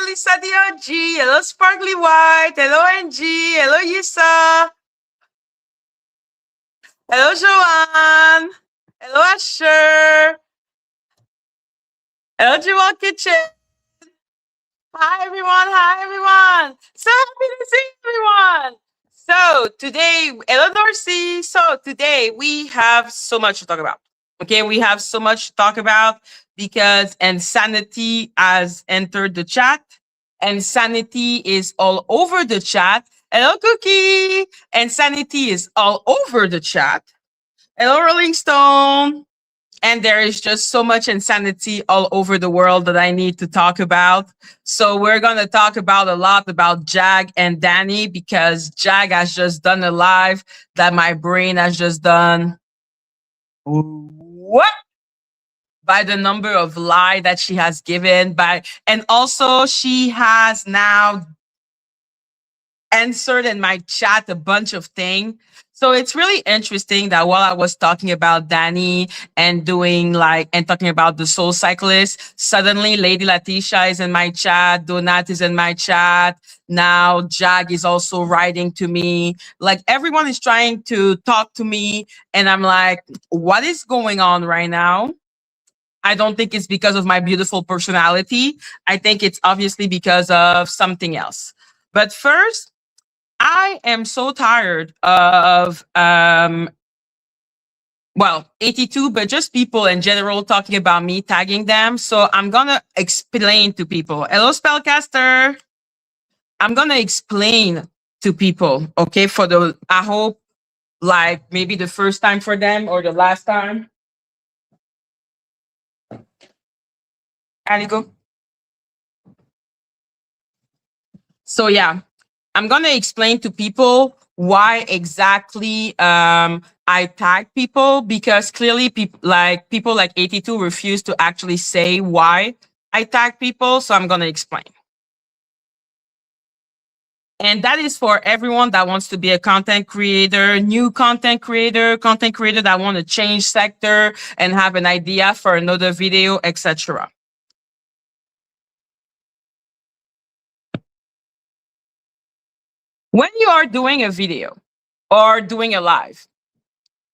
Lisa the OG. Hello, Sparkly White. Hello, NG. Hello, Yisa. Hello, Joanne. Hello, Asher. Hello, Jewel Kitchen. Hi, everyone. Hi, everyone. So happy to see everyone. So today, hello, Dorsey. So today we have so much to talk about. Okay, we have so much to talk about because insanity has entered the chat. Insanity is all over the chat. Hello, Cookie. Insanity is all over the chat. Hello, Rolling Stone. And there is just so much insanity all over the world that I need to talk about. So we're going to talk about a lot about Jag and Dani because Jag has just done a live that my brain has just done. What? By the number of lie that she has given and also she has now answered in my chat a bunch of things. So it's really interesting that while I was talking about Dani and talking about the soul cyclist, suddenly Lady Letitia is in my chat, Donat is in my chat. Now Jag is also writing to me. Like everyone is trying to talk to me. And I'm like, what is going on right now? I don't think it's because of my beautiful personality. I think it's obviously because of something else. But first, I am so tired of 82, but just people in general talking about me, tagging them. So I'm gonna explain to people. Hello, Spellcaster. I'm gonna explain to people, okay, I hope like maybe the first time for them or the last time. There you go. So yeah, I'm gonna explain to people why exactly I tag people because clearly people like 82 refuse to actually say why I tag people. So I'm gonna explain. And that is for everyone that wants to be a content creator, new content creator that want to change sector and have an idea for another video, etc. When you are doing a video or doing a live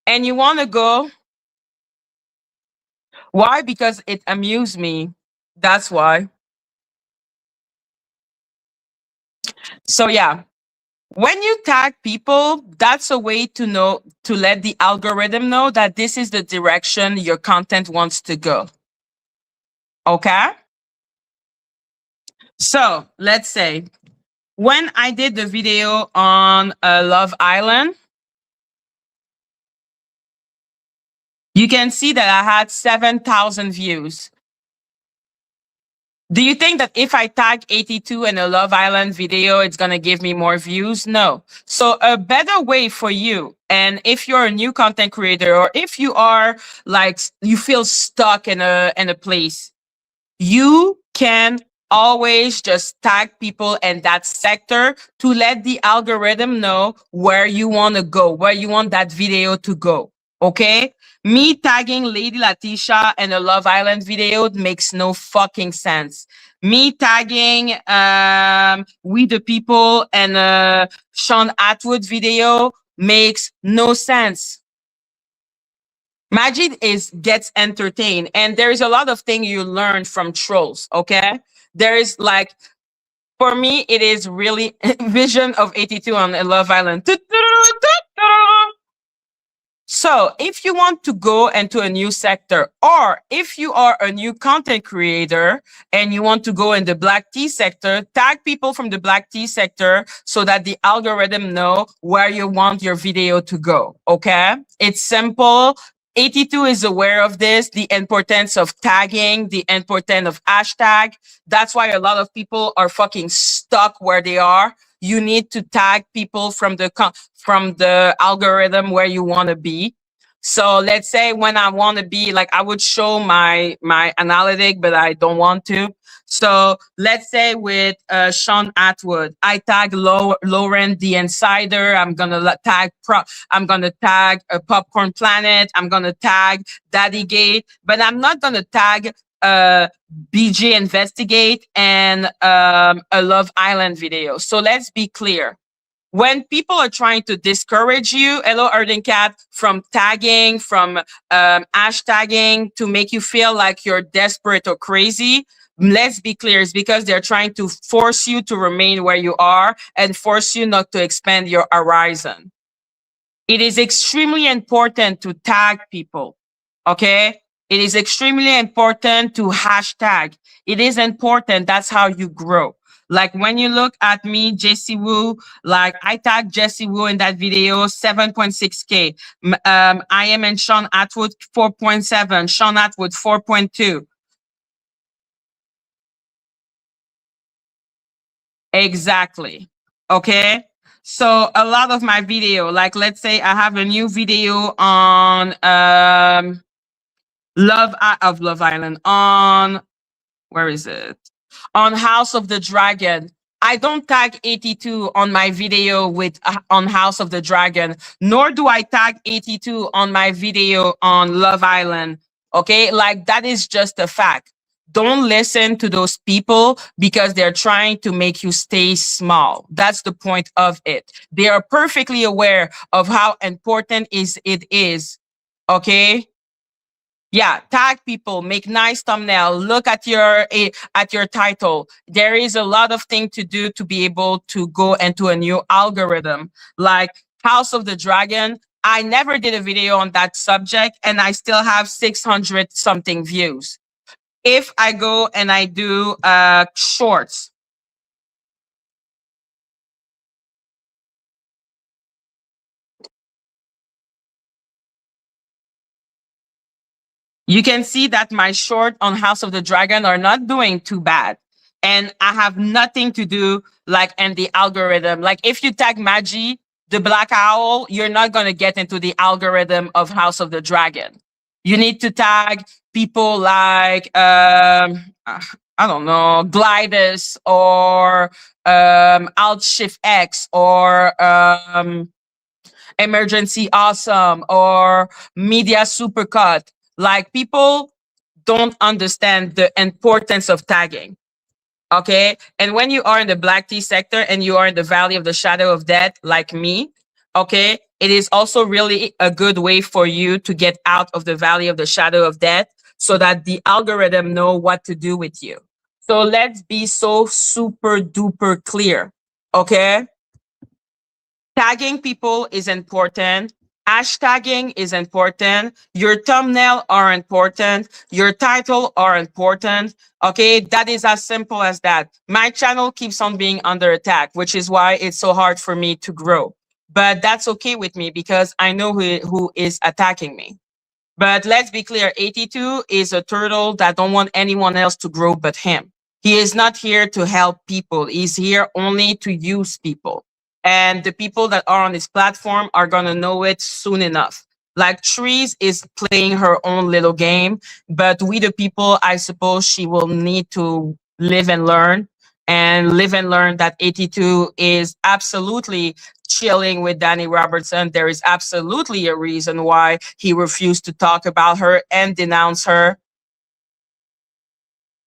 and you want to go, why? Because it amused me. That's why. So yeah, when you tag people, that's a way to let the algorithm know that this is the direction your content wants to go. Okay? So let's say when I did the video on Love Island, you can see that I had 7,000 views. Do you think that if I tag 82 in a Love Island video, it's going to give me more views? No. So a better way for you, and if you're a new content creator, or if you are like, you feel stuck in a place, you can always just tag people in that sector to let the algorithm know where you want to go, where you want that video to go. Okay? Me tagging Lady Letitia in a Love Island video makes no fucking sense. Me tagging We the People and Sean Atwood video makes no sense. Madgie gets entertained, and there is a lot of things you learn from trolls. Okay, there is like, for me, it is really Vision of 82 on Love Island. So if you want to go into a new sector, or if you are a new content creator and you want to go in the black tea sector, tag people from the black tea sector so that the algorithm know where you want your video to go. Okay, it's simple. 82 is aware of this, the importance of tagging, the importance of hashtag. That's why a lot of people are fucking stuck where they are. You need to tag people from the algorithm where you want to be. So let's say when I want to be like, I would show my analytic, but I don't want to. So let's say with Sean Atwood, I tag Lauren the Insider. I'm gonna tag a Popcorn Planet. I'm gonna tag Daddy Gate, but I'm not gonna tag BG Investigate and a Love Island video. So let's be clear. When people are trying to discourage you, hello, Earthing Cat, from tagging, from hashtagging to make you feel like you're desperate or crazy, let's be clear, it's because they're trying to force you to remain where you are and force you not to expand your horizon. It is extremely important to tag people, okay? It is extremely important to hashtag. It is important. That's how you grow. Like when you look at me, Jessie Woo, like I tagged Jessie Woo in that video, 7.6K. I am and Sean Atwood, 4.7. Sean Atwood, 4.2. Exactly. Okay. So a lot of my video, like let's say I have a new video on Love Island, on where is it? On House of the Dragon. I don't tag 82 on my video with on House of the Dragon, nor do I tag 82 on my video on Love Island. Okay, like that is just a fact. Don't listen to those people because they're trying to make you stay small. That's the point of it. They are perfectly aware of how important it is. Okay, yeah, tag people, make nice thumbnail, look at your title. There is a lot of things to do to be able to go into a new algorithm. Like House of the Dragon, I never did a video on that subject and I still have 600 something views. If I go and I do shorts, you can see that my short on House of the Dragon are not doing too bad. And I have nothing to do like in the algorithm. Like if you tag Madgie, the Black Owl, you're not going to get into the algorithm of House of the Dragon. You need to tag people like, I don't know, Glidus or Alt Shift X or Emergency Awesome or Media Supercut. Like people don't understand the importance of tagging. Okay. And when you are in the black tea sector and you are in the valley of the shadow of death, like me, okay, it is also really a good way for you to get out of the valley of the shadow of death so that the algorithm know what to do with you. So let's be so super duper clear. Okay. Tagging people is important. Hashtagging is important. Your thumbnail are important. Your title are important. Okay, that is as simple as that. My channel keeps on being under attack, which is why it's so hard for me to grow. But that's okay with me because I know who is attacking me. But let's be clear, 82 is a turtle that don't want anyone else to grow but him. He is not here to help people. He's here only to use people. And the people that are on his platform are going to know it soon enough. Like Trees is playing her own little game, but we the people, I suppose she will need to live and learn that 82 is absolutely chilling with Dani Robertson. There is absolutely a reason why he refused to talk about her and denounce her.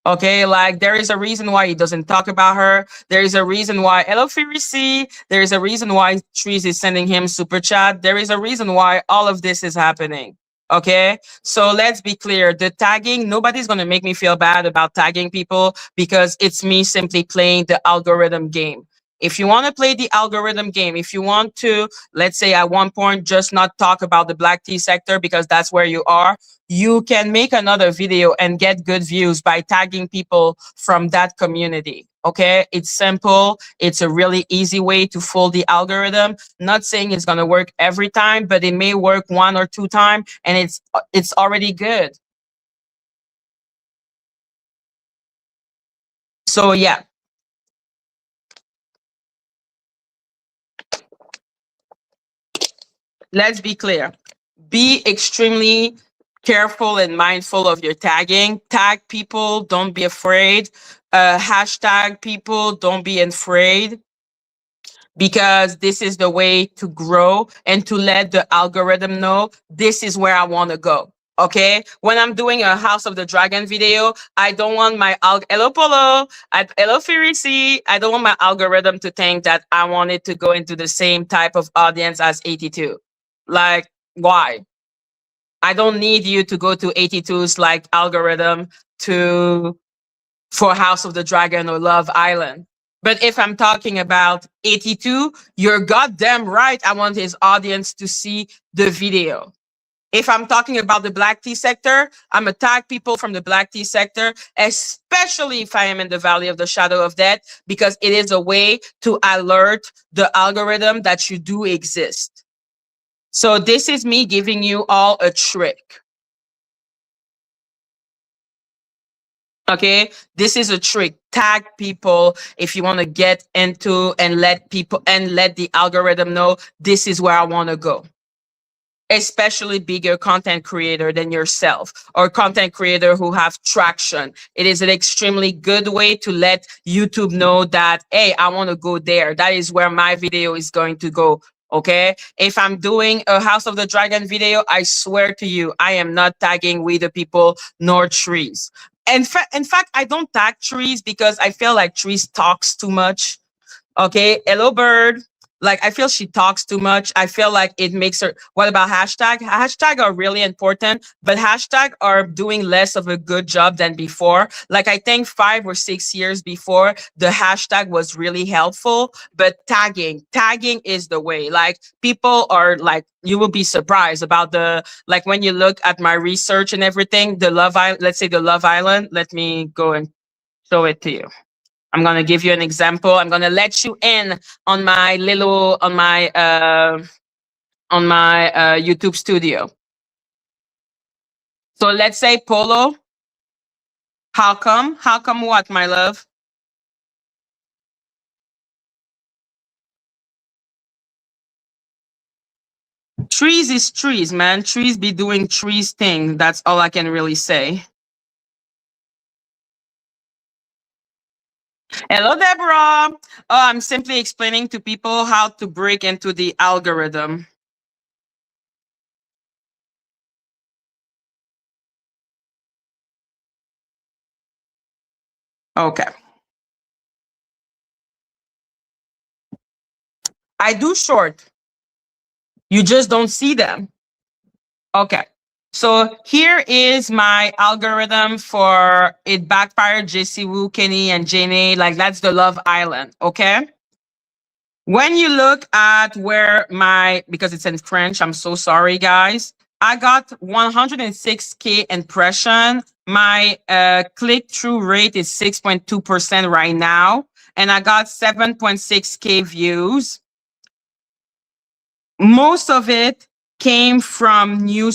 Okay, like there is a reason why he doesn't talk about her. There is a reason why hello Fury C. There is a reason why Trees is sending him super chat. There is a reason why all of this is happening. Okay, so let's be clear. The tagging, nobody's gonna make me feel bad about tagging people because it's me simply playing the algorithm game. If you want to play the algorithm game, if you want to, let's say at one point, just not talk about the black tea sector because that's where you are, you can make another video and get good views by tagging people from that community. Okay, it's simple. It's a really easy way to fool the algorithm. Not saying it's going to work every time, but it may work 1 or 2 times and it's already good. So yeah. Let's be clear. Be extremely careful and mindful of your tagging. Tag people, don't be afraid. Hashtag people, don't be afraid. Because this is the way to grow and to let the algorithm know this is where I want to go. Okay, when I'm doing a House of the Dragon video, I don't want my hello Polo, hello Firisi. I don't want my algorithm to think that I want it to go into the same type of audience as 82. Like, why? I don't need you to go to 82's like algorithm to for House of the Dragon or Love Island. But if I'm talking about 82, you're goddamn right. I want his audience to see the video. If I'm talking about the black tea sector, I'm gonna tag people from the black tea sector, especially if I am in the Valley of the Shadow of Death, because it is a way to alert the algorithm that you do exist. So this is me giving you all a trick. Okay, this is a trick. Tag people if you want to get into and let people and let the algorithm know this is where I want to go. Especially bigger content creator than yourself or content creator who have traction. It is an extremely good way to let YouTube know that, hey, I want to go there. That is where my video is going to go. Okay. If I'm doing a House of the Dragon video, I swear to you, I am not tagging We the People nor trees. In fact, I don't tag trees because I feel like trees talks too much. Okay. Hello, bird. Like, I feel she talks too much. I feel like it makes her. What about hashtag? Hashtag are really important, but hashtag are doing less of a good job than before. Like, I think 5 or 6 years before, the hashtag was really helpful, but tagging is the way. Like, people are like, you will be surprised about like when you look at my research and everything, the Love Island, let's say the Love Island, let me go and show it to you. I'm gonna give you an example. I'm gonna let you in on my little on my YouTube studio. So let's say Polo. How come? How come what, my love? Trees is trees, man. Trees be doing trees thing. That's all I can really say. Hello, Deborah. Oh, I'm simply explaining to people how to break into the algorithm. Okay. I do short. You just don't see them. Okay. So here is my algorithm for It Backfired, JC Wu, Kenny, and Jane. Like, that's the Love Island. Okay. When you look at where because it's in French, I'm so sorry, guys. I got 106K impression. My click-through rate is 6.2% right now. And I got 7.6K views. Most of it came from new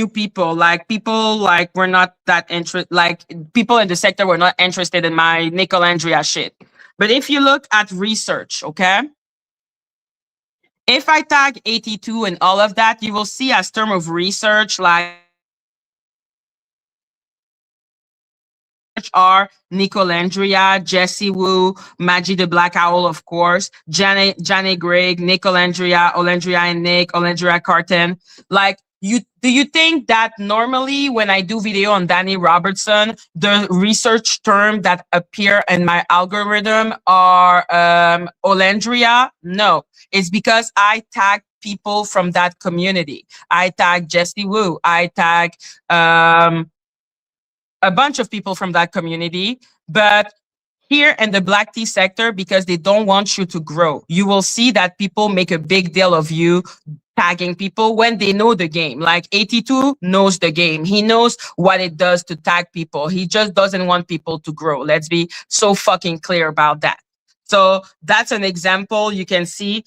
people, like people like were not that interested, like people in the sector were not interested in my Nicolandria shit. But if you look at research, okay, if I tag 82 and all of that, you will see as term of research, like are Nicolandria, Jessie Wu, Madgie the Black Owl, of course, Janet Grigg, Nicolandria, Olandria and Nick, Olandria Carton. Like, do you think that normally when I do video on Dani Robertson, the research term that appear in my algorithm are Olandria? No, it's because I tag people from that community. I tag Jessie Wu. I tag a bunch of people from that community. But here in the black tea sector, because they don't want you to grow, you will see that people make a big deal of you tagging people when they know the game. Like 82 knows the game. He knows what it does to tag people. He just doesn't want people to grow. Let's be so fucking clear about that. So that's an example. You can see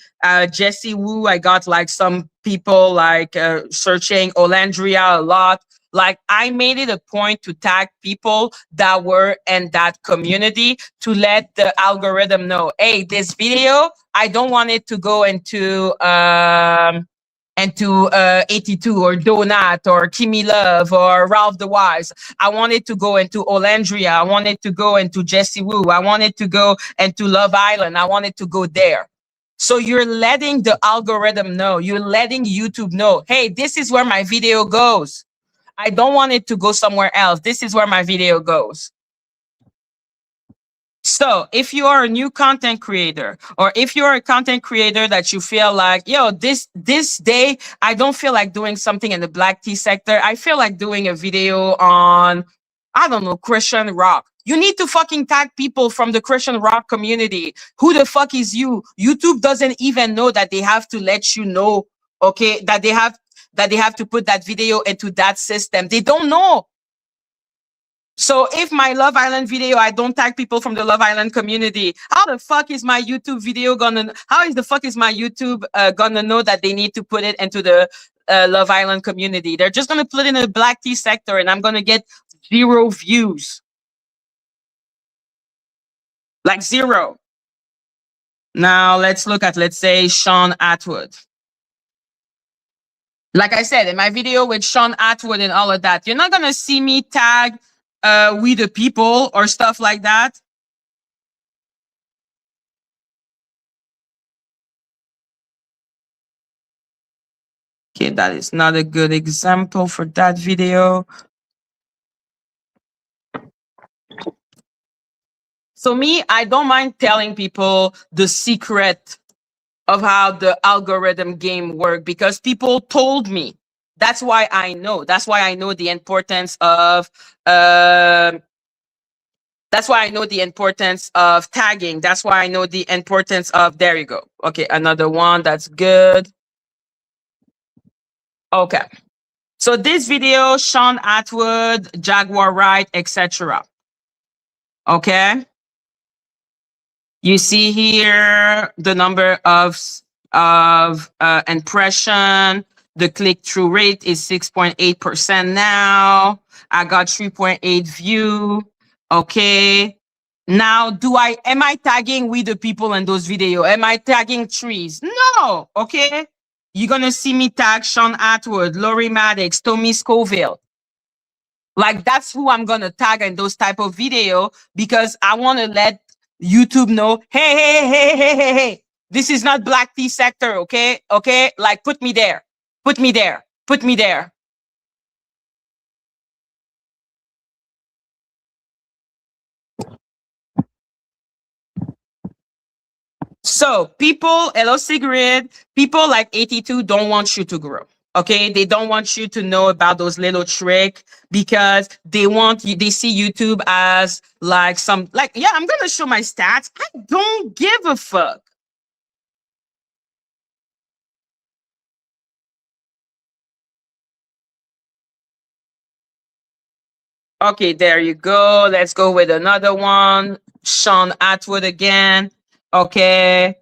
Jessie Wu. I got like some people like searching Olandria a lot. Like, I made it a point to tag people that were in that community to let the algorithm know, hey, this video, I don't want it to go into 82 or Donut or Kimmie Luv or Ralph the Wise. I want it to go into Olandria. I want it to go into Jessie Wu. I want it to go into Love Island. I want it to go there. So you're letting the algorithm know, you're letting YouTube know, hey, this is where my video goes. I don't want it to go somewhere else. This is where my video goes. So if you are a new content creator, or if you're a content creator that you feel like, yo, this day, I don't feel like doing something in the black tea sector. I feel like doing a video on, I don't know, Christian rock. You need to fucking tag people from the Christian rock community. Who the fuck is you? YouTube doesn't even know that they have to let you know, okay, that they have to put that video into that system. They don't know. So if my Love Island video, I don't tag people from the Love Island community, how the fuck is my YouTube video gonna, how is the fuck is my YouTube gonna know that they need to put it into the Love Island community? They're just gonna put it in the black tea sector and I'm gonna get 0 views. Like 0. Now let's look at, let's say, Sean Atwood. Like I said, in my video with Sean Atwood and all of that, you're not gonna see me tag We the People or stuff like that. Okay, that is not a good example for that video. So me, I don't mind telling people the secret of how the algorithm game works because people told me. That's why I know. That's why I know the importance of that's why I know the importance of tagging. That's why I know the importance of, there you go. Okay, another one that's good. Okay. So this video, Sean Atwood, Jaguar Wright, etc. Okay. You see here the number of impression. The click-through rate is 6.8% now. I got 3.8 view. Okay. Now, am I tagging We the People in those videos? Am I tagging trees? No. Okay. You're gonna see me tag Sean Atwood, Lori Maddox, Tommy Scoville. Like, that's who I'm gonna tag in those type of video because I want to let YouTube know, hey, this is not black tea sector, okay? Okay, like put me there, put me there, put me there. So people, hello Sigrid, people like 82 don't want you to grow. Okay, they don't want you to know about those little tricks because they want you, they see YouTube as like some, like, yeah, I'm gonna show my stats. I don't give a fuck. Okay, there you go. Let's go with another one. Sean Atwood again. Okay.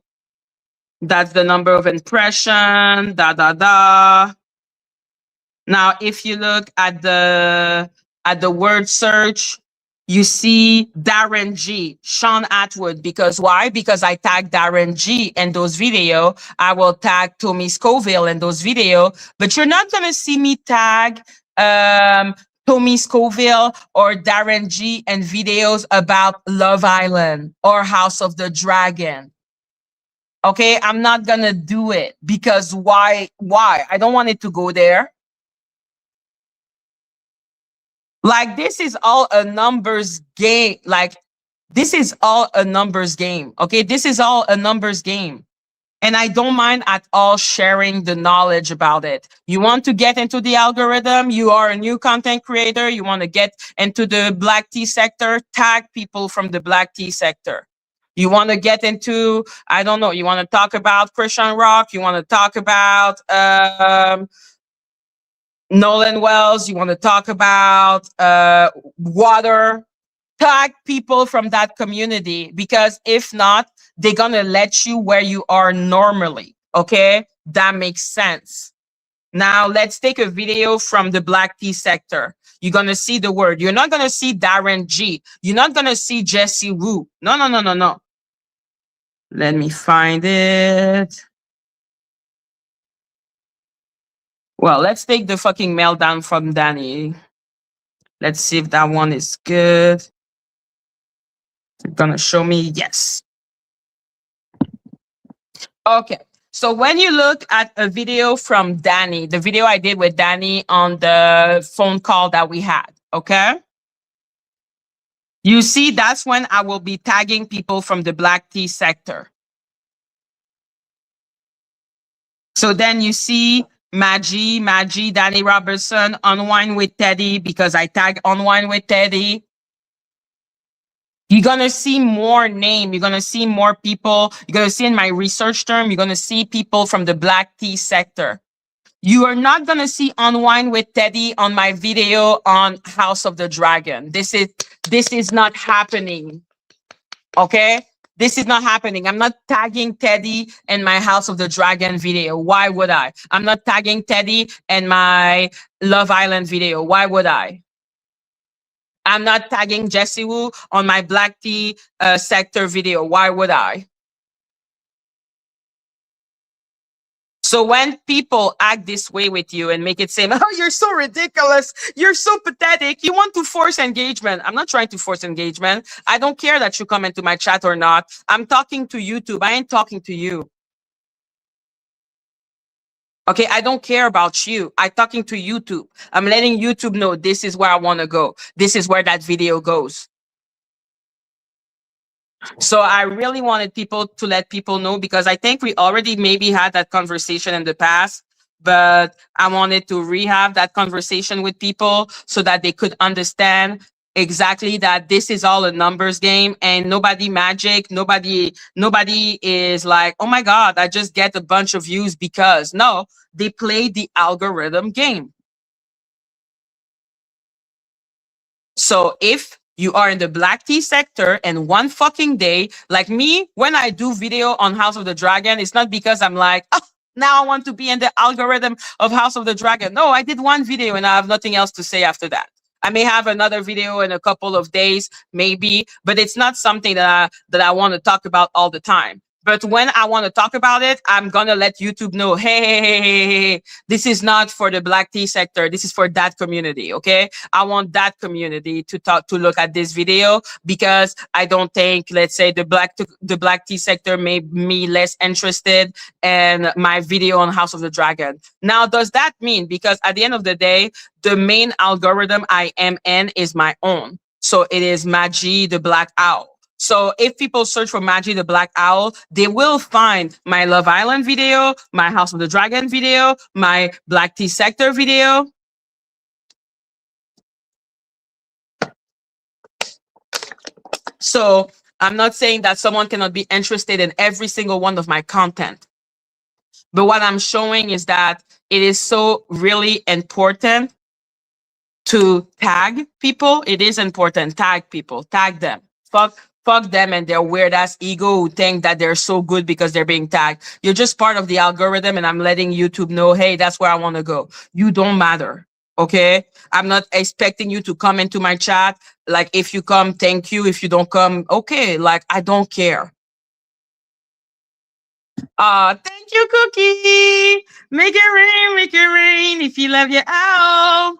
That's the number of impression. Now, if you look at the word search, you see Darren G, Sean Atwood, because why? Because I tagged Darren G in those video. I will tag Tommy Scoville in those video, but you're not gonna see me tag Tommy Scoville or Darren G and videos about Love Island or House of the Dragon. Okay, I'm not gonna do it because why? I don't want it to go there. Like, this is all a numbers game. Like, this is all a numbers game. Okay, this is all a numbers game. And I don't mind at all sharing the knowledge about it. You want to get into the algorithm, you are a new content creator, you want to get into the black tea sector, tag people from the black tea sector. You want to get into, I don't know, you want to talk about Christian rock, you want to talk about Nolan Wells, you want to talk about water, tag people from that community, because if not, they're gonna let you where you are normally. Okay, that makes sense. Now let's take a video from the black tea sector. You're gonna see the word. You're not gonna see Darren G. You're not gonna see Jesse Wu. No. Let me find it. Well, let's take the fucking meltdown from Dani. Let's see if that one is good. It's gonna show me yes. Okay, So when you look at a video from Dani, the video I did with Dani on the phone call that we had, okay? You see, that's when I will be tagging people from the black tea sector. So then you see Madgie, Dani Robertson, Unwind with Teddy, because I tag Unwind with Teddy. You're going to see more name. You're going to see more people. You're going to see in my research term, you're going to see people from the black tea sector. You are not going to see Unwind with Teddy on my video on House of the Dragon. This is not happening. Okay? This is not happening. I'm not tagging Teddy in my House of the Dragon video. Why would I? I'm not tagging Teddy in my Love Island video. Why would I? I'm not tagging Jessie Woo on my black tea sector video. Why would I? So when people act this way with you and make it seem, oh, you're so ridiculous, you're so pathetic, you want to force engagement. I'm not trying to force engagement. I don't care that you come into my chat or not. I'm talking to YouTube. I ain't talking to you. Okay, I don't care about you. I'm talking to YouTube. I'm letting YouTube know this is where I want to go. This is where that video goes. So I really wanted people to let people know, because I think we already maybe had that conversation in the past, but I wanted to rehab that conversation with people so that they could understand exactly that this is all a numbers game, and nobody magic, nobody is like, oh my God, I just get a bunch of views because. No, they play the algorithm game. So if you are in the black tea sector and one fucking day, like me, when I do video on House of the Dragon, it's not because I'm like, oh, now I want to be in the algorithm of House of the Dragon. No, I did one video and I have nothing else to say after that. I may have another video in a couple of days, maybe, but it's not something that I want to talk about all the time. But when I want to talk about it, I'm going to let YouTube know, hey, this is not for the black tea sector. This is for that community, okay? I want that community to look at this video, because I don't think, let's say, the black tea sector made me less interested in my video on House of the Dragon. Now, does that mean, because at the end of the day, the main algorithm I am in is my own. So it is Madgie the Black Owl. So if people search for Madgie the Black Owl, they will find my Love Island video, my House of the Dragon video, my Black Tea Sector video. So I'm not saying that someone cannot be interested in every single one of my content. But what I'm showing is that it is so really important to tag people. It is important. Tag people. Tag them. Fuck them and their weird ass ego who think that they're so good because they're being tagged. You're just part of the algorithm, and I'm letting YouTube know, hey, that's where I want to go. You don't matter. Okay? I'm not expecting you to come into my chat. Like, if you come, thank you. If you don't come, okay. Like, I don't care. Thank you, Cookie. Make it rain if you love your owl.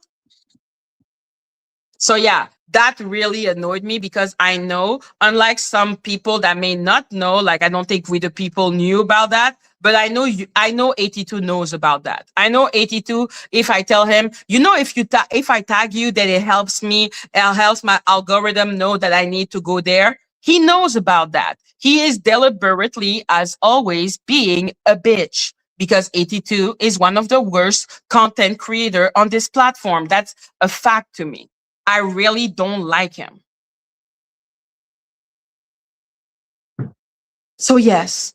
So yeah, that really annoyed me, because I know, unlike some people that may not know, like I don't think we the people knew about that, but I know 82 knows about that. I know 82, if I tell him, you know, if I tag you, that it helps me, it helps my algorithm know that I need to go there. He knows about that. He is deliberately, as always, being a bitch, because 82 is one of the worst content creator on this platform. That's a fact to me. I really don't like him. So yes,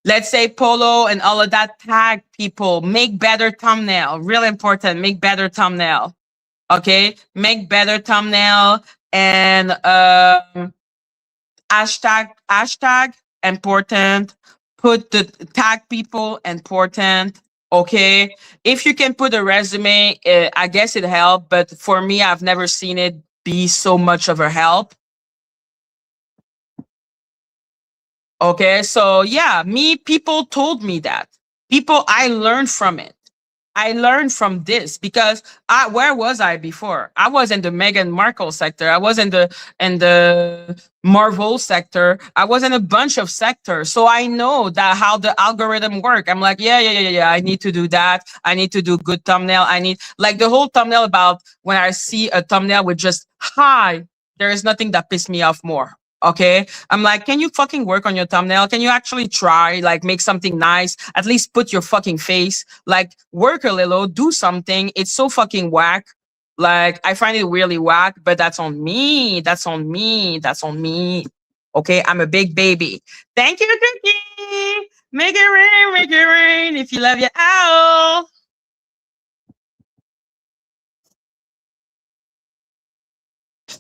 let's say Polo and all of that, tag people, make better thumbnail. Real important, make better thumbnail. Okay, make better thumbnail, and hashtag important. Put the tag people important. Okay, if you can put a resume, I guess it helped, but for me, I've never seen it be so much of a help. Okay, so yeah, people told me that. I learned from it. I learned from this because where was I before? I was in the Meghan Markle sector. I was in the Marvel sector. I was in a bunch of sectors. So I know that how the algorithm work. I'm like, yeah. I need to do that. I need to do good thumbnail. I need like the whole thumbnail about when I see a thumbnail with just hi, there is nothing that pisses me off more. Okay. I'm like, can you fucking work on your thumbnail? Can you actually try, like, make something nice? At least put your fucking face, like, work a little, do something. It's so fucking whack. Like, I find it really whack, but that's on me. That's on me. That's on me. Okay. I'm a big baby. Thank you, Cookie. Make it rain, make it rain. If you love your owl.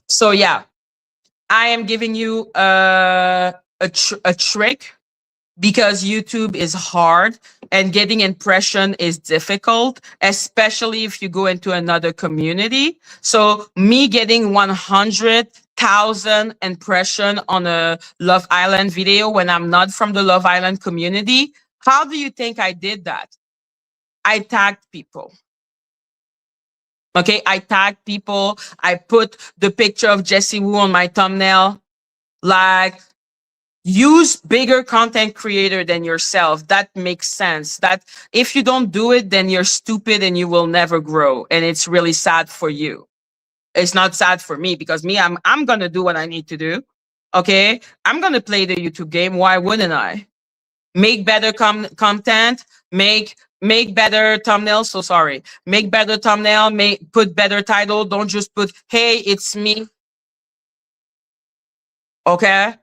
So, yeah, I am giving you a trick because YouTube is hard and getting impression is difficult, especially if you go into another community. So me getting 100,000 impression on a Love Island video when I'm not from the Love Island community, how do you think I did that? I tagged people. Okay, I tagged people. I put the picture of Jessie Wu on my thumbnail. Like, use bigger content creator than yourself. That makes sense. That if you don't do it, then you're stupid and you will never grow. And it's really sad for you. It's not sad for me because me, I'm gonna do what I need to do. Okay. I'm gonna play the YouTube game. Why wouldn't I? Make better content, make better thumbnails. So sorry. Make better thumbnail, put better title. Don't just put, hey, it's me. Okay.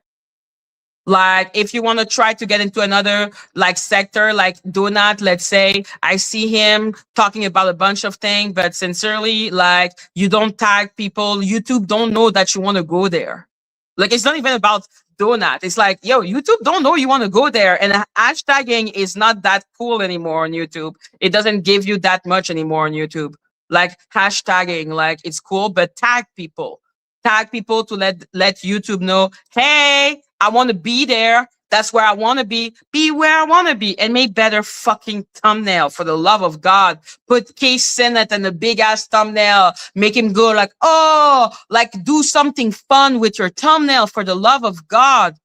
Like, if you want to try to get into another like sector, like Donut, let's say, I see him talking about a bunch of things, but sincerely, like, you don't tag people. YouTube don't know that you want to go there. Like, it's not even about Donut. It's like, yo, YouTube don't know you want to go there. And hashtagging is not that cool anymore on YouTube. It doesn't give you that much anymore on YouTube. Like, hashtagging, like, it's cool, but tag people. Tag people to let YouTube know, hey, I want to be there. That's where I want to be. Be where I want to be. And make better fucking thumbnail, for the love of God. Put Case Sennett in a big ass thumbnail. Make him go like, oh, like, do something fun with your thumbnail, for the love of God.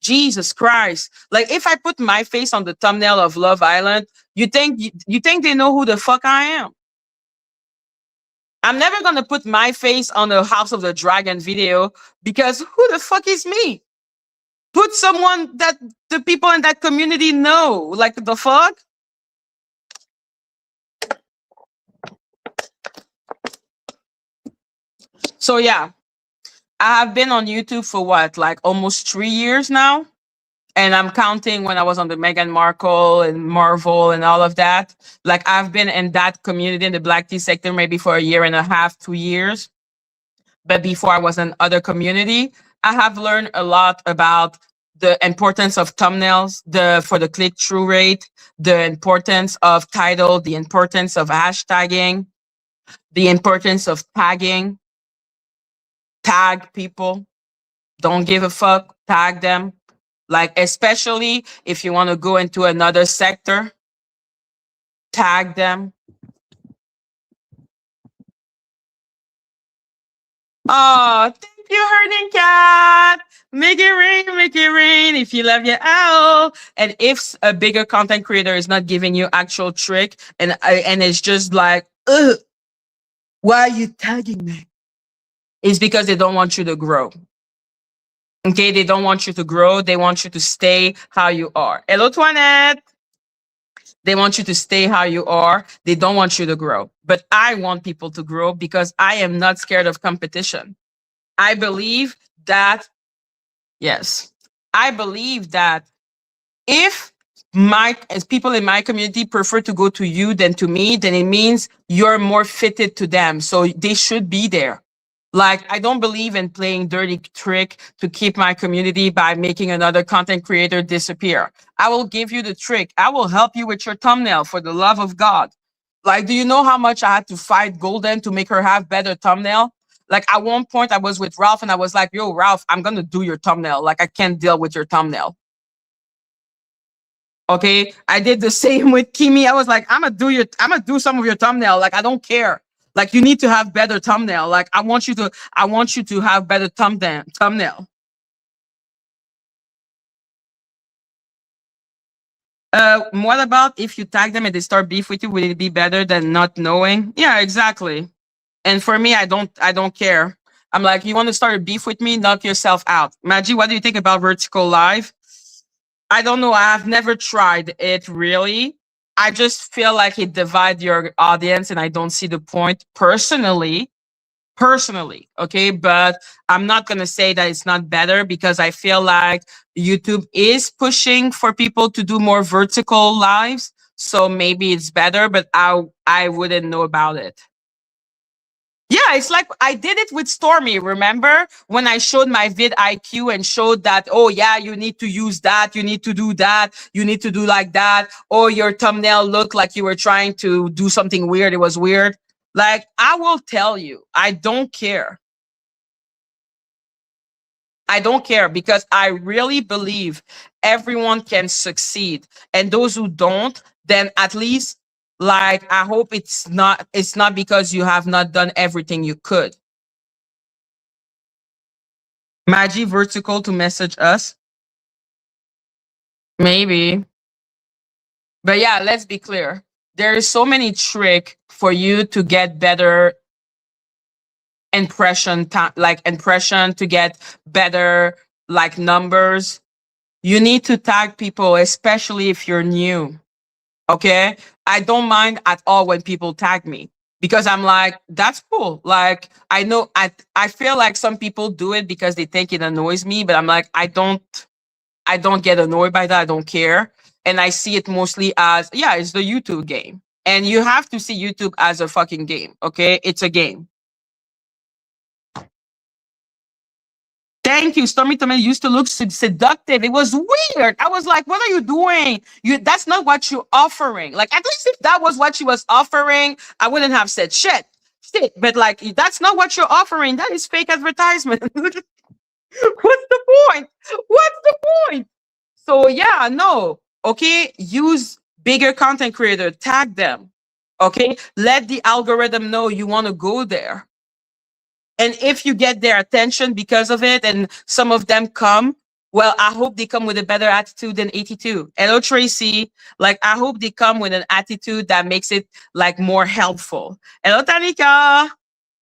Jesus Christ. Like, if I put my face on the thumbnail of Love Island, you think they know who the fuck I am? I'm never gonna put my face on the House of the Dragon video because who the fuck is me? Put someone that the people in that community know. Like, the fuck? So yeah, I have been on YouTube for what, like almost 3 years now. And I'm counting when I was on the Meghan Markle and Marvel and all of that. Like, I've been in that community in the Black tea sector maybe for a year and a half, 2 years. But before I was in other community, I have learned a lot about the importance of thumbnails, for the click-through rate, the importance of title, the importance of hashtagging, the importance of tagging. Tag people. Don't give a fuck. Tag them. Like, especially if you want to go into another sector, tag them. Oh, thank you, Herding Cat. Make it rain, make it rain if you love your owl. And if a bigger content creator is not giving you actual trick and it's just like, ugh, why are you tagging me? It's because they don't want you to grow. Okay, they don't want you to grow. They want you to stay how you are. Hello, Toinette. They want you to stay how you are. They don't want you to grow. But I want people to grow because I am not scared of competition. I believe that, yes, I believe that if as people in my community prefer to go to you than to me, then it means you're more fitted to them. So they should be there. Like, I don't believe in playing dirty trick to keep my community by making another content creator disappear. I will give you the trick. I will help you with your thumbnail, for the love of God. Like, do you know how much I had to fight Golden to make her have better thumbnail? Like, at one point I was with Ralph and I was like, yo, Ralph, I'm going to do your thumbnail. Like, I can't deal with your thumbnail. Okay, I did the same with Kimmie. I was like, I'm gonna do some of your thumbnail. Like, I don't care. Like, you need to have better thumbnail. Like, I want you to have better thumbnail. What about if you tag them and they start beef with you? Would it be better than not knowing? Yeah, exactly. And for me, I don't care. I'm like, you want to start a beef with me? Knock yourself out. Madgie, what do you think about vertical live? I don't know. I've never tried it really. I just feel like it divides your audience, and I don't see the point personally. Okay. But I'm not going to say that it's not better because I feel like YouTube is pushing for people to do more vertical lives. So maybe it's better, but I wouldn't know about it. Yeah, it's like I did it with Stormy. Remember when I showed my vid IQ and showed that, oh yeah, you need to use that, you need to do that, you need to do like that, or your thumbnail looked like you were trying to do something weird. It was weird. Like, I will tell you, I don't care. I don't care because I really believe everyone can succeed. And those who don't, then at least, like, I hope it's not because you have not done everything you could. Maggie vertical to message us. Maybe. But yeah, let's be clear. There is so many trick for you to get better impression to get better like numbers. You need to tag people, especially if you're new. Okay. I don't mind at all when people tag me because I'm like, that's cool. Like, I know I feel like some people do it because they think it annoys me, but I'm like, I don't get annoyed by that. I don't care. And I see it mostly as, yeah, it's the YouTube game. And you have to see YouTube as a fucking game. Okay. It's a game. Thank you. Stormy Tomato used to look seductive. It was weird. I was like, what are you doing? That's not what you're offering. Like, at least if that was what she was offering, I wouldn't have said shit. Shit. But like, that's not what you're offering. That is fake advertisement. What's the point? What's the point? So yeah, no. Okay. Use bigger content creator, tag them. Okay. Let the algorithm know you want to go there. And if you get their attention because of it, and some of them come, well, I hope they come with a better attitude than 82. Hello, Tracy. Like, I hope they come with an attitude that makes it like more helpful. Hello, Tanika.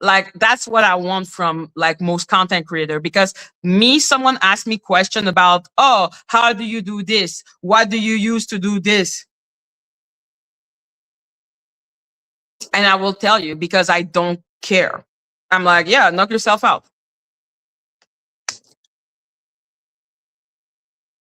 Like, that's what I want from like most content creator, because someone asked me question about, oh, how do you do this? What do you use to do this? And I will tell you because I don't care. I'm like, yeah, knock yourself out.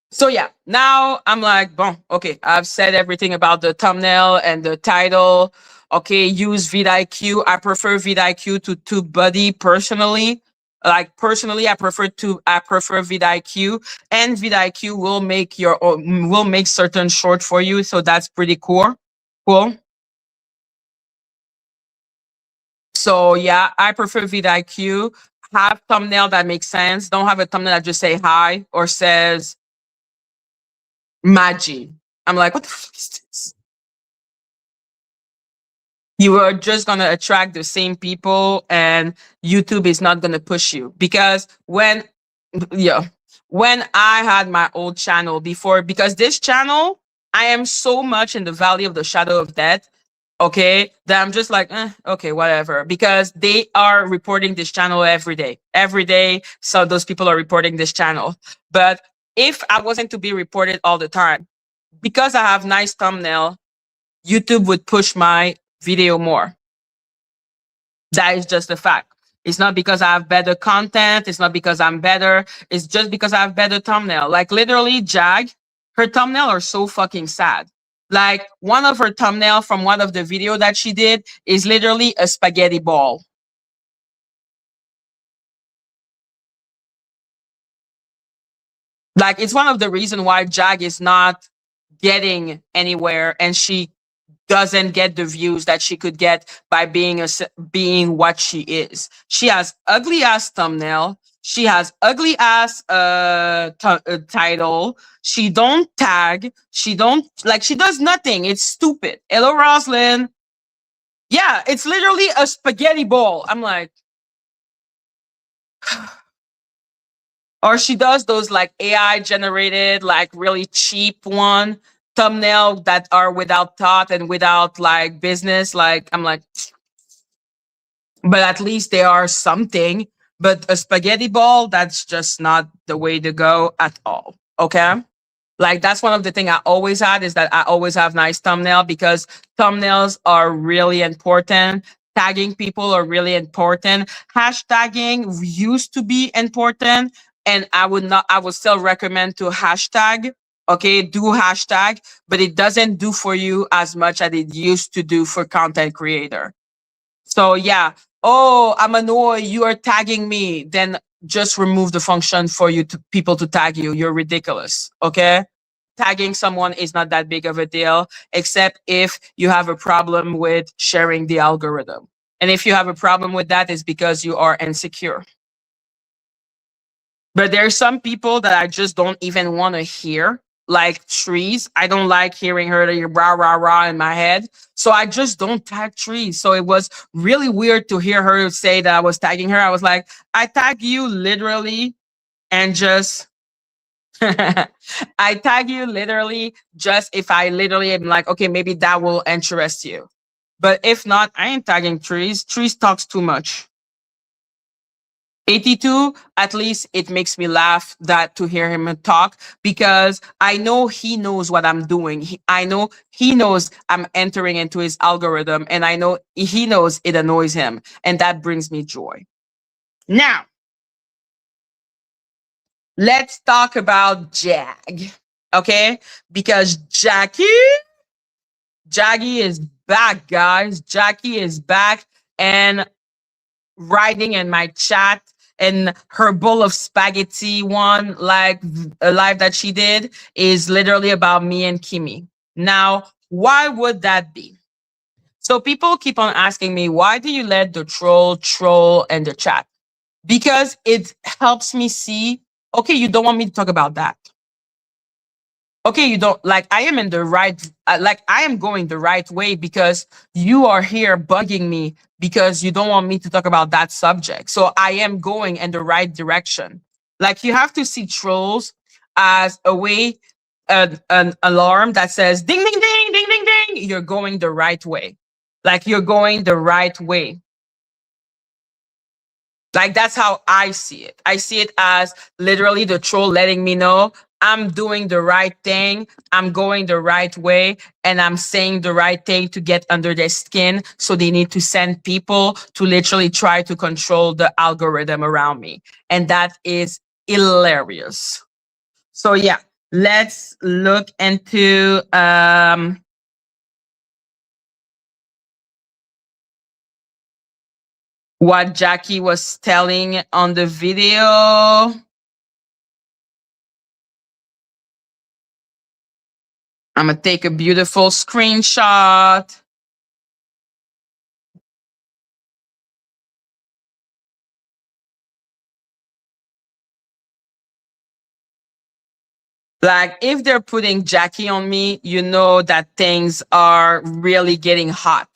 So yeah, now I'm like, bon, okay, I've said everything about the thumbnail and the title. Okay, use vidIQ. I prefer vidIQ to TubeBuddy personally. Like, personally, I prefer vidIQ, and vidIQ will make certain short for you. So that's pretty cool. Cool. So yeah, I prefer vidIQ. Have thumbnail that makes sense. Don't have a thumbnail that just say hi or says Madgie. I'm like, what the fuck is this? You are just going to attract the same people, and YouTube is not going to push you. Because when I had my old channel before, because this channel, I am so much in the valley of the shadow of death, okay, that I'm just like, okay, whatever. Because they are reporting this channel every day. So those people are reporting this channel. But if I wasn't to be reported all the time, because I have nice thumbnail, YouTube would push my video more. That is just a fact. It's not because I have better content. It's not because I'm better. It's just because I have better thumbnail. Like, literally, her thumbnail are so fucking sad. Like, one of her thumbnail from one of the video that she did is literally a spaghetti ball. Like, it's one of the reasons why Jag is not getting anywhere, and she doesn't get the views that she could get by being what she is. She has ugly ass thumbnail. She has ugly ass title. She don't tag. She don't like. She does nothing. It's stupid. Hello, Roslyn. Yeah, it's literally a spaghetti ball. I'm like, or she does those like AI generated, like really cheap one thumbnail that are without thought and without like business. Like, I'm like, but at least they are something. But a spaghetti ball, that's just not the way to go at all. Okay. Like that's one of the things I always had is that I always have nice thumbnail because thumbnails are really important. Tagging people are really important. Hashtagging used to be important, and I would still recommend to hashtag. Okay, do hashtag, but it doesn't do for you as much as it used to do for content creator. So yeah. Oh, I'm annoyed. You are tagging me. Then just remove the function for you to people to tag you. You're ridiculous. Okay. Tagging someone is not that big of a deal, except if you have a problem with sharing the algorithm. And if you have a problem with that, it's because you are insecure. But there's some people that I just don't even want to hear, like trees. I don't like hearing her rah rah rah in my head. So I just don't tag trees. So it was really weird to hear her say that I was tagging her. I was like, I tag you literally and just I tag you literally just if I literally am like, okay, maybe that will interest you. But if not, I ain't tagging trees. Trees talks too much. 82, at least it makes me laugh that to hear him talk because I know he knows what I'm doing. I know he knows I'm entering into his algorithm and I know he knows it annoys him. And that brings me joy. Now, let's talk about Jag. Okay? Because Jackie is back, guys. Jackie is back and writing in my chat and her bowl of spaghetti one like a live that she did is literally about me and Kimmie. Now, why would that be? So people keep on asking me, why do you let the troll in the chat? Because it helps me see, okay, you don't want me to talk about that. Okay, you don't like I am in the right like I am going the right way because you are here bugging me because you don't want me to talk about that subject. So I am going in the right direction. Like you have to see trolls as a way an alarm that says ding ding ding ding ding ding, you're going the right way. Like you're going the right way. Like that's how I see it. I see it as literally the troll letting me know I'm doing the right thing, I'm going the right way, and I'm saying the right thing to get under their skin. So they need to send people to literally try to control the algorithm around me. And that is hilarious. So yeah, let's look into what Jackie was telling on the video. I'm gonna take a beautiful screenshot. Like if they're putting Jackie on me, you know that things are really getting hot.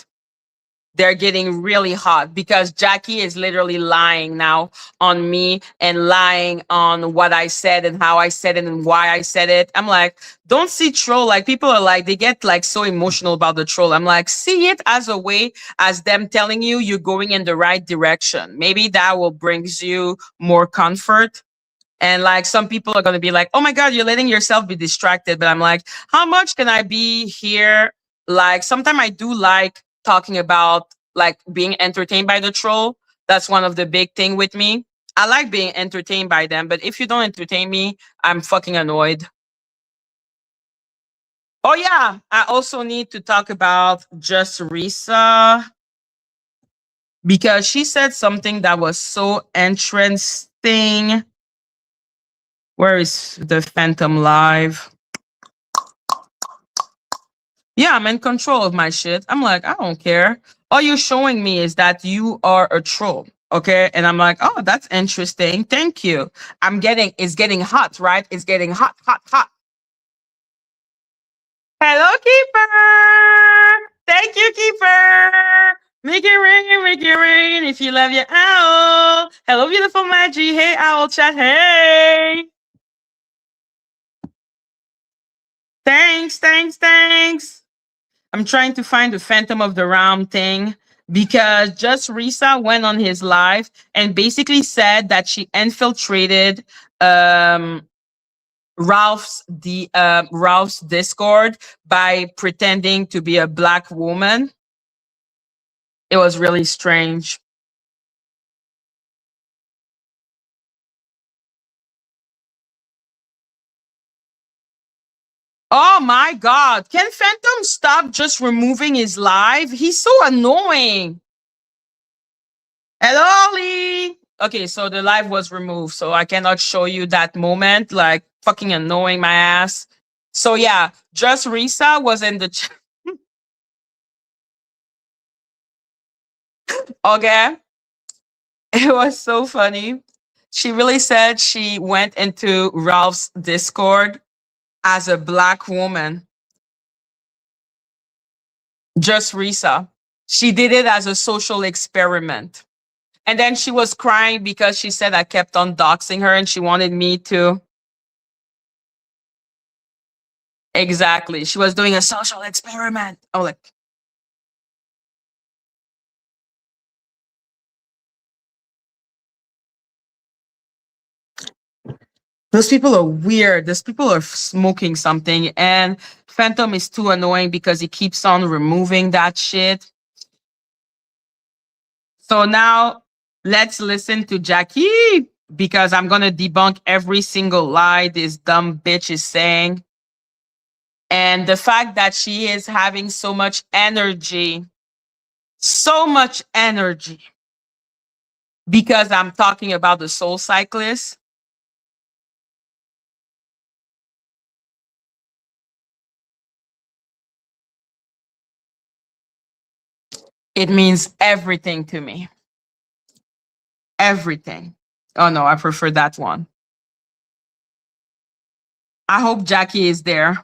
They're getting really hot because Jackie is literally lying now on me and lying on what I said and how I said it and why I said it. I'm like, don't see troll. Like people are like, they get like so emotional about the troll. I'm like, see it as a way as them telling you you're going in the right direction. Maybe that will brings you more comfort. And like some people are going to be like, oh my God, you're letting yourself be distracted. But I'm like, how much can I be here? Like sometimes I do like talking about like being entertained by the troll. That's one of the big thing with me. I like being entertained by them. But if you don't entertain me, I'm fucking annoyed. Oh yeah, I also need to talk about Just Risa because she said something that was so interesting. Where is the Phantom Live? Yeah, I'm in control of my shit. I'm like, I don't care. All you're showing me is that you are a troll. Okay. And I'm like, oh, that's interesting. Thank you. It's getting hot, right? It's getting hot, hot, hot. Hello, Keeper. Thank you, Keeper. Make it rain, make it rain if you love your owl. Hello, beautiful Madgie. Hey, owl chat. Hey. Thanks, thanks, thanks. I'm trying to find the Phantom of the Realm thing because just Risa went on his live and basically said that she infiltrated um Ralph's Discord by pretending to be a black woman. It was really strange. Oh my god. Can Phantom stop just removing his live? He's so annoying. Hello, Lee. Okay, so the live was removed, so I cannot show you that moment. Like fucking annoying my ass. So yeah, just Risa was in the chat. Okay. It was so funny. She really said she went into Ralph's Discord as a black woman. Just Risa. She did it as a social experiment. And then she was crying because she said I kept on doxing her and she wanted me to. Exactly. She was doing a social experiment. Oh, like, those people are weird. Those people are smoking something. And Phantom is too annoying because he keeps on removing that shit. So now let's listen to Jackie because I'm going to debunk every single lie this dumb bitch is saying. And the fact that she is having so much energy because I'm talking about the soul cyclist. It means everything to me. Everything. Oh no, I prefer that one. I hope Jackie is there.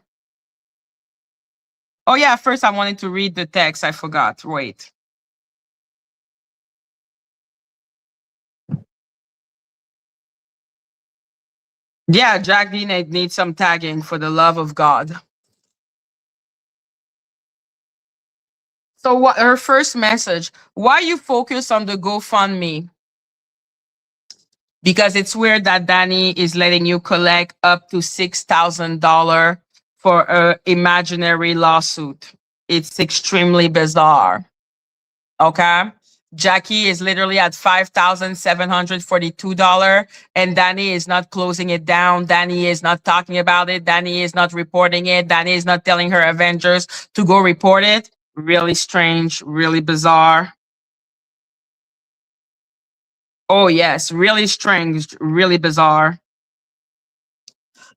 Oh yeah, first I wanted to read the text. I forgot. Wait. Yeah, Jackie needs some tagging for the love of God. So what her first message, why you focus on the GoFundMe? Because it's weird that Dani is letting you collect up to $6,000 for a imaginary lawsuit. It's extremely bizarre. Okay. Jackie is literally at $5,742 and Dani is not closing it down. Dani is not talking about it. Dani is not reporting it. Dani is not telling her Avengers to go report it. Really strange, really bizarre. Oh yes, really strange, really bizarre.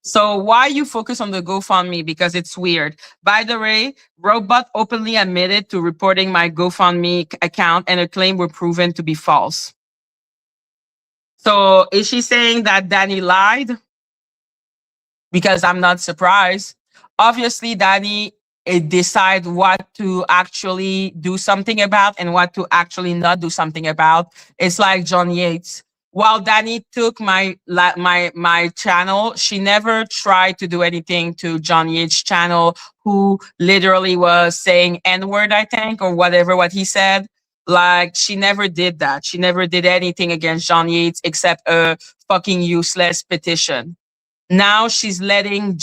So why you focus on the GoFundMe? Because it's weird. By the way, Robot openly admitted to reporting my GoFundMe account and a claim were proven to be false. So is she saying that Dani lied? Because I'm not surprised. Obviously, Dani decide what to actually do something about and what to actually not do something about. It's like John Yates. While Dani took my channel, she never tried to do anything to John Yates' channel, who literally was saying N-word, I think, or whatever what he said. Like she never did that. She never did anything against John Yates except a fucking useless petition. Now she's letting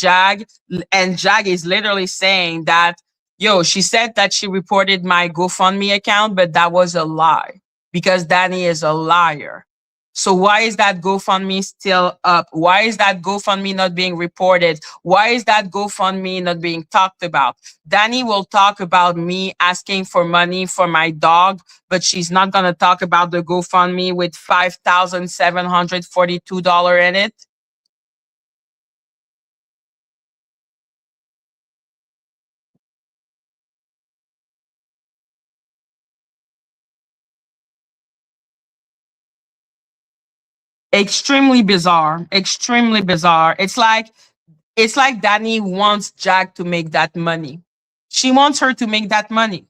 and Jag is literally saying that, yo, she said that she reported my GoFundMe account, but that was a lie because Dani is a liar. So why is that GoFundMe still up? Why is that GoFundMe not being reported? Why is that GoFundMe not being talked about? Dani will talk about me asking for money for my dog, but she's not going to talk about the GoFundMe with $5,742 in it. Extremely bizarre. Extremely bizarre. It's like Dani wants Jack to make that money. She wants her to make that money.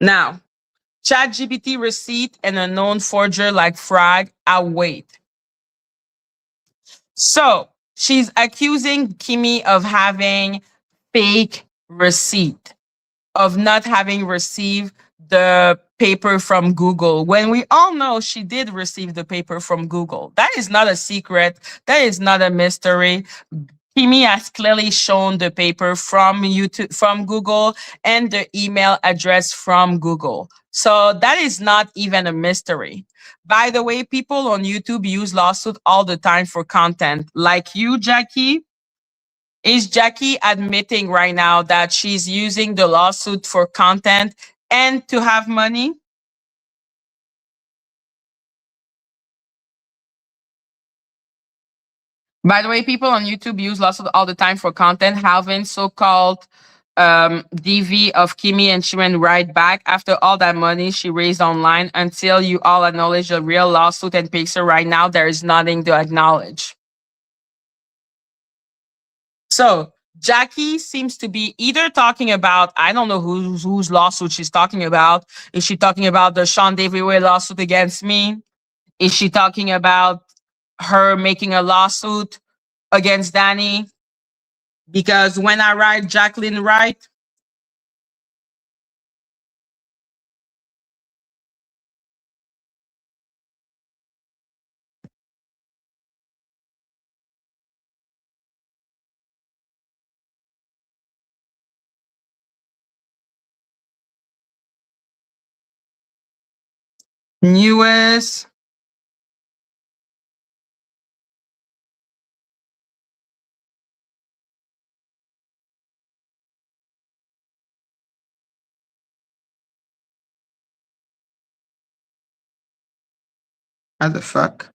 Now, ChatGPT receipt and a known forger like Frag, I'll wait. So she's accusing Kimmie of having fake receipt, of not having received the paper from Google, when we all know she did receive the paper from Google. That is not a secret. That is not a mystery. Kimmie has clearly shown the paper from YouTube, from Google, and the email address from Google. So that is not even a mystery. By the way, people on YouTube use lawsuit all the time for content. Like you, Jackie. Is Jackie admitting right now that she's using the lawsuit for content and to have money? By the way, people on YouTube use lawsuit all the time for content. Halvin, so-called DV of Kimmie, and she went right back after all that money she raised online. Until you all acknowledge the real lawsuit and pays her right now, there is nothing to acknowledge. So Jackie seems to be either talking about, I don't know whose lawsuit she's talking about. Is she talking about the Sean David Way lawsuit against me? Is she talking about her making a lawsuit against Dani? Because when I write Jacqueline Wright, newest, what the fuck?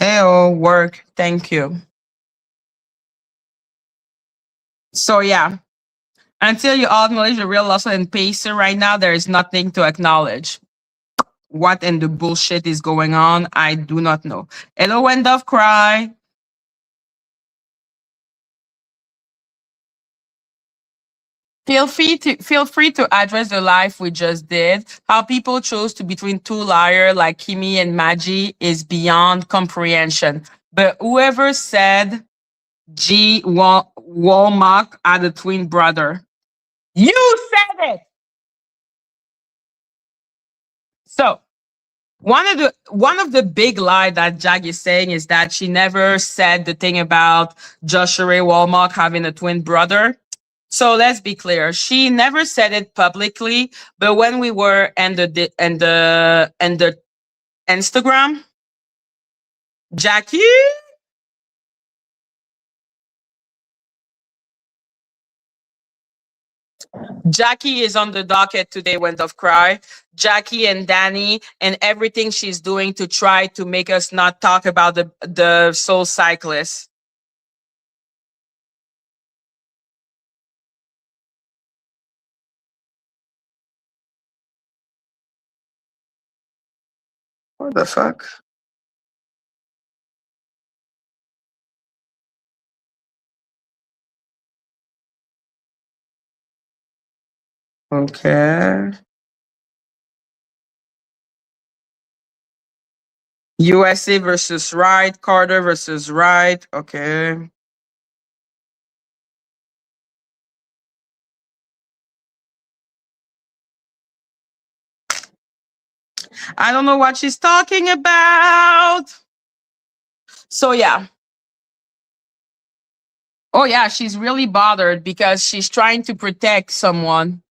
Heyo, work, thank you. So yeah, until you all acknowledge the real lawsuit and pacer right now, there is nothing to acknowledge. What in the bullshit is going on? I do not know. Hello, end of cry. Feel free to address the life we just did. How people chose to between two liars like Kimmie and Madgie is beyond comprehension. But whoever said Walmart had a twin brother, you said it. So one of the big lie that Jag is saying is that she never said the thing about Joshua Ray Walmart having a twin brother. So let's be clear. She never said it publicly, but when we were in the Instagram, Jackie Jackie is on the docket today, Went of Cry. Jackie and Dani and everything she's doing to try to make us not talk about the soul cyclist. What the fuck? Okay. USA versus Wright, Carter versus Wright. Okay. I don't know what she's talking about. So yeah. Oh yeah, she's really bothered because she's trying to protect someone.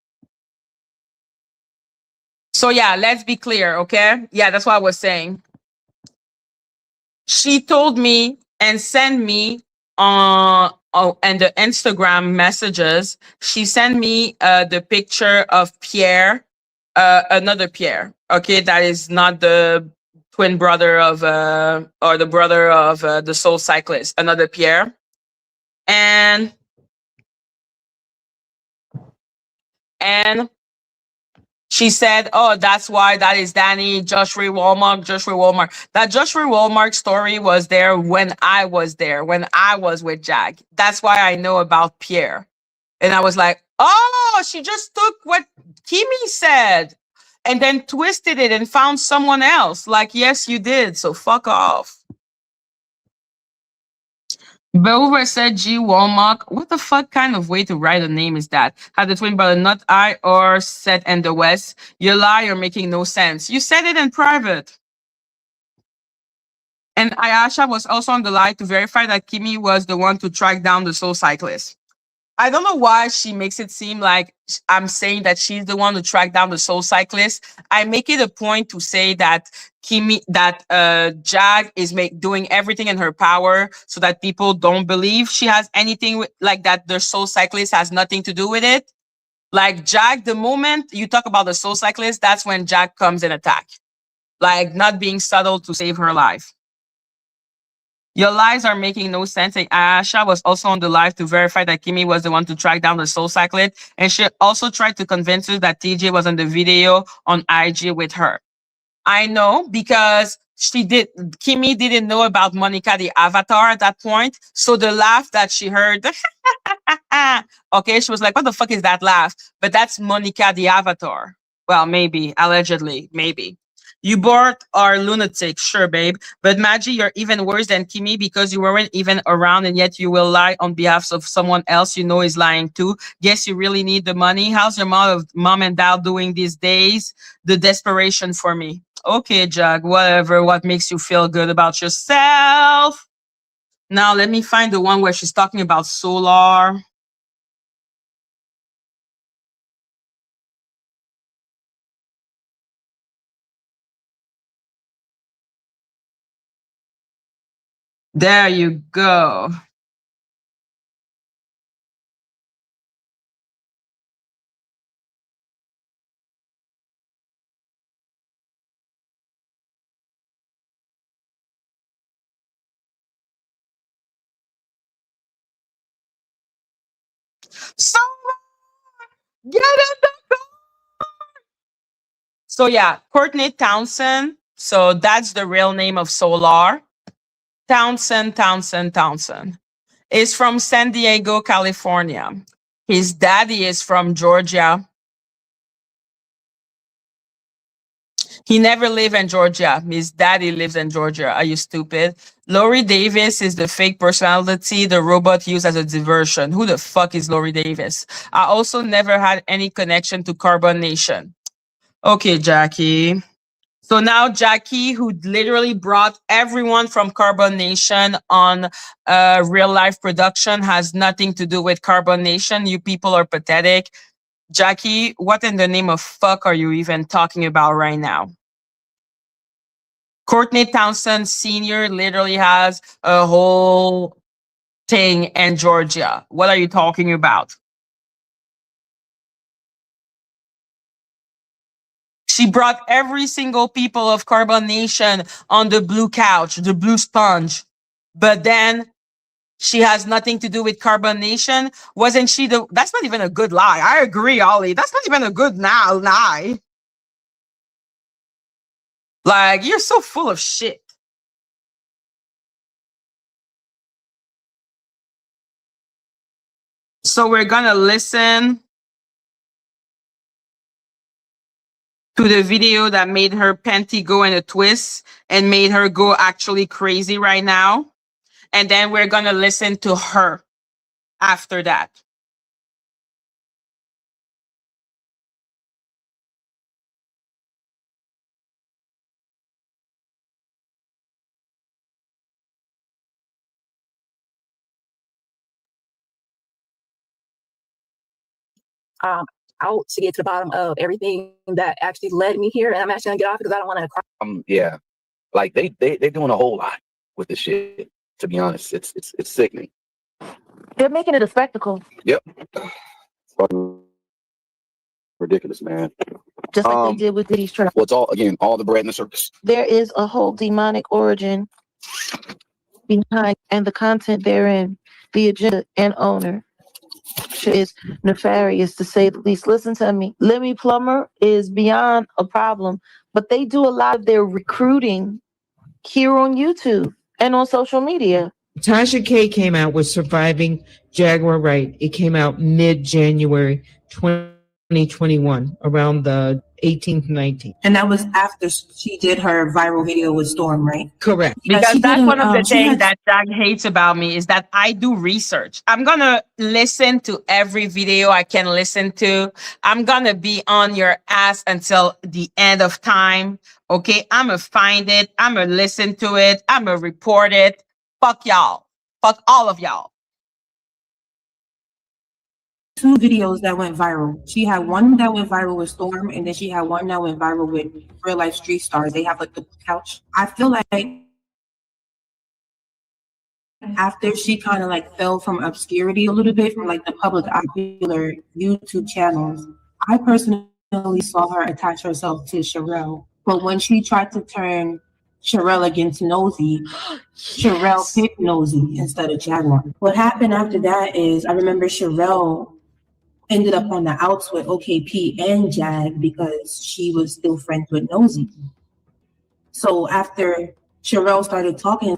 So yeah, let's be clear, okay? Yeah, that's what I was saying. She told me and sent me and the Instagram messages. She sent me the picture of Pierre, another Pierre. Okay, that is not the twin brother of or the brother of the soul cyclist. Another Pierre, and She said, "Oh, that's why that is Dani, Joshua Walmart, Joshua Walmart." That Joshua Walmart story was there when I was there, when I was with Jag. That's why I know about Pierre. And I was like, "Oh, she just took what Kimmie said and then twisted it and found someone else." Like, yes, you did. So fuck off. Belver said G Walmart. What the fuck kind of way to write a name is that? Had the twin brother not I or said in the West? You lie, you're making no sense. You said it in private. And Ayasha was also on the line to verify that Kimmie was the one to track down the soul cyclist. I don't know why she makes it seem like I'm saying that she's the one to track down the soul cyclist. I make it a point to say that Jag is doing everything in her power so that people don't believe she has anything like that. The soul cyclist has nothing to do with it. Like Jag, the moment you talk about the soul cyclist, that's when Jag comes and attack. Like not being subtle to save her life. Your lies are making no sense. And Asha was also on the live to verify that Kimmie was the one to track down the soul cyclist. And she also tried to convince us that TJ was on the video on IG with her. I know because Kimmie didn't know about Monica the avatar at that point. So the laugh that she heard, okay, she was like, what the fuck is that laugh? But that's Monica the avatar. Well, maybe, allegedly, maybe. You both are lunatic, sure, babe. But Madgie, you're even worse than Kimmie because you weren't even around and yet you will lie on behalf of someone else you know is lying too. Guess you really need the money. How's your mom and dad doing these days? The desperation for me. Okay, Jag, whatever. What makes you feel good about yourself? Now, let me find the one where she's talking about Solar. There you go. So get in the car. So yeah, Courtney Townsend. So that's the real name of Solar. Townsend is from San Diego, California. His daddy is from Georgia. He never lived in Georgia. His daddy lives in Georgia. Are you stupid? Lori Davis is the fake personality the robot used as a diversion. Who the fuck is Lori Davis? I also never had any connection to Carbon Nation. Okay, Jackie. So now Jackie, who literally brought everyone from Carbon Nation on real life production, has nothing to do with Carbon Nation. You people are pathetic. Jackie, what in the name of fuck are you even talking about right now? Courtney Townsend Sr. literally has a whole thing in Georgia. What are you talking about? She brought every single people of Carbon Nation on the blue couch, the blue sponge. But then she has nothing to do with Carbon Nation. Wasn't she the... That's not even a good lie. I agree, Ollie. That's not even a good lie. Like, you're so full of shit. So we're gonna listen to the video that made her panty go in a twist and made her go actually crazy right now. And then we're gonna listen to her after that. Out to get to the bottom of everything that actually led me here, and I'm actually gonna get off because I don't want to cry. Yeah, like they doing a whole lot with this shit. To be honest, it's sickening. They're making it a spectacle. Yep, it's fucking ridiculous, man. Just like they did with these trials. Well, it's all the bread in the circus. There is a whole demonic origin behind and the content therein, the agenda and owner. is nefarious to say the least. Listen to me. Lemmy Plummer is beyond a problem, but they do a lot of their recruiting here on YouTube and on social media. Tasha K came out with Surviving Jaguar Wright. It came out mid-January 2021, around the 18th, 19th. And that was after she did her viral video with Storm, right? Correct. Because that's one of the things that Jag hates about me is that I do research. I'm going to listen to every video I can listen to. I'm going to be on your ass until the end of time. Okay. I'm going to find it. I'm going to listen to it. I'm going to report it. Fuck y'all. Fuck all of y'all. 2 videos that went viral. She had one that went viral with Storm, and then she had one that went viral with Real Life Street Stars. They have like the couch. I feel like after she kind of like fell from obscurity a little bit from like the public popular YouTube channels, I personally saw her attach herself to Sherelle. But when she tried to turn Sherelle against Nosy, Sherelle picked Nosy instead of Jaguar. What happened after that is I remember Sherelle ended up on the outs with OKP and Jag because she was still friends with Nosy. So after Sherelle started talking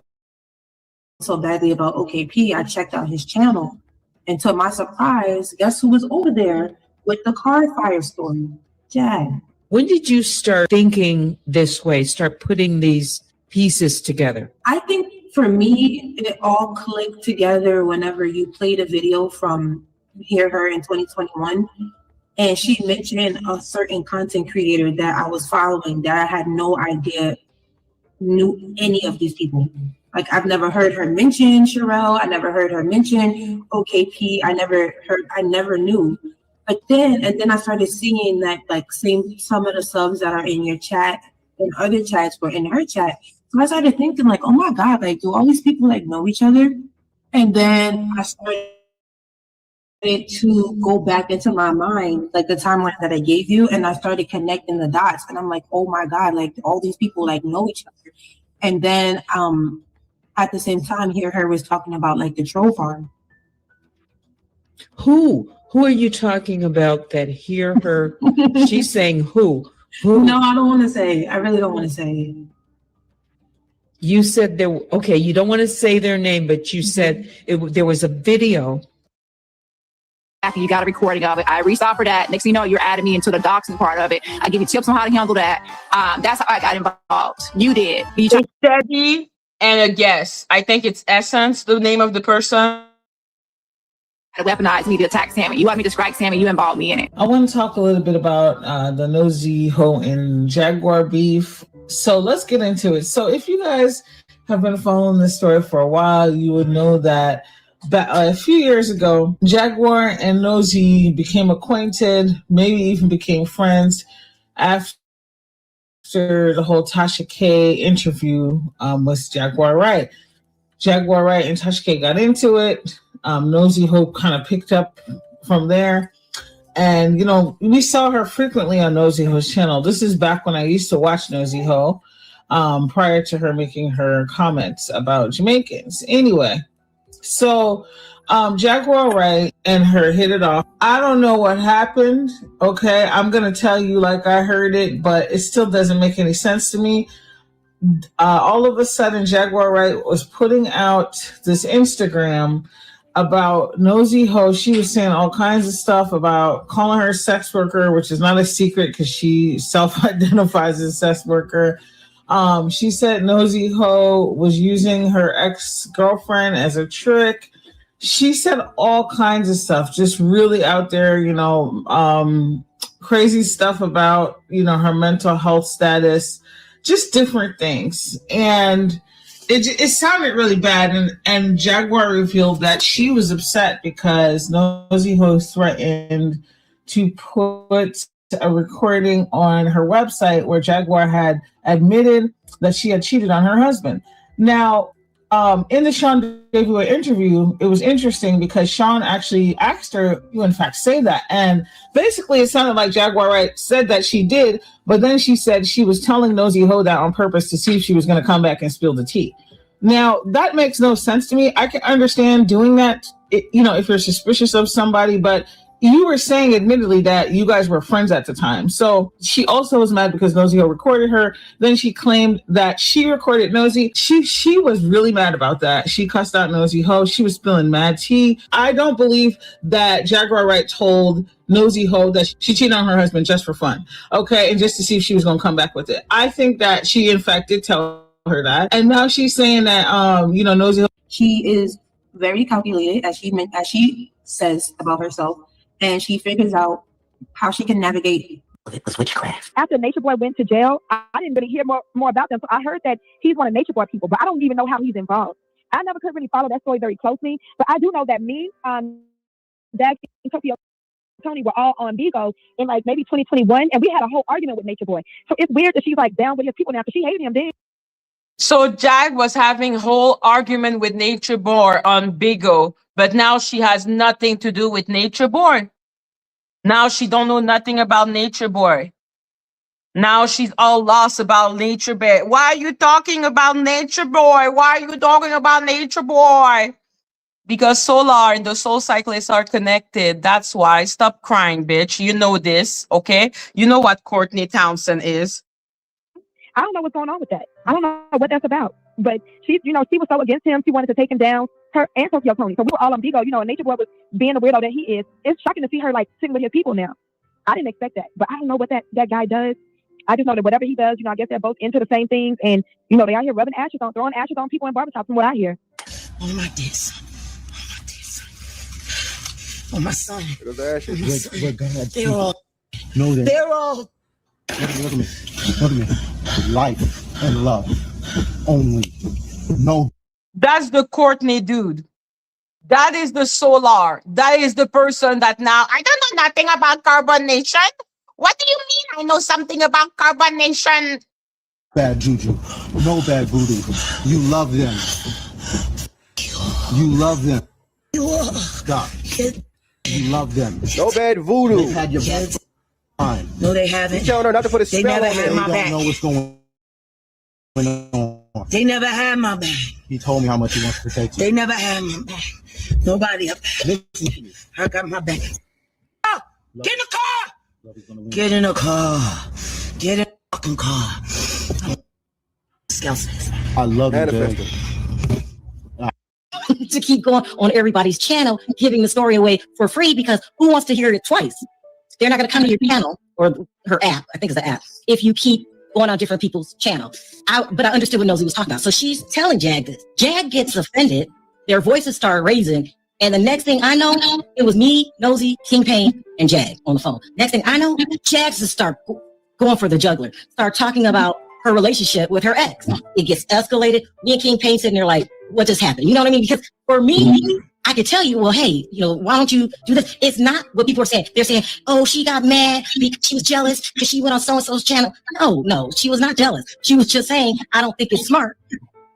so badly about OKP, I checked out his channel. And to my surprise, guess who was over there with the car fire story? Jag. When did you start thinking this way, start putting these pieces together? I think for me, it all clicked together whenever you played a video from Hear Her in 2021. And she mentioned a certain content creator that I was following that I had no idea knew any of these people. Like I've never heard her mention Sherelle. I never heard her mention OKP. I never knew. But then I started seeing that like some of the subs that are in your chat and other chats were in her chat. So I started thinking like, oh my God, like do all these people like know each other? And then I started to go back into my mind, like the timeline that I gave you, and I started connecting the dots. And I'm like, oh my God, like all these people like know each other. And then at the same time, Hear Her was talking about like the troll farm. Who are you talking about that Hear Her? She's saying who? No, I don't want to say. I really don't want to say. You said there. Okay, you don't want to say their name, but you said there was a video. After you got a recording of it, I reached out for that. Next thing you know, you're adding me into the doxing part of it. I give you tips on how to handle that. That's how I got involved. You did. It's Debbie and a guess. I think it's Essence, the name of the person. To weaponize me to attack Sammy. You want me to strike Sammy, you involve me in it. I want to talk a little bit about the Nosy Ho and Jaguar beef. So let's get into it. So if you guys have been following this story for a while, you would know that a few years ago, Jaguar and Nosy became acquainted, maybe even became friends after the whole Tasha K interview with Jaguar Wright. Jaguar Wright and Tasha K got into it. Nosy Ho kind of picked up from there. And, you know, we saw her frequently on Nosy Ho's channel. This is back when I used to watch Nosy Ho, prior to her making her comments about Jamaicans. Anyway, so Jaguar Wright and her hit it off. I don't know what happened. Okay, I'm going to tell you like I heard it, but it still doesn't make any sense to me. All of a sudden, Jaguar Wright was putting out this Instagram about Nosy Ho. She was saying all kinds of stuff about calling her a sex worker, which is not a secret because she self-identifies as a sex worker. She said Nosy Ho was using her ex-girlfriend as a trick. She said all kinds of stuff, just really out there, you know, crazy stuff about, you know, her mental health status, just different things. And it sounded really bad. And Jaguar revealed that she was upset because Nosy Ho threatened to put a recording on her website where Jaguar had admitted that she had cheated on her husband. Now, in the Sean Davila interview, it was interesting because Sean actually asked her, you in fact say that? And basically it sounded like Jaguar Wright said that she did, but then she said she was telling Nosy Ho that on purpose to see if she was going to come back and spill the tea. Now, that makes no sense to me. I can understand doing that if you're suspicious of somebody, but you were saying admittedly that you guys were friends at the time. So she also was mad because Nosy Ho recorded her. Then she claimed that she recorded Nosy. She was really mad about that. She cussed out Nosy Ho. She was spilling mad tea. I don't believe that Jaguar Wright told Nosy Ho that she cheated on her husband just for fun. Okay. And just to see if she was going to come back with it. I think that she in fact did tell her that. And now she's saying that, Nosy Ho. She is very calculated, as she says about herself. And she figures out how she can navigate. It was witchcraft. After Nature Boy went to jail, I didn't really hear more about them. So I heard that he's one of Nature Boy people, but I don't even know how he's involved. I never could really follow that story very closely, but I do know that me, Dag, and Tokyo Tony were all on Bigo in like maybe 2021, and we had a whole argument with Nature Boy. So it's weird that she's like down with his people now because she hated him then. So Jag was having a whole argument with Nature Boy on Bigo, but now she has nothing to do with Nature Boy. Now she don't know nothing about Nature Boy. Now she's all lost about Nature Boy. Why are you talking about Nature Boy? Why are you talking about Nature Boy? Because Solar and the Soul Cyclists are connected. That's why. Stop crying, bitch. You know this, okay? You know what Courtney Townsend is. I don't know what's going on with that. I don't know what that's about. But she was so against him. She wanted to take him down. Her and Tokyo Tony. So we were all on Bigo, and Nature Boy was being the weirdo that he is. It's shocking to see her like sitting with his people now. I didn't expect that. But I don't know what that guy does. I just know that whatever he does, I guess they're both into the same things. And, they out here rubbing ashes on, throwing ashes on people in barbershops from what I hear. On my disc. On my son. We're gonna They're all. know that. They're all. Look at me. Look at me. Life and love. Only. No. That's the Courtney dude. That is the Solar. That is the person that now, I don't know nothing about carbonation. What do you mean I know something about carbonation? Bad juju. No bad voodoo. You love them. You love them. Stop. You love them. No bad voodoo. They've had your back. Fine. No, they haven't. You telling her not to put a They spell never on had me. my They back. don't know what's going on. They never had my back. He told me how much he wants to protect you. They never had my back. Nobody up there. Listen to me. I got my back. Ah, get in the car. Love is gonna win. Get in the car. Get in the fucking car. Skelces. I love you, Manifesting. babe. To keep going on everybody's channel, giving the story away for free because who wants to hear it twice? They're not going to come to your channel or her app. I think it's an app. If you keep going on different people's channel. But I understood what Nosy was talking about. So she's telling Jag this. Jag gets offended. Their voices start raising. And the next thing I know, it was me, Nosy, King Payne, and Jag on the phone. Next thing I know, Jag just start going for the juggler. Start talking about her relationship with her ex. It gets escalated. Me and King Payne sitting there like, what just happened? You know what I mean? Because for me, I could tell you, well, hey, why don't you do this? It's not what people are saying. They're saying, oh, she got mad because she was jealous because she went on so-and-so's channel. No, she was not jealous. She was just saying, I don't think it's smart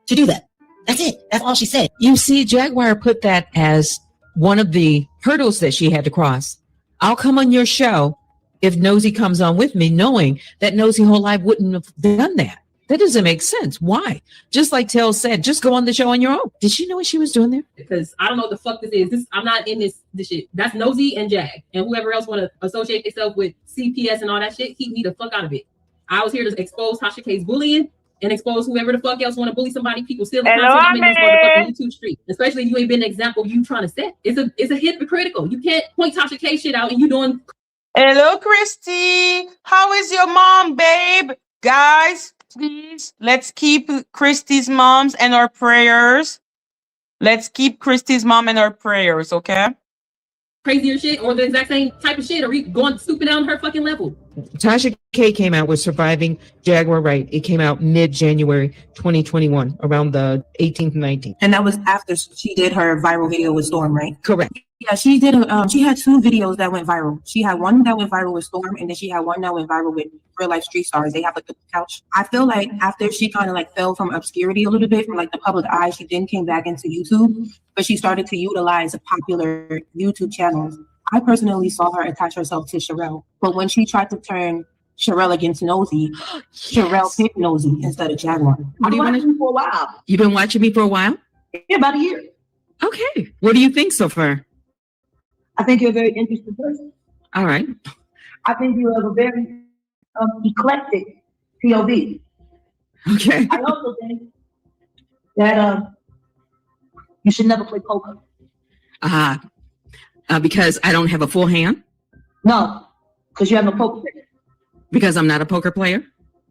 to do that. That's it. That's all she said. You see, Jaguar put that as one of the hurdles that she had to cross. I'll come on your show if Nosy comes on with me, knowing that Nosy whole life wouldn't have done that. That doesn't make sense. Why? Just like Tell said, just go on the show on your own. Did she know what she was doing there? Because I don't know what the fuck this is. I'm not in this shit. That's Nosy and Jag. And whoever else want to associate themselves with CPS and all that shit, keep me the fuck out of it. I was here to expose Tasha K's bullying and expose whoever the fuck else want to bully somebody. People still in this motherfucking YouTube street. Especially if you ain't been an example of you trying to set. It's a hypocritical. You can't point Tasha K shit out and you doing. Hello, Christy. How is your mom, babe? Guys, please, let's keep Christy's moms and our prayers. Let's keep Christy's mom in our prayers, okay? Crazier shit or the exact same type of shit or going stupid down her fucking level. Tasha K came out with Surviving Jaguar Wright. It came out mid-January 2021, around the 18th and 19th. And that was after she did her viral video with Storm, right? Correct. Yeah, she did. She had 2 videos that went viral. She had one that went viral with Storm, and then she had one that went viral with Real Life Street Stars. They have like the couch. I feel like after she kind of like fell from obscurity a little bit from like the public eye, she then came back into YouTube, but she started to utilize popular YouTube channels. I personally saw her attach herself to Sherelle, but when she tried to turn Sherelle against Nosy, Sherelle picked Nosy instead of Jaguar. What do you want to do for a while? You've been watching me for a while? Yeah, about a year. Okay. What do you think so far? I think you're a very interesting person. All right. I think you have a very eclectic POV. Okay. I also think that you should never play poker. Because I don't have a full hand? No, because you have no poker face. Because I'm not a poker player?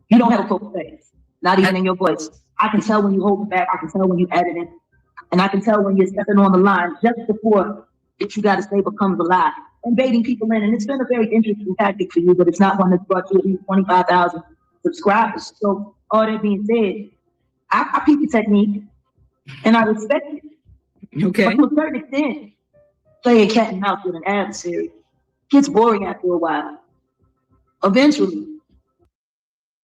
You don't have a poker face, not even in your voice. I can tell when you hold it back. I can tell when you edit it. And I can tell when you're stepping on the line just before what you got to say becomes a lie and baiting people in. And it's been a very interesting tactic for you, but it's not one that's brought you at least 25,000 subscribers. So all that being said, I peep your technique and I respect it. Okay. But to a certain extent, playing cat and mouse with an adversary gets boring after a while. Eventually.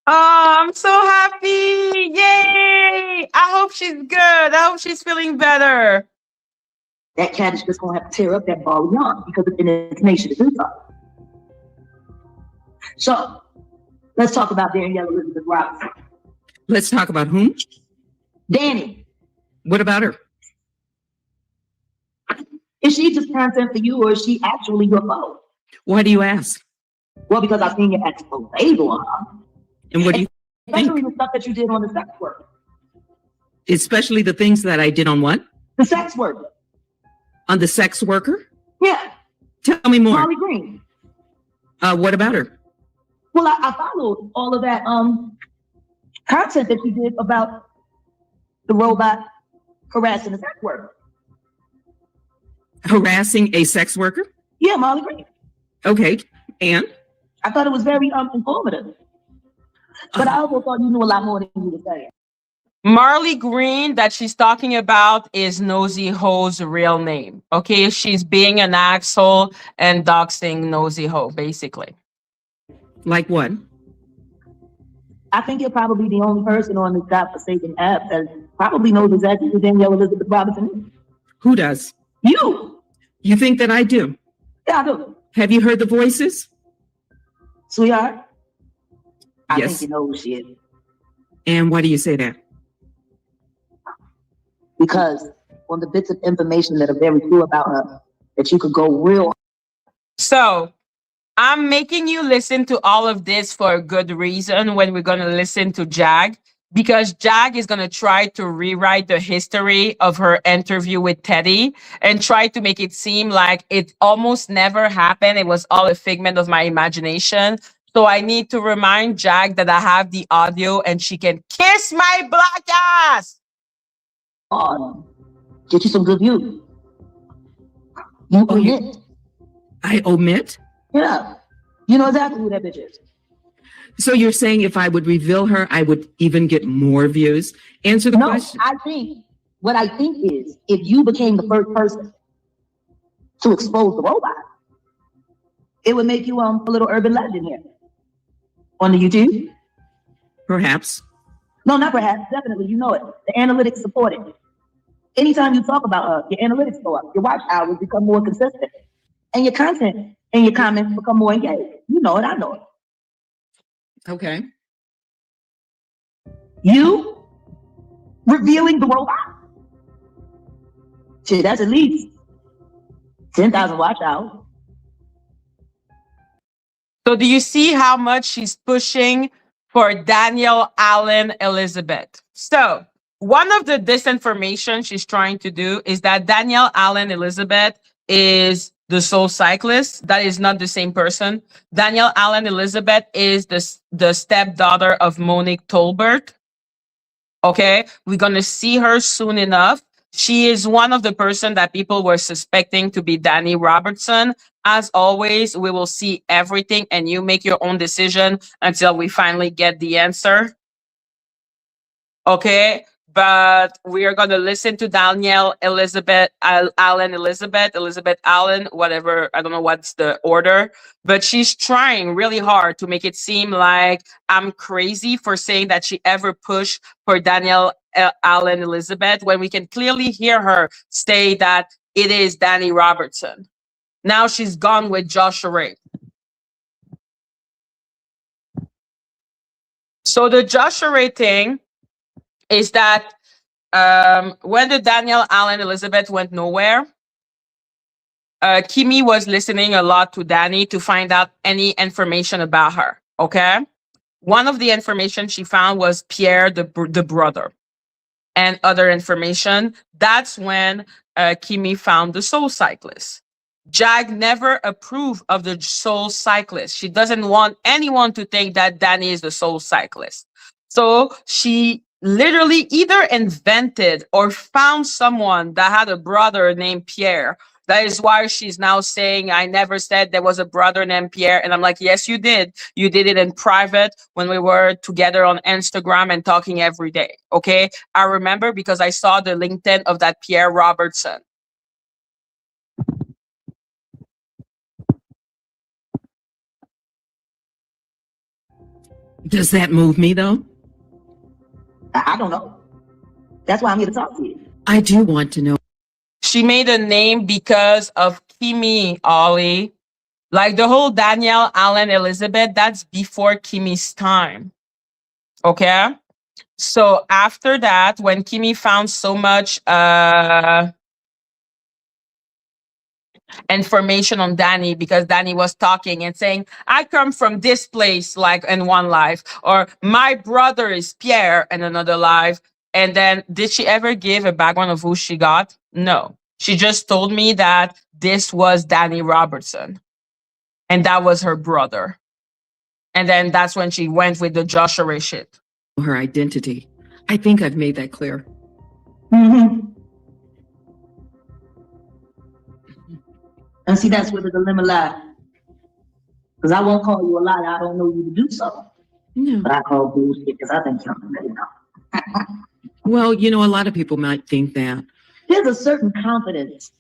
Oh, I'm so happy. Yay. I hope she's good. I hope she's feeling better. That cat is just going to have to tear up that ball of yarn because it's in its nature to do so. So, let's talk about Danielle Elizabeth Robertson. Let's talk about whom? Dani. What about her? Is she just content for you or is she actually your foe? Why do you ask? Well, because I've seen your expose on her. And what do you Especially think? the stuff that you did on the sex work. Especially the things that I did on what? The sex work. On the sex worker? Yeah. Tell me more. Molly Green. What about her? Well, I followed all of that content that you did about the robot harassing the sex worker. Harassing a sex worker? Yeah, Molly Green. Okay. And? I thought it was very informative. But I also thought you knew a lot more than you were saying. Marley Green that she's talking about is Nosy Ho's real name. Okay, she's being an asshole and doxing Nosy Ho, basically. Like what? I think you're probably the only person on this godforsaken app that probably knows exactly who Danielle Elizabeth Robertson is. Who does? You. You think that I do? Yeah, I do. Have you heard the voices? Sweetheart? I Yes. think you know who she is. And why do you say that? Because on the bits of information that are very true about her, that you could go real. So I'm making you listen to all of this for a good reason when we're going to listen to Jag, because Jag is going to try to rewrite the history of her interview with Teddy and try to make it seem like it almost never happened. It was all a figment of my imagination. So I need to remind Jag that I have the audio and she can kiss my black ass. Get you some good views. You omit. I omit? Yeah. You know exactly who that bitch is. So you're saying if I would reveal her, I would even get more views? Answer the question. What I think is, if you became the first person to expose the robot, it would make you a little urban legend here on the YouTube. Perhaps. No, not perhaps. Definitely, you know it. The analytics support it. Anytime you talk about her, your analytics go up. Your watch hours become more consistent, and your content and your comments become more engaged. You know it. I know it. Okay. You revealing the robot. Shit, that's at least 10,000 watch hours. So do you see how much she's pushing for Danielle Allen Elizabeth? So one of the disinformation she's trying to do is that Danielle Allen Elizabeth is the Soul Cyclist. That is not the same person. Danielle Allen Elizabeth is the stepdaughter of Monique Tolbert. Okay, we're gonna see her soon enough. She is one of the person that people were suspecting to be Dani Robertson. As always, we will see everything and you make your own decision until we finally get the answer. Okay, but we are going to listen to Danielle Elizabeth Allen, Elizabeth Allen, whatever. I don't know what's the order, but she's trying really hard to make it seem like I'm crazy for saying that she ever pushed for Danielle Allen Elizabeth when we can clearly hear her say that it is Dani Robertson. Now she's gone with Jaguar Wright. So the Jaguar Wright thing is that when the Danielle Allen Elizabeth went nowhere, Kimmie was listening a lot to Dani to find out any information about her. Okay. One of the information she found was Pierre, the brother, and other information. That's when Kimmie found the Soul Cyclist. Jag never approved of the Soul Cyclist. She doesn't want anyone to think that Dani is the Soul Cyclist. So she literally either invented or found someone that had a brother named Pierre. That is why she's now saying, I never said there was a brother named Pierre. And I'm like, yes, you did. You did it in private when we were together on Instagram and talking every day. Okay. I remember because I saw the LinkedIn of that Pierre Robertson. Does that move me though? I don't know. That's why I'm here to talk to you. I do want to know. She made a name because of Kimmie, Ollie. Like the whole Danielle Allen Elizabeth, that's before Kimmie's time. Okay? So after that, when Kimmie found so much information on Dani, because Dani was talking and saying, I come from this place, like in one life, or my brother is Pierre in another life. And then did she ever give a background of who she got? No. She just told me that this was Dani Robertson and that was her brother. And then that's when she went with the Joshua shit. Her identity. I think I've made that clear. Mm-hmm. And see, that's where the dilemma lies. Because I won't call you a liar. I don't know you to do so. No. But I call bullshit because I think you're already know. Well, you know, a lot of people might think that. There's a certain confidence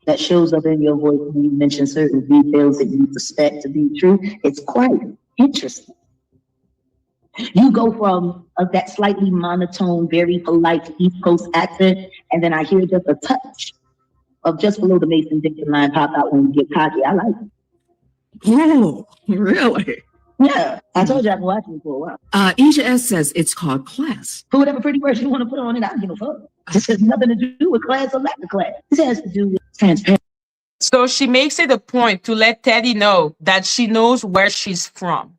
that shows up in your voice when you mention certain details that you suspect to be true. It's quite interesting. You go from that slightly monotone, very polite East Coast accent, and then I hear just a touch of just below the Mason-Dixon line pop out when you get cocky. I like it. Oh, really? Yeah, I told you I've been watching for a while. Asia S says it's called class. For whatever pretty words you want to put on it, I don't give a fuck. This has nothing to do with class or lack of class. This has to do with transparency. So she makes it a point to let Teddy know that she knows where she's from.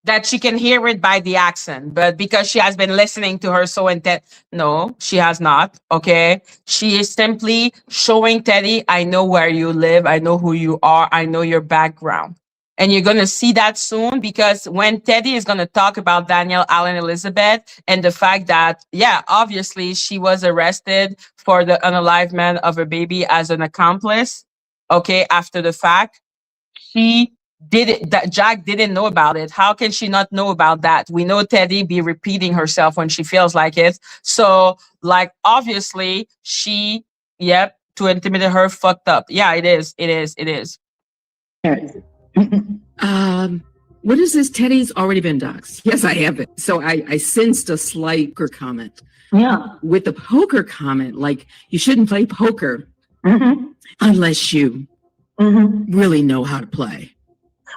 That she can hear it by the accent, but because she has been listening to her so intent, no, she has not. Okay, she is simply showing Teddy, I know where you live, I know who you are, I know your background, and you're gonna see that soon because when Teddy is gonna talk about Danielle Allen Elizabeth and the fact that, yeah, obviously she was arrested for the unalivement of a baby as an accomplice. Okay, after the fact, she did it, that Jack didn't know about it. How can she not know about that? We know Teddy be repeating herself when she feels like it. So, like, obviously, she, yep, to intimidate her, fucked up. Yeah, it is. What is this? Teddy's already been doxxed. Yes, I have it. So I sensed a slight comment. Yeah. With the poker comment, like, you shouldn't play poker unless you really know how to play.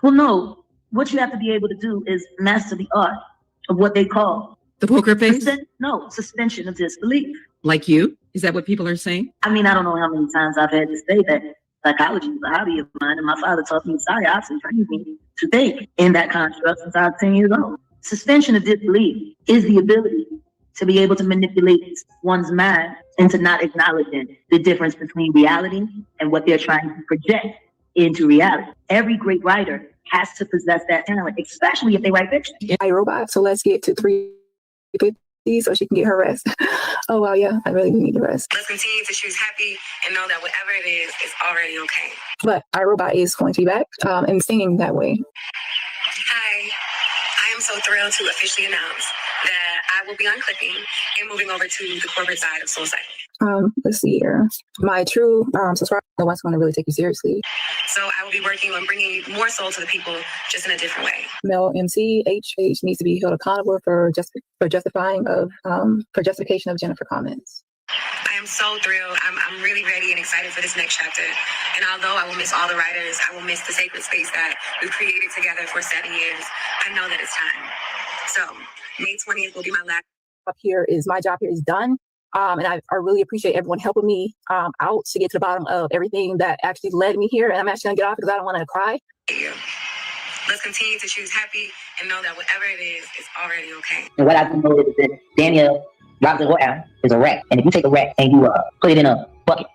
Well, no, what you have to be able to do is master the art of what they call the poker face? Suspension of disbelief. Like you? Is that what people are saying? I mean, I don't know how many times I've had to say that psychology is a hobby of mine, and my father taught me psyops and trained me to think in that construct since I was 10 years old. Suspension of disbelief is the ability to be able to manipulate one's mind into not acknowledging the difference between reality and what they're trying to project into reality. Every great writer has to possess that talent, especially if they write fiction. iRobot, so let's get to 350 so she can get her rest. Oh, wow, yeah, I really need the rest. Let's continue to choose happy and know that whatever it is already okay. But iRobot is going to be back and singing that way. Hi, I am so thrilled to officially announce that I will be unclipping and moving over to the corporate side of Soul Cycle. Let's see here. My true subscriber, the one's going to really take you seriously. So I will be working on bringing more soul to the people, just in a different way. Male MC HH needs to be held accountable for justification of Jennifer comments. I am so thrilled. I'm really ready and excited for this next chapter. And although I will miss all the writers, I will miss the sacred space that we've created together for 7 years. I know that it's time. So May 20th will be my last. here is my job here is done. And I really appreciate everyone helping me out to get to the bottom of everything that actually led me here. And I'm actually gonna get off because I don't want to cry. Let's continue to choose happy and know that whatever it is, it's already okay. And what I do know is that Danielle Robertson is a rat. And if you take a rat and you put it in a bucket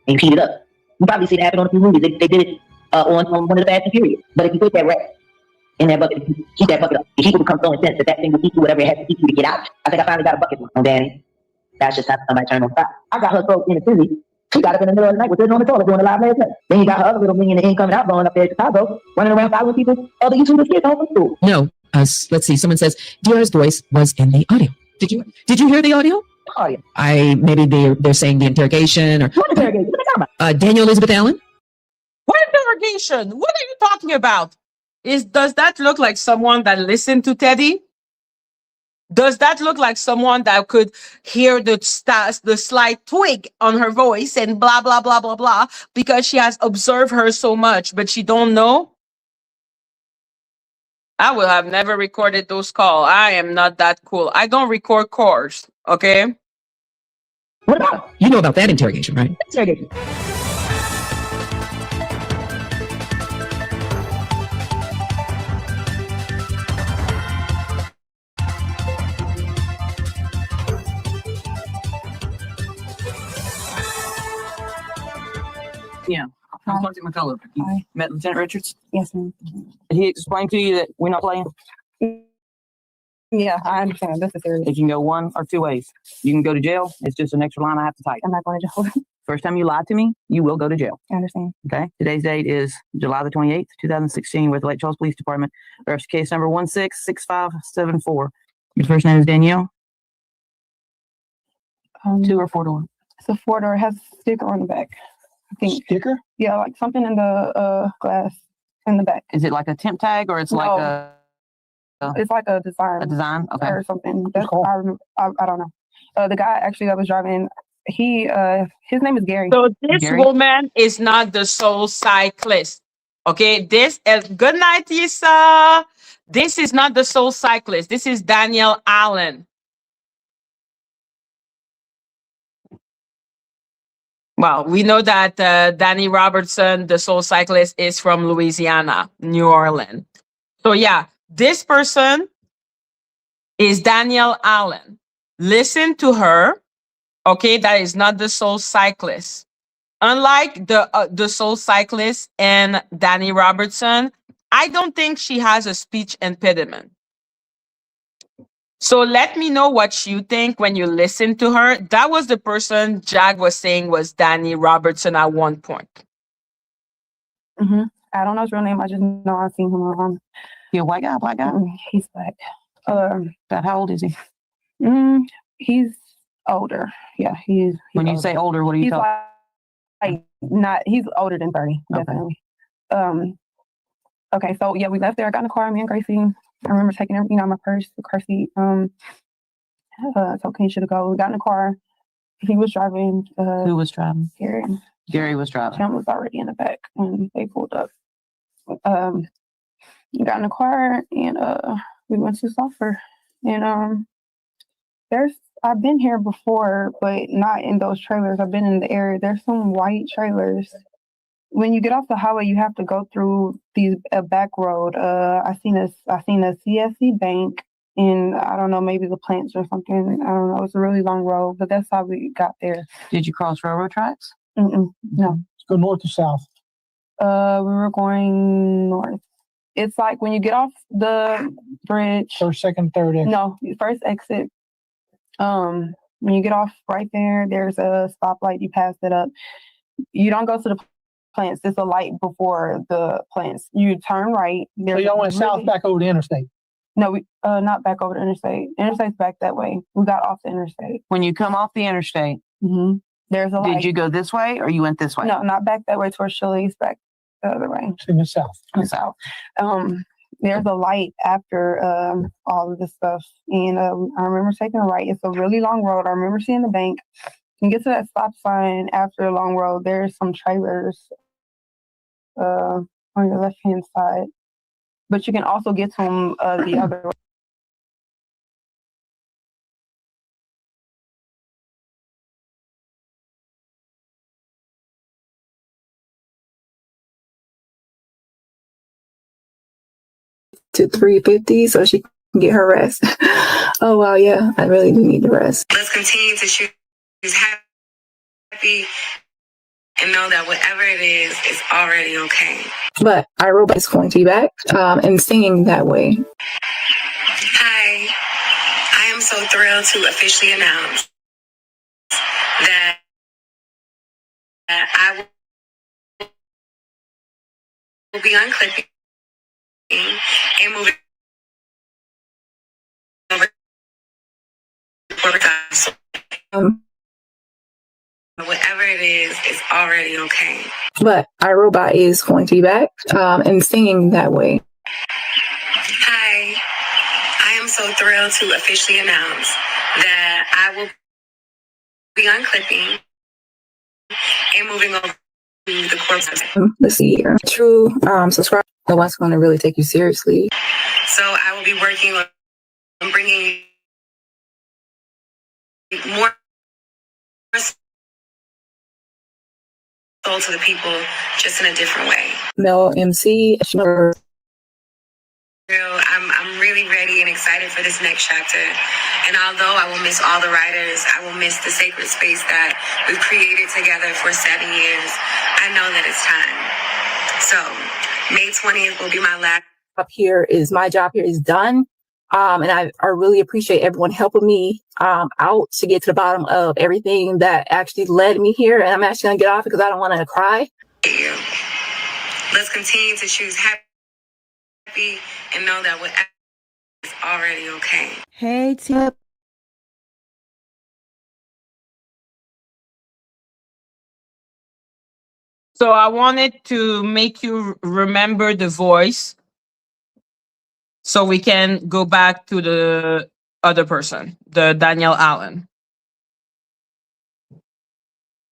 and you heat it up, you probably see it happen on a few movies. They did it on one of the Fast and Furious. But if you put that rat in that bucket, if you heat that bucket up, the heat will become so intense that that thing will heat you whatever it has to heat you to get out. I think I finally got a bucket on Danny. That's just how somebody turned on fire. I got her so in the city. She got up in the middle of the night, was sitting on the toilet doing a live last night. Then you got her other little minion, the income and outgoing up there in Chicago, running around following people, other YouTubers kids home from school. No. Let's see. Someone says Dior's voice was in the audio. Did you hear the audio? Audio. Maybe they're saying the interrogation or what interrogation? What are you talking about? Daniel Elizabeth Allen. What interrogation? What are you talking about? Does that look like someone that listened to Teddy? Does that look like someone that could hear the slight twig on her voice and blah, blah, blah, blah, blah, because she has observed her so much, but she don't know? I will have never recorded those calls. I am not that cool. I don't record calls, okay? What about? You know about that interrogation, right? Interrogation. Yeah, I'm Sergeant McCullough. You met Lieutenant Richards? Yes, ma'am. Did he explain to you that we're not playing? Yeah, I understand. This is serious. It can go one or two ways. You can go to jail. It's just an extra line I have to type. I'm not going to jail. First time you lied to me, you will go to jail. I understand. Okay. Today's date is July the 28th, 2016, with the Lake Charles Police Department. Arrest case number 166574. Your first name is Danielle? 2 or 4 door? It's a 4-door. It has a sticker on the back. I think. Sticker? Yeah, like something in the glass in the back. Is it like a temp tag or it's like a... It's like a design. A design? Okay. Or something. That's cool. I don't know. The guy actually that was driving, his name is Gary. So this woman is not the sole cyclist. Okay, good night, Lisa. This is not the sole cyclist. This is Danielle Allen. Well, we know that Dani Robertson, the sole cyclist, is from Louisiana, New Orleans. So yeah, this person is Danielle Allen. Listen to her. Okay, that is not the sole cyclist. Unlike the sole cyclist and Dani Robertson, I don't think she has a speech impediment. So let me know what you think when you listen to her. That was the person Jag was saying was Dani Robertson at one point. Mm-hmm. I don't know his real name. I just know I've seen him around. He a white guy, black guy? He's black. How old is he? He's older. Yeah, he's when you older. say older, what are you talking? He's older than 30, definitely. Okay, so yeah, we left there. I got in the car, me and Gracie. I remember taking everything out of my purse, the car seat. So Kenny should have go. We got in the car. He was driving. Who was driving? Gary. Gary was driving. Jim was already in the back when they pulled up. We got in the car and we went to Sulphur. And I've been here before, but not in those trailers. I've been in the area. There's some white trailers. When you get off the highway, you have to go through a back road. I seen a CSC bank, and I don't know, maybe the plants or something. I don't know. It's a really long road, but that's how we got there. Did you cross railroad tracks? No. Let's go north to south. We were going north. It's like when you get off the bridge. First, second, third exit. No, first exit. When you get off right there, there's a stoplight. You pass it up. You don't go to the plants. There's a light before the plants. You turn right. So y'all went south back over the interstate? No, we not back over the interstate. Interstate's back that way. We got off the interstate. When you come off the interstate, there's a light. Did you go this way or you went this way? No, not back that way towards Chili's, back the other way. In the south. South. There's a light after all of this stuff. And I remember taking a right. It's a really long road. I remember seeing the bank. You get to that stop sign after a long road, there's some trailers on your left-hand side. But you can also get to them the other way. to 3:50 so she can get her rest. Oh wow, yeah, I really do need to rest. Let's continue to choose happy and know that whatever it is already okay. But iRobot is going to be back and singing that way. Hi, I am so thrilled to officially announce that I will be unclipping and moving over to corporate jobs. Whatever it is already okay. But iRobot is going to be back and singing that way. Hi, I am so thrilled to officially announce that I will be unclipping and moving over to the corporate. Let's see here. True subscriber, the one's going to really take you seriously. So I will be working on bringing more soul to the people, just in a different way. Mel MC. I'm really ready and excited for this next chapter. And although I will miss all the writers, I will miss the sacred space that we've created together for 7 years. I know that it's time. So May 20th will be my last. My job here is done. And I really appreciate everyone helping me out to get to the bottom of everything that actually led me here. And I'm actually going to get off because I don't want to cry. Let's continue to choose happy and know that whatever is already okay. Hey, Tip. So I wanted to make you remember the voice so we can go back to the other person, the Danielle Allen.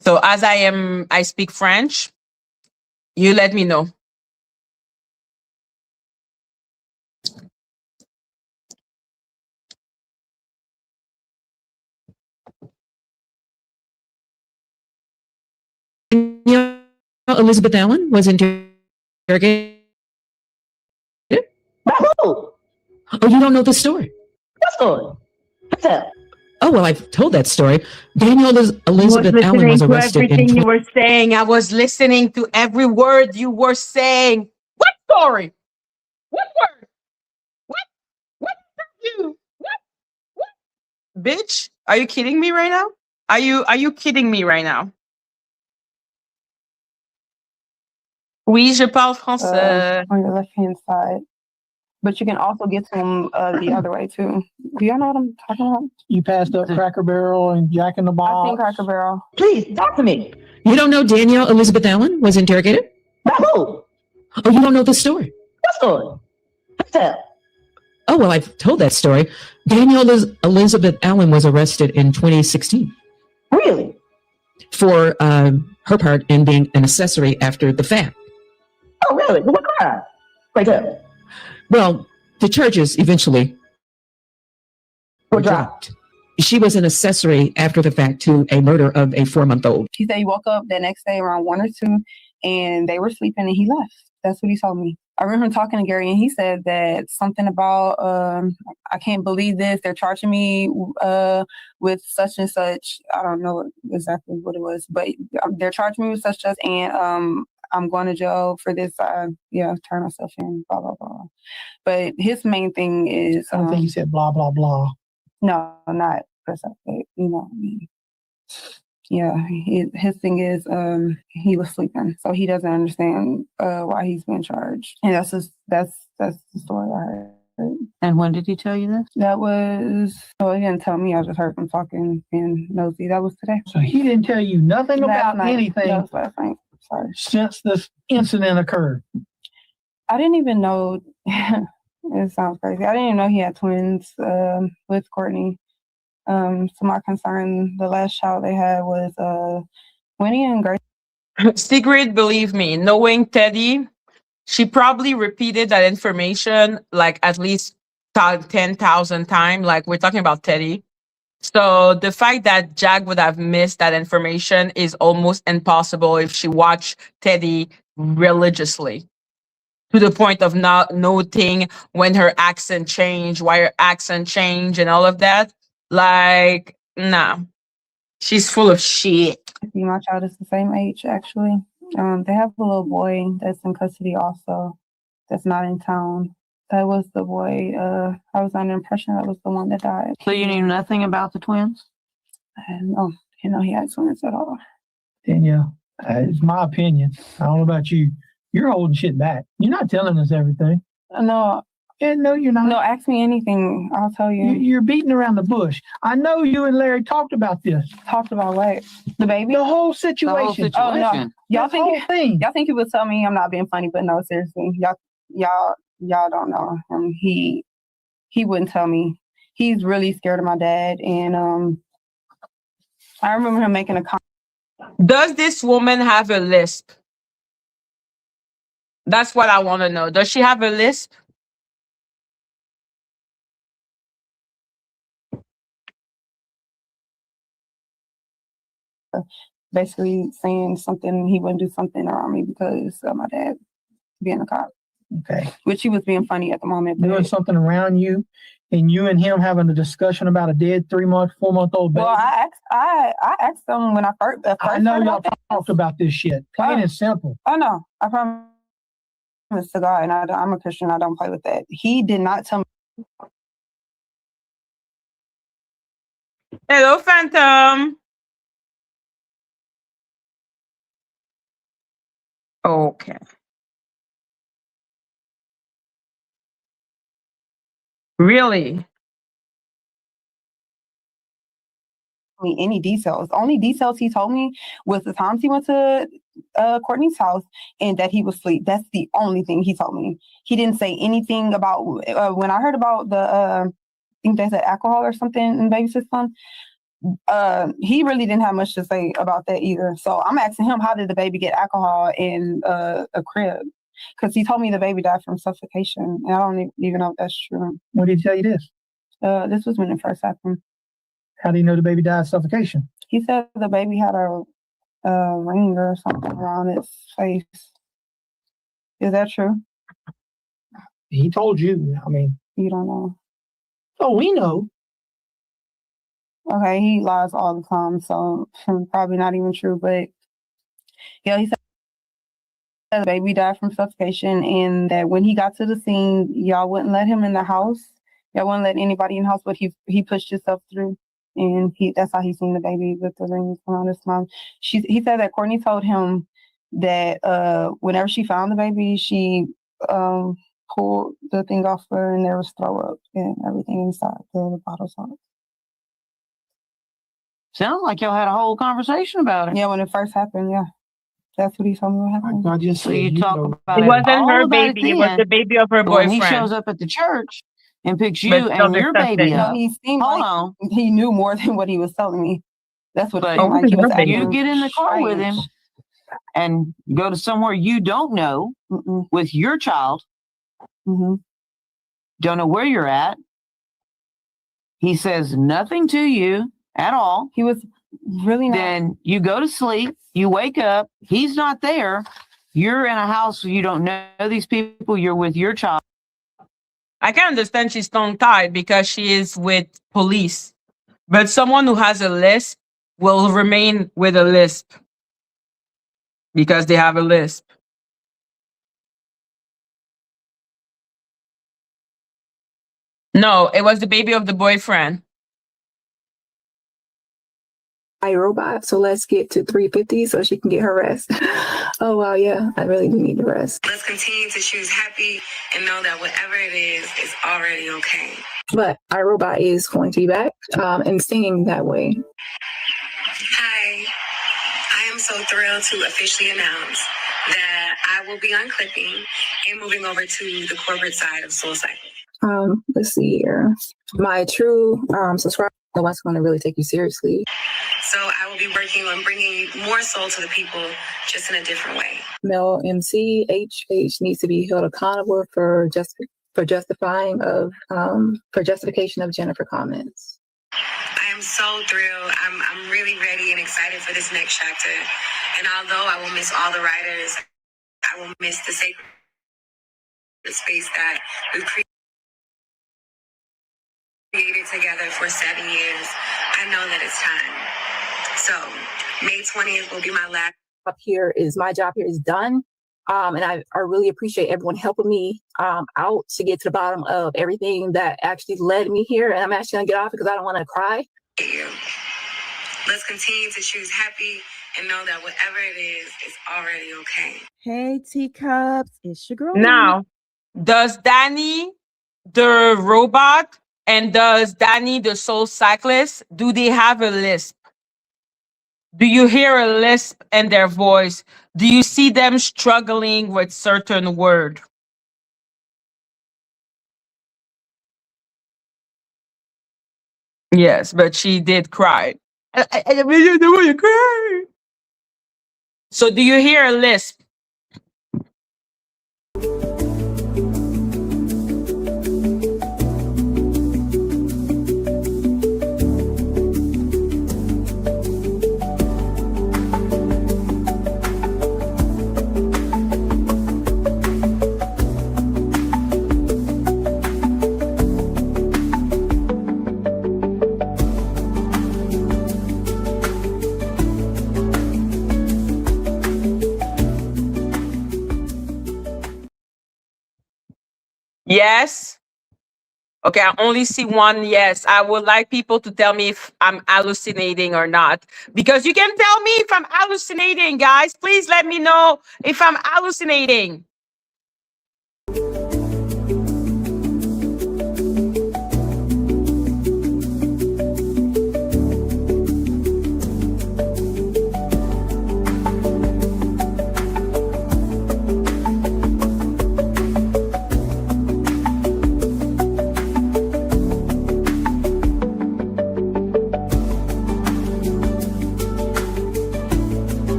So as I speak French, you let me know. Elizabeth Allen was interrogated. Oh, you don't know the story? what story? What's that? Oh, well, I've told that story. Elizabeth Allen was arrested everything you were saying. I was listening to every word you were saying. What story? What word? What you? What? Bitch, are you kidding me right now? Are you kidding me right now? Oui, je parle français. On your left hand side. But you can also get to them the other way too. Do y'all know what I'm talking about? You passed up Cracker Barrel and Jack in the I've Box. seen Cracker Barrel. Please, talk to me. You don't know Danielle Elizabeth Allen was interrogated? By who? Oh, you don't know the story? What story? What's that? Oh, well, I've told that story. Danielle Elizabeth Allen was arrested in 2016. Really? For her part in being an accessory after the fact. Oh, really? What crime? Right there. Well, the charges eventually were dropped. She was an accessory after the fact to a murder of a 4-month-old. He said he woke up the next day around 1 or 2 and they were sleeping and he left. That's what he told me. I remember him talking to Gary and he said that something about, I can't believe this. They're charging me with such and such. I don't know exactly what it was, but they're charging me with such and such and I'm going to jail for this. Turn myself in, blah, blah, blah. But his main thing is... I think he said blah, blah, blah. No, not precisely. You know what I mean? Yeah, his thing is he was sleeping, so he doesn't understand why he's been charged. And that's the story I heard. And when did he tell you this? That was, he didn't tell me. I just heard him talking in Nosy. That was today. So he didn't tell you nothing about anything That was last night. Sorry. Since this incident occurred. I didn't even know. It sounds crazy. I didn't even know he had twins with Courtney. To my concern, the last child they had was Winnie and Grace. Sigrid, believe me, knowing Teddy, she probably repeated that information like at least 10,000 times. Like we're talking about Teddy. So the fact that Jag would have missed that information is almost impossible if she watched Teddy religiously. to the point of not noting when her accent changed, why her accent changed, and all of that. Like, nah, she's full of shit. My child is the same age, actually. They have a little boy that's in custody also, that's not in town. That was the boy. I was under the impression that was the one that died. So you knew nothing about the twins? No, he had twins at all. Danielle, it's my opinion. I don't know about you. You're holding shit back. You're not telling us everything. No. Yeah, no, you're not. No, ask me anything. I'll tell you. You're beating around the bush. I know you and Larry talked about this. Talked about what? The baby? The whole situation. Oh no. Y'all think he would tell me I'm not being funny, but no, seriously. Y'all don't know him. He wouldn't tell me. He's really scared of my dad, and I remember him making a comment. Does this woman have a lisp? That's what I want to know. Does she have a lisp? Basically saying something, he wouldn't do something around me because of my dad being a cop. Okay. Which he was being funny at the moment. Doing something around you, and you and him having a discussion about a dead 4-month-old baby. Well, I asked him when I first I know y'all talked about this shit. Plain and simple. I know. I promise to God, and I'm a Christian. I don't play with that. He did not tell me. Hello, Phantom. Okay. Really? Any details. The only details he told me was the times he went to Courtney's house and that he was asleep. That's the only thing he told me. He didn't say anything about when I heard about the I think they said alcohol or something in the baby system. He really didn't have much to say about that either. So I'm asking him, how did the baby get alcohol in a crib? Because he told me the baby died from suffocation, and I don't even know if that's true. What did he tell you this? This was when it first happened. How do you know the baby died of suffocation? He said the baby had a ring or something around its face. Is that true? He told you. I mean, you don't know. Oh, we know. Okay, he lies all the time, so probably not even true. But yeah, he said the baby died from suffocation, and that when he got to the scene, y'all wouldn't let him in the house. Y'all wouldn't let anybody in the house, but he pushed himself through, and that's how he seen the baby with the rings around his mouth. He said that Courtney told him that whenever she found the baby, she pulled the thing off her, and there was throw up and everything inside the bottle sauce. Sounds like y'all had a whole conversation about it. Yeah, when it first happened, yeah. That's what he told me what happened. I just So you talk about it wasn't all her about baby, it was then, the baby of her but when boyfriend. he shows up at the church and picks you But still and your disgusting. baby No, up. he seemed like he knew more than what he was telling me. That's what it seemed like. He was acting you get in the car with him strange. and go to somewhere you don't know with your child. Don't know where you're at. He says nothing to you at all. He was really not. Then you go to sleep. You wake up. He's not there. You're in a house where you don't know these people. You're with your child. I can understand she's tongue-tied because she is with police. But someone who has a lisp will remain with a lisp because they have a lisp. No, it was the baby of the boyfriend. Robot, so let's get to 3:50 so she can get her rest. Oh wow, yeah, I really do need to rest. Let's continue to choose happy and know that whatever it is already okay. But iRobot is going to be back and singing that way. Hi, I am so thrilled to officially announce that I will be unclipping and moving over to the corporate side of SoulCycle. Let's see here. My true subscriber, the one's going to really take you seriously. So I will be working on bringing more soul to the people, just in a different way. Mel MC HH needs to be held accountable for justification of Jennifer comments. I am so thrilled. I'm really ready and excited for this next chapter. And although I will miss all the writers, I will miss the sacred space that we've created together for 7 years. I know that it's time. So May 20th will be my last. My job here is done. And I really appreciate everyone helping me out to get to the bottom of everything that actually led me here. And I'm actually gonna get off because I don't want to cry. Let's continue to choose happy and know that whatever it is, it's already okay. Hey, teacups, it's your girl. Now, does Dani the robot and does Dani the soul cyclist, do they have a lisp? Do you hear a lisp in their voice? Do you see them struggling with certain word? Yes, but she did cry. I really don't want to cry. So do you hear a lisp? Yes. Okay, I only see one yes. I would like people to tell me if I'm hallucinating or not. Because you can tell me if I'm hallucinating, guys. Please let me know if I'm hallucinating.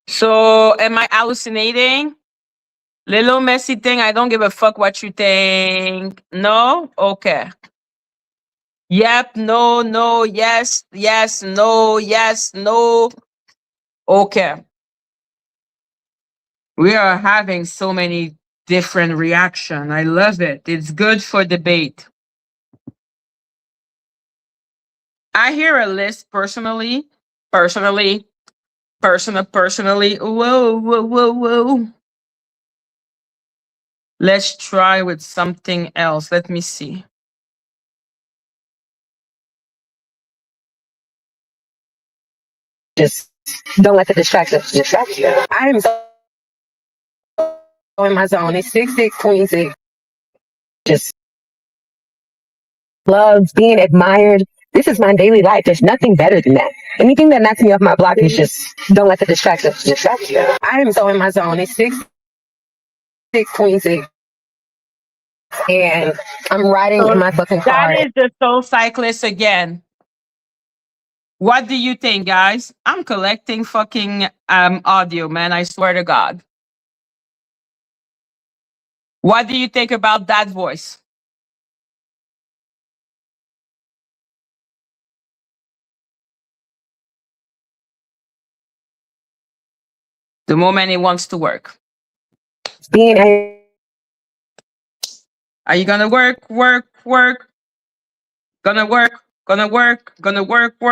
So, am I hallucinating? Little messy thing, I don't give a fuck what you think. No? Okay. Yep, no, no, yes, yes, no, yes, no. Okay. We are having so many different reaction. I love it. It's good for debate. I hear a list personally. Personally. Personally. Whoa, whoa, whoa, whoa. Let's try with something else. Let me see. Just don't let the distraction distract you. I am so in my zone. It's 6626. Just love being admired. This is my daily life. There's nothing better than that. Anything that knocks me off my block is just don't let the distraction distract you. I am so in my zone. It's 6626. And I'm riding in my fucking car. That is the soul cyclist again. What do you think, guys? I'm collecting fucking audio, man. I swear to God. What do you think about that voice? The moment it wants to work. Are you gonna work? Gonna work.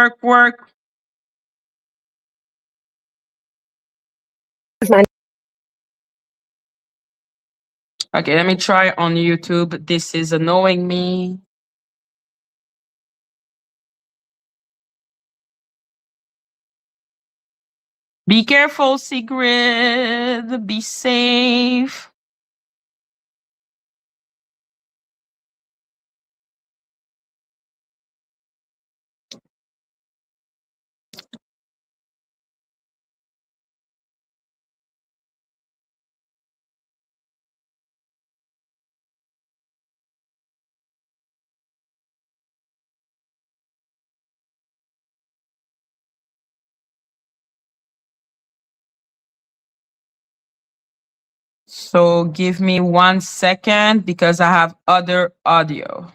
Okay, let me try on YouTube. This is annoying me. Be careful, Sigrid. Be safe. So give me 1 second because I have other audio.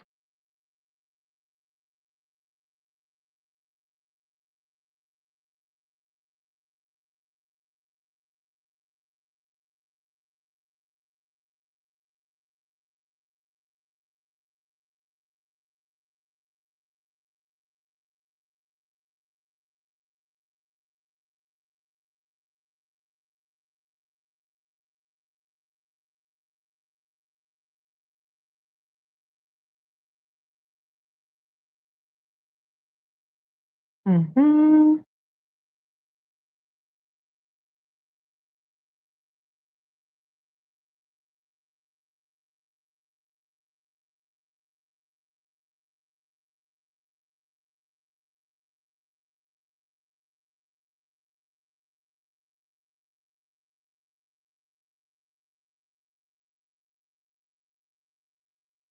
Mm-hmm.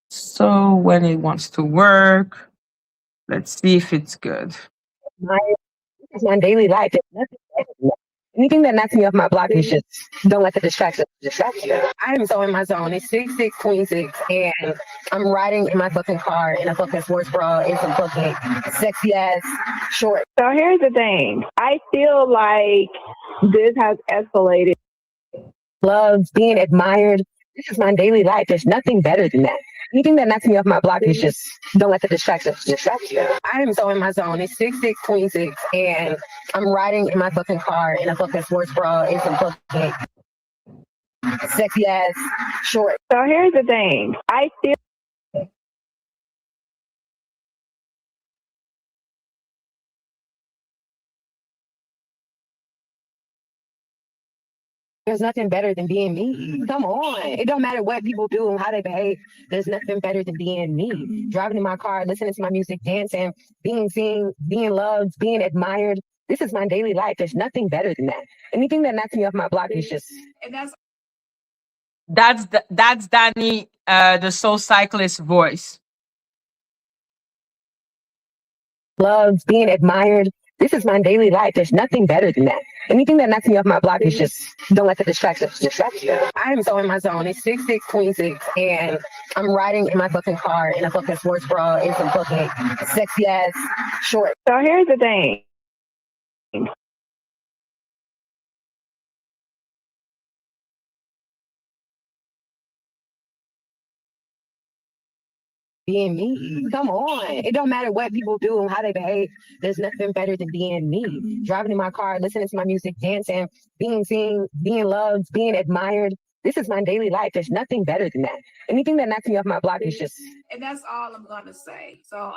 So when it wants to work, let's see if it's good. This is my daily life. There's nothing better than that. Anything that knocks me off my block is just don't let the distraction distract you. I am so in my zone. It's 6/6/26, and I'm riding in my fucking car in a fucking sports bra and some fucking sexy ass shorts. So here's the thing. I feel like this has escalated. Loves being admired. This is my daily life. There's nothing better than that. Anything that knocks me off my block is just don't let the distraction distract you. I am so in my zone. It's 6/6/26, and I'm riding in my fucking car in a fucking sports bra and some fucking sexy ass shorts. So here's the thing. I feel There's nothing better than being me. Come on. It don't matter what people do and how they behave. There's nothing better than being me. Driving in my car, listening to my music, dancing, being seen, being loved, being admired. This is my daily life. There's nothing better than that. Anything that knocks me off my block is just. And that's Dani, the Soul Cyclist voice. Loved, being admired. This is my daily life. There's nothing better than that. Anything that knocks me off my block is just don't let the distraction distract you. I am so in my zone. It's 6/6/26, and I'm riding in my fucking car in a fucking sports bra and some fucking sexy ass shorts. So here's the thing. Being me. Come on. It don't matter what people do and how they behave. There's nothing better than being me. Driving in my car, listening to my music, dancing, being seen, being loved, being admired. This is my daily life. There's nothing better than that. Anything that knocks me off my block is just. And that's all I'm gonna say. So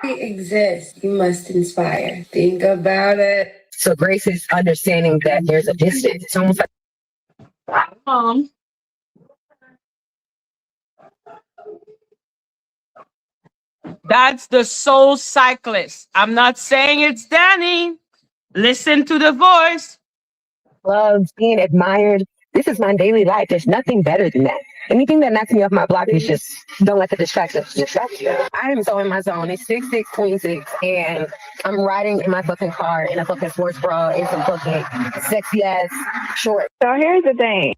Exist. You must inspire. Think about it. So grace is understanding that there's a distance. It's almost like That's the Soul Cyclist. I'm not saying it's Dani. Listen to the voice. loved, being admired. This is my daily life. There's nothing better than that. Anything that knocks me off my block is just don't let the distraction distract you. I am so in my zone. It's 6/6/26, and I'm riding in my fucking car in a fucking sports bra and some fucking sexy ass shorts. So here's the thing.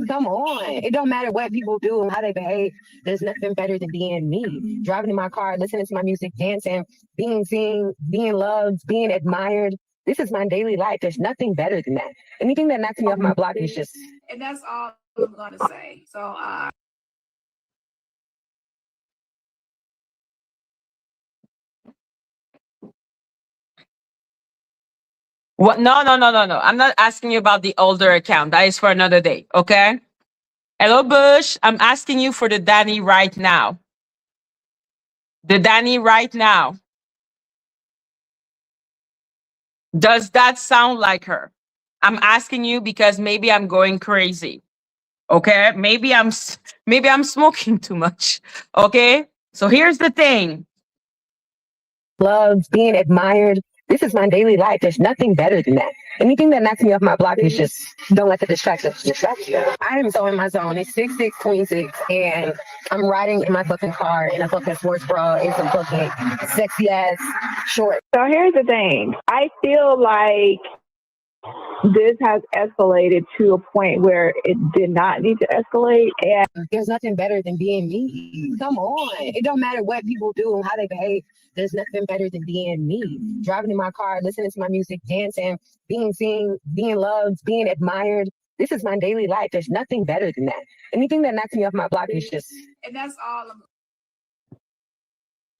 Come on. It don't matter what people do and how they behave. There's nothing better than being me. Driving in my car, listening to my music, dancing, being seen, being loved, being admired. This is my daily life. There's nothing better than that. Anything that knocks me off my block is just. and that's all I'm gonna say. So What? No. I'm not asking you about the older account. That is for another day. Okay. Hello, Bush. I'm asking you for the Dani right now. The Dani right now. Does that sound like her? I'm asking you because maybe I'm going crazy. Okay. Maybe I'm smoking too much. Okay. So here's the thing. Loved, being admired. This is my daily life. There's nothing better than that. Anything that knocks me off my block is just don't let the distraction distract you. I am so in my zone. It's 6/6/26, and I'm riding in my fucking car in a fucking sports bra and some fucking sexy ass shorts. So here's the thing. I feel like this has escalated to a point where it did not need to escalate. And there's nothing better than being me. Come on. It don't matter what people do and how they behave. There's nothing better than being me. Driving in my car, listening to my music, dancing, being seen, being loved, being admired. This is my daily life. There's nothing better than that. Anything that knocks me off my block is just. and that's all I'm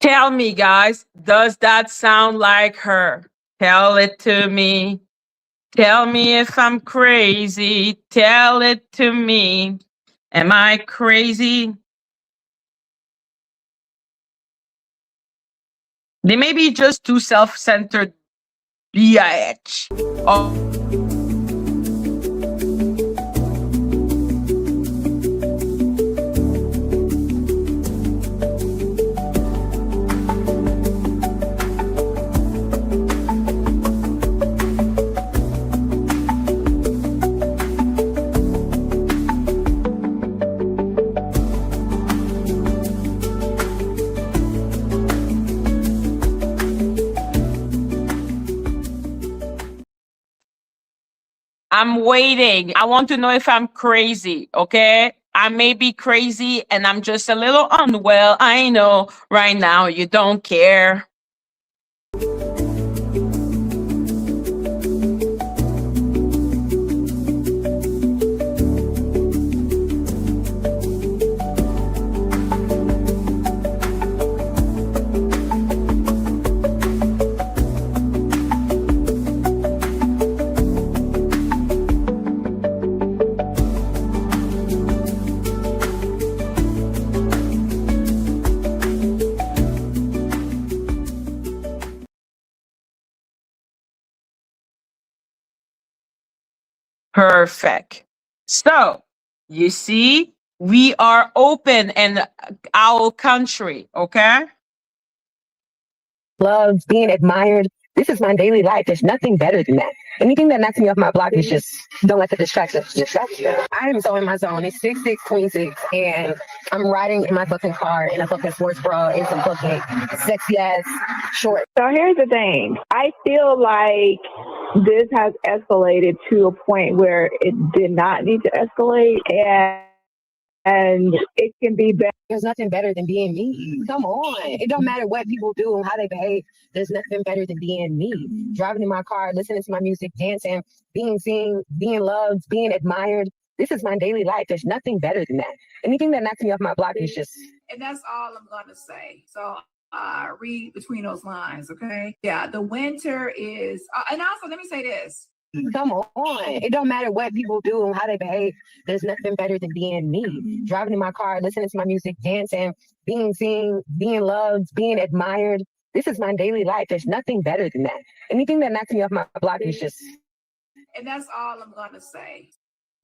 Tell me, guys, does that sound like her? Tell it to me. Tell me if I'm crazy. Tell it to me. Am I crazy? They may be just too self-centered bitch. Oh. I'm waiting. I want to know if I'm crazy, okay? I may be crazy and I'm just a little unwell. I know right now you don't care. Perfect. So, you see, we are open in our country, okay? Love, being admired. This is my daily life. There's nothing better than that. Anything that knocks me off my block is just don't let the distractions distract you. I am so in my zone. It's 6'6", 26, and I'm riding in my fucking car in a fucking sports bra and some fucking sexy ass short. So here's the thing. I feel like this has escalated to a point where it did not need to escalate, and it can be better. There's nothing better than being me. Come on. It don't matter what people do and how they behave. There's nothing better than being me. Driving in my car, listening to my music, dancing, being seen, being loved, being admired. This is my daily life. There's nothing better than that. Anything that knocks me off my block is just... And that's all I'm going to say. So read between those lines, okay? Yeah, the winter is, and also let me say this. Come on. It don't matter what people do and how they behave. There's nothing better than being me. Driving in my car, listening to my music, dancing, being seen, being loved, being admired. This is my daily life. There's nothing better than that. Anything that knocks me off my block is just... And that's all I'm going to say.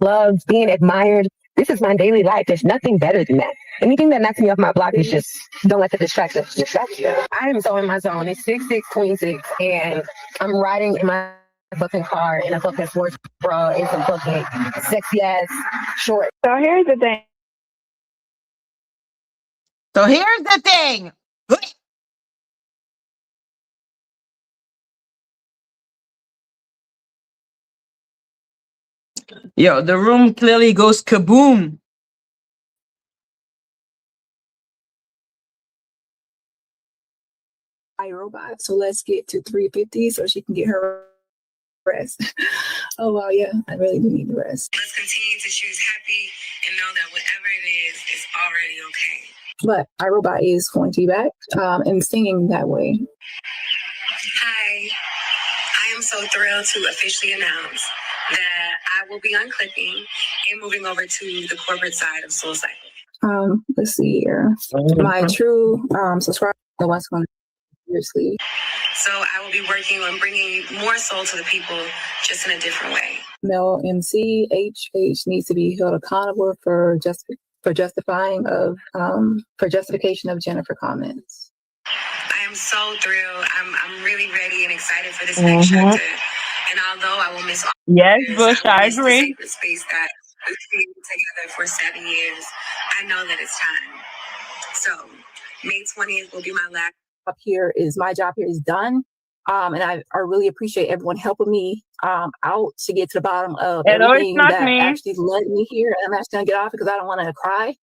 Loved, being admired. This is my daily life. There's nothing better than that. Anything that knocks me off my block is just don't let the distractions distract you. I am so in my zone. It's 6'6", 26, and I'm riding in my fucking car in a fucking sports bra and some fucking sexy ass short. So here's the thing. Yo, the room clearly goes kaboom. iRobot. So let's get to 350 so she can get her rest. Oh wow, yeah, I really do need the rest. Let's continue to choose happy and know that whatever it is already okay. But iRobot is going to be back and singing that way. Hi, I am so thrilled to officially announce that I will be unclipping and moving over to the corporate side of SoulCycle. Let's see here. My true subscriber, the one's going to seriously. So I will be working on bringing more soul to the people, just in a different way. Mel MC HH needs to be held accountable for justification of Jennifer comments. I am so thrilled. I'm really ready and excited for this next chapter. And although I will miss all Bush, I agree. the sacred space that we've created together for 7 years, I know that it's time. So May 20th will be my last. My job here is done. And I really appreciate everyone helping me out to get to the bottom of everything that actually led me here. And I'm actually gonna get off because I don't want to cry.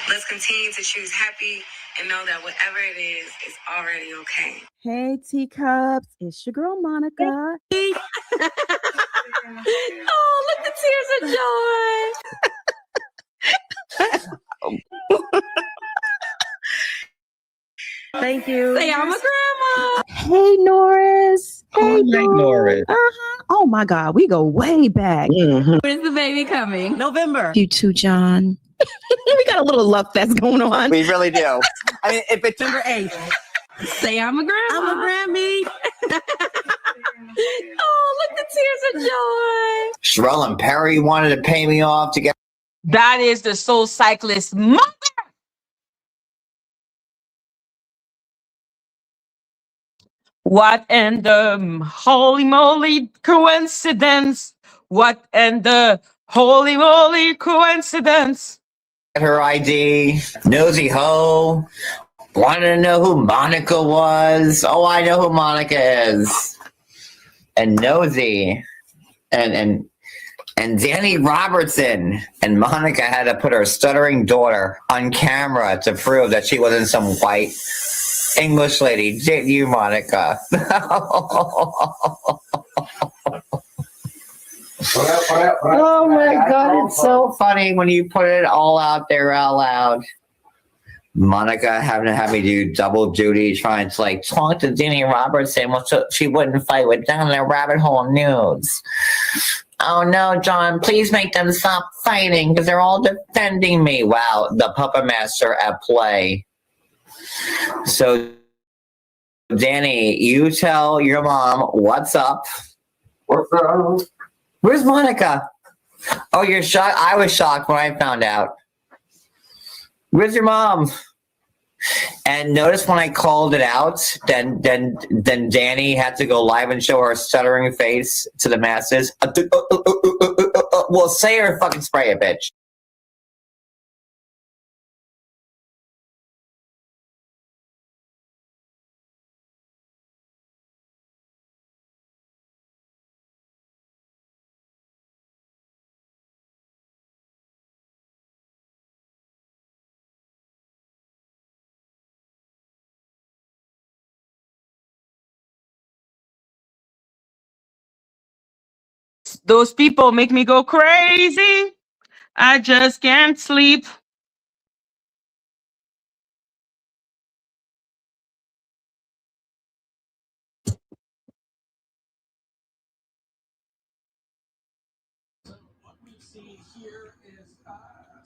Let's continue to choose happy and know that whatever it is already okay. Hey, teacups, it's your girl Monica. Oh, look, the tears of joy. Thank you. Say I'm a grandma. Hey, Norris. Hey, Norris. Oh my God, we go way back. When's the baby coming? November. You too, John. We got a little love fest going on. We really do. I mean, if it's under 8. Say I'm a grandma. I'm a Grammy. Oh, look, the tears of joy. Sherelle and Perry wanted to pay me off to get. That is the Soul Cyclist mother. What in the holy moly coincidence? What in the holy moly coincidence? Her ID. Nosy Ho. Wanted to know who Monica was. Oh, I know who Monica is. And Nosy. And Dani Robertson. And Monica had to put her stuttering daughter on camera to prove that she wasn't some white English lady. Didn't you, Monica? Oh my God, it's so funny when you put it all out there out loud. Monica having to have me do double duty, trying to like talk to Dani Robertson so she wouldn't fight with down the rabbit hole nudes. Oh no, John, please make them stop fighting because they're all defending me. Wow, the puppet master at play. So, Dani, you tell your mom what's up. What's up? Where's Monica? Oh, you're shocked? I was shocked when I found out. Where's your mom? And notice when I called it out, then Dani had to go live and show her stuttering face to the masses. Well, say her fucking spray it, bitch. Those people make me go crazy. I just can't sleep. What we see here is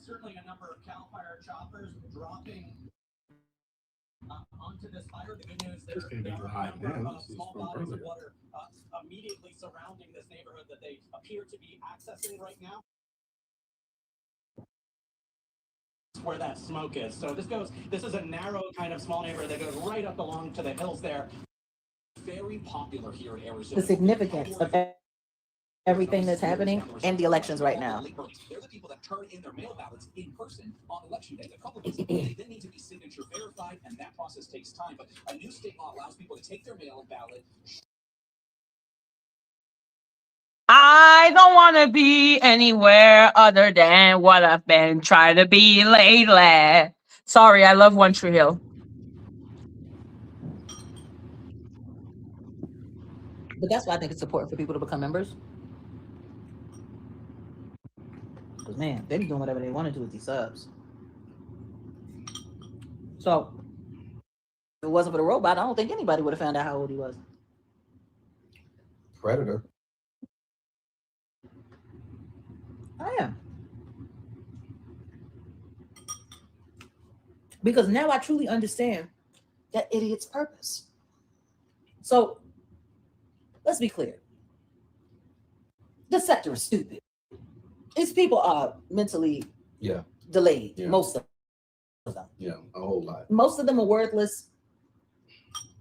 certainly a number of CAL FIRE choppers dropping onto this fire. The good news there are a number of small bodies of water immediately surrounding this neighborhood that they appear to be accessing right now. Where that smoke is. So this is a narrow kind of small neighborhood that goes right up along to the hills there. Very popular here in Arizona. The significance of everything that's happening in the elections right now. They're the people that turn in their mail ballots in person on election day. A couple of days ago, they then need to be signature verified, and that process takes time. But a new state law allows people to take their mail-in ballot. I don't want to be anywhere other than what I've been trying to be lately. Sorry, I love One Tree Hill. But that's why I think it's important for people to become members. Because, man, they be doing whatever they want to do with these subs. So, if it wasn't for the robot, I don't think anybody would have found out how old he was. Predator. I am. Because now I truly understand that idiot's purpose. So, let's be clear. The sector is stupid. Its people are mentally delayed, most of them. Yeah, a whole lot. Most of them are worthless.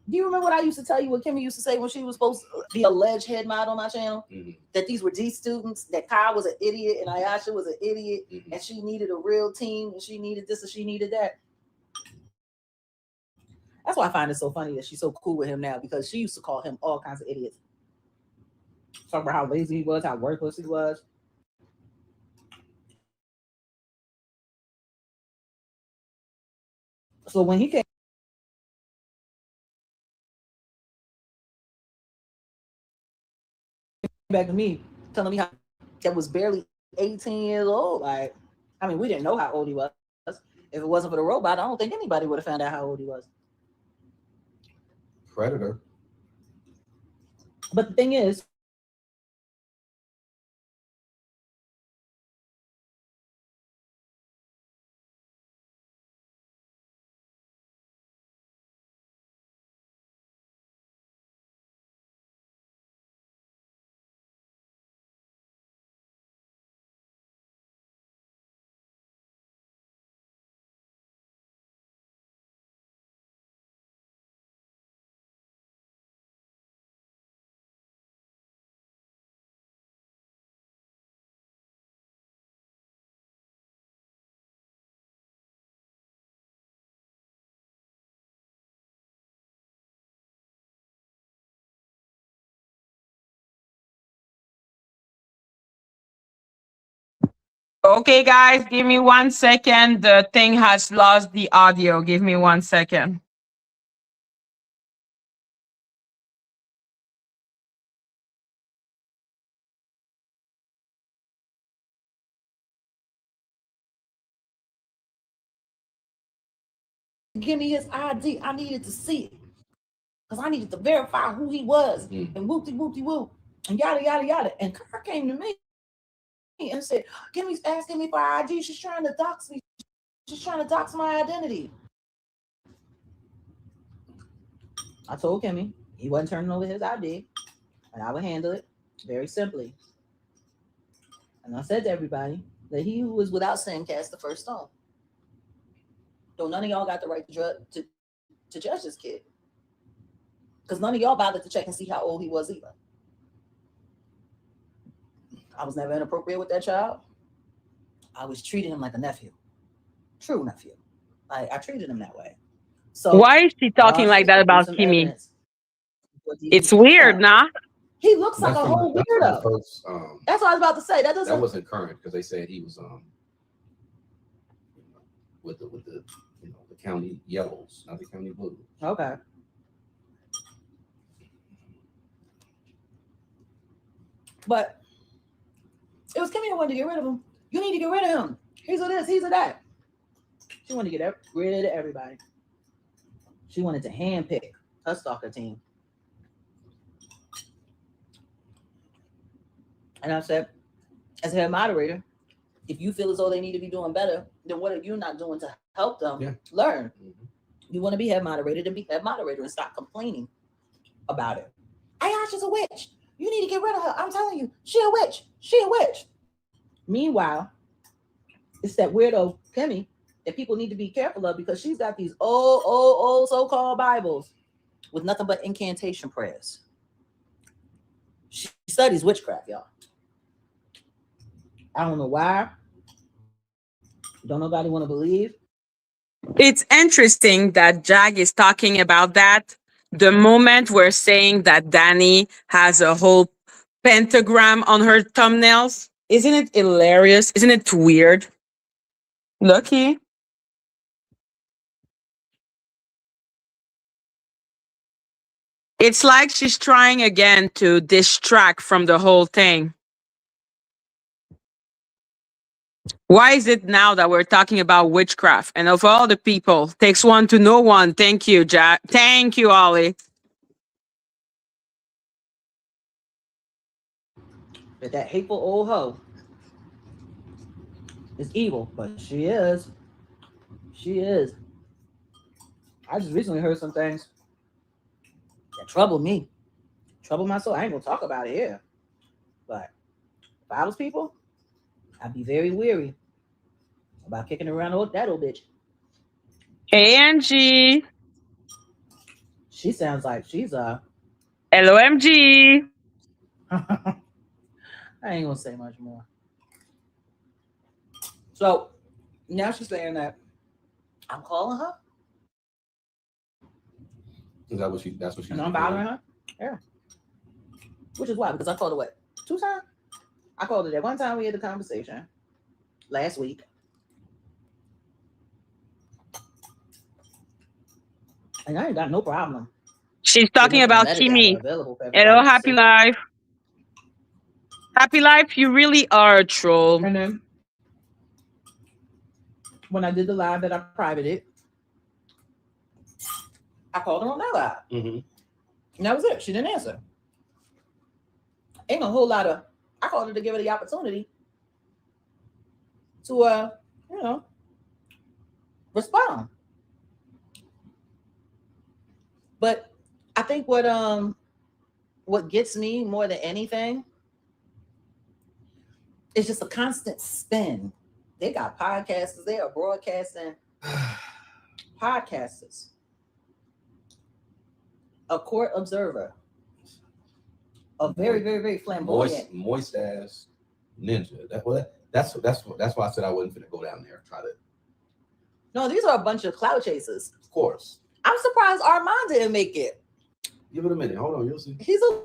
Do you remember what I used to tell you, what Kimmie used to say when she was supposed to be alleged head model on my channel? Mm-hmm. That these were D students, that Kyle was an idiot and Ayasha was an idiot, and she needed a real team, and she needed this and she needed that. That's why I find it so funny that she's so cool with him now, because she used to call him all kinds of idiots. Talking about how lazy he was, how worthless he was. So when he came back to me, telling me how that was barely 18 years old, like, I mean, we didn't know how old he was. If it wasn't for the robot, I don't think anybody would have found out how old he was. predator. But the thing is, Okay, guys, give me 1 second. The thing has lost the audio. Give me 1 second. Give me his ID. I needed to see it. Because I needed to verify who he was. And whoop-de-whoop-de-whoop. And yada, yada, yada. And Kurt came to me and said, Kimmie's asking me for ID. She's trying to dox me. She's trying to dox my identity. I told Kimmie he wasn't turning over his ID. And I would handle it very simply. And I said to everybody that he who is without sin cast the first stone. So none of y'all got the right to judge this kid. Because none of y'all bothered to check and see how old he was either. I was never inappropriate with that child. I was treating him like a nephew. True nephew. I treated him that way. So why is she talking like that about Kimmie? It's weird, nah? He looks like a whole weirdo. That's what I was about to say. That wasn't current because they said he was with the the county yellows, not the county blues. Okay. But it was Kimmie who wanted to get rid of him. You need to get rid of him. He's a this, he's a that. She wanted to get rid of everybody. She wanted to handpick her stalker team. And I said, as a head moderator, if you feel as though they need to be doing better, then what are you not doing to help them learn? You want to be head moderator, then be head moderator and stop complaining about it. Ayasha's a witch. You need to get rid of her. I'm telling you, she a witch. She a witch. Meanwhile, it's that weirdo Kimmie that people need to be careful of because she's got these old so-called Bibles with nothing but incantation prayers. She studies witchcraft, y'all. I don't know why. Don't nobody want to believe. It's interesting that Jag is talking about that. The moment we're saying that Dani has a whole pentagram on her thumbnails, isn't it hilarious? Isn't it weird? Lucky. It's like she's trying again to distract from the whole thing. Why is it now that we're talking about witchcraft? And of all the people, takes one to know one. Thank you, Jack. Thank you, Ollie. But that hateful old hoe is evil, but she is. She is. I just recently heard some things that troubled me. Troubled my soul. I ain't gonna talk about it here. But if I was people, I'd be very weary about kicking around that old bitch. Hey, Angie. She sounds like she's LOMG. I ain't gonna say much more. So now she's saying that I'm calling her. Is that what she? That's what she. And I'm bothering her. Yeah. Which is why, because I called her what? 2 times? I called her that one time we had the conversation last week. And I ain't got no problem. She's talking about Kimmie. Hello, Happy Life. Happy Life, you really are a troll. And then when I did the live that I privated, I called her on that live. And that was it. She didn't answer. Ain't a whole lot of. I called her to give her the opportunity to, respond. But I think what gets me more than anything is just a constant spin. They got podcasters. They are broadcasting podcasters. A court observer. A very, very, very flamboyant. Moist ass ninja. That's why I said I wasn't gonna go down there and try to. No, these are a bunch of clout chasers. Of course. I'm surprised Armand didn't make it. Give it a minute. Hold on, you'll see. He's a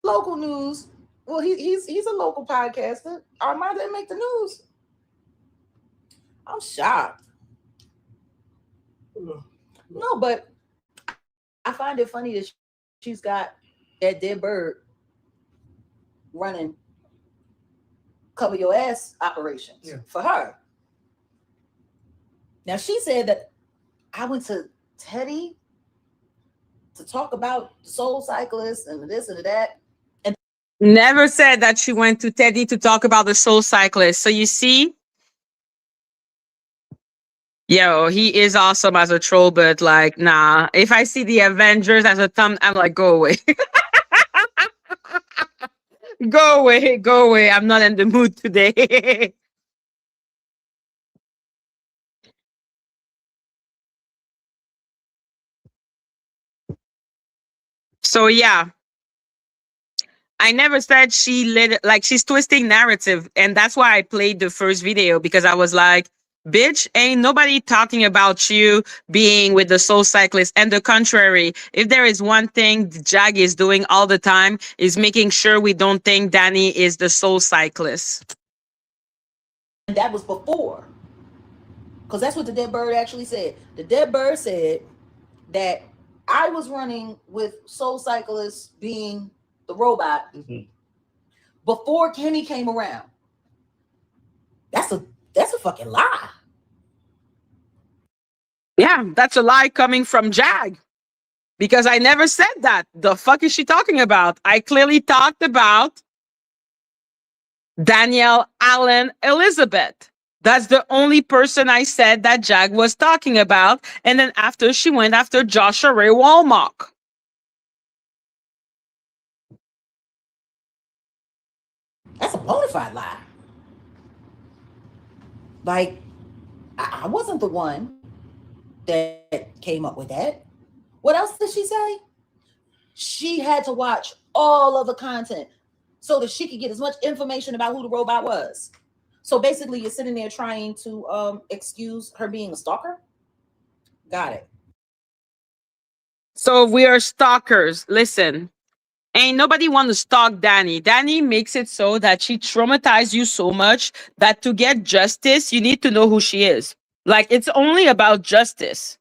local news. Well, he's a local podcaster. Armand didn't make the news. I'm shocked. No, but I find it funny that she's got that dead bird running cover your ass operations for her. Now she said that I went to Teddy to talk about the soul cyclist and this and that. And Never said that she went to Teddy to talk about the soul cyclist. So you see, yo, he is awesome as a troll, but like, nah. If I see the Avengers as a thumb, I'm like, go away. Go away, go away. I'm not in the mood today. So yeah, I never said she lit like she's twisting narrative, and that's why I played the first video, because I was like, bitch, ain't nobody talking about you being with the soul cyclist. And the contrary, if there is one thing Jag is doing all the time, is making sure we don't think Dani is the soul cyclist. And that was before. Because that's what the dead bird actually said. The dead bird said that I was running with soul cyclist being the robot before Kimmie came around. That's a fucking lie. Yeah, that's a lie coming from Jag. Because I never said that. The fuck is she talking about? I clearly talked about Danielle, Allen, Elizabeth. That's the only person I said that Jag was talking about. And then after, she went after Joshua Ray Walmart. That's a bona fide lie. Like, I wasn't the one that came up with that. What else did she say? She had to watch all of the content so that she could get as much information about who the robot was. So basically, you're sitting there trying to excuse her being a stalker? Got it. So we are stalkers. Listen, ain't nobody want to stalk Dani. Dani makes it so that she traumatized you so much that to get justice, you need to know who she is. Like, it's only about justice.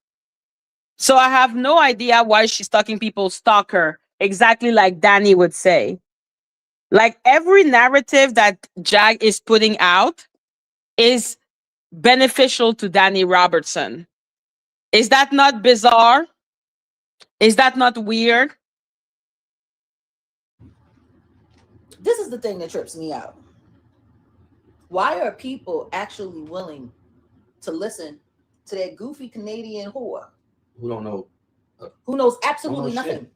So I have no idea why she's stalking people, stalker, exactly like Dani would say. Like, every narrative that Jag is putting out is beneficial to Dani Robertson. Is that not bizarre? Is that not weird? This is the thing that trips me out. Why are people actually willing to listen to that goofy Canadian whore Who don't know? who knows absolutely Don't know nothing? shit.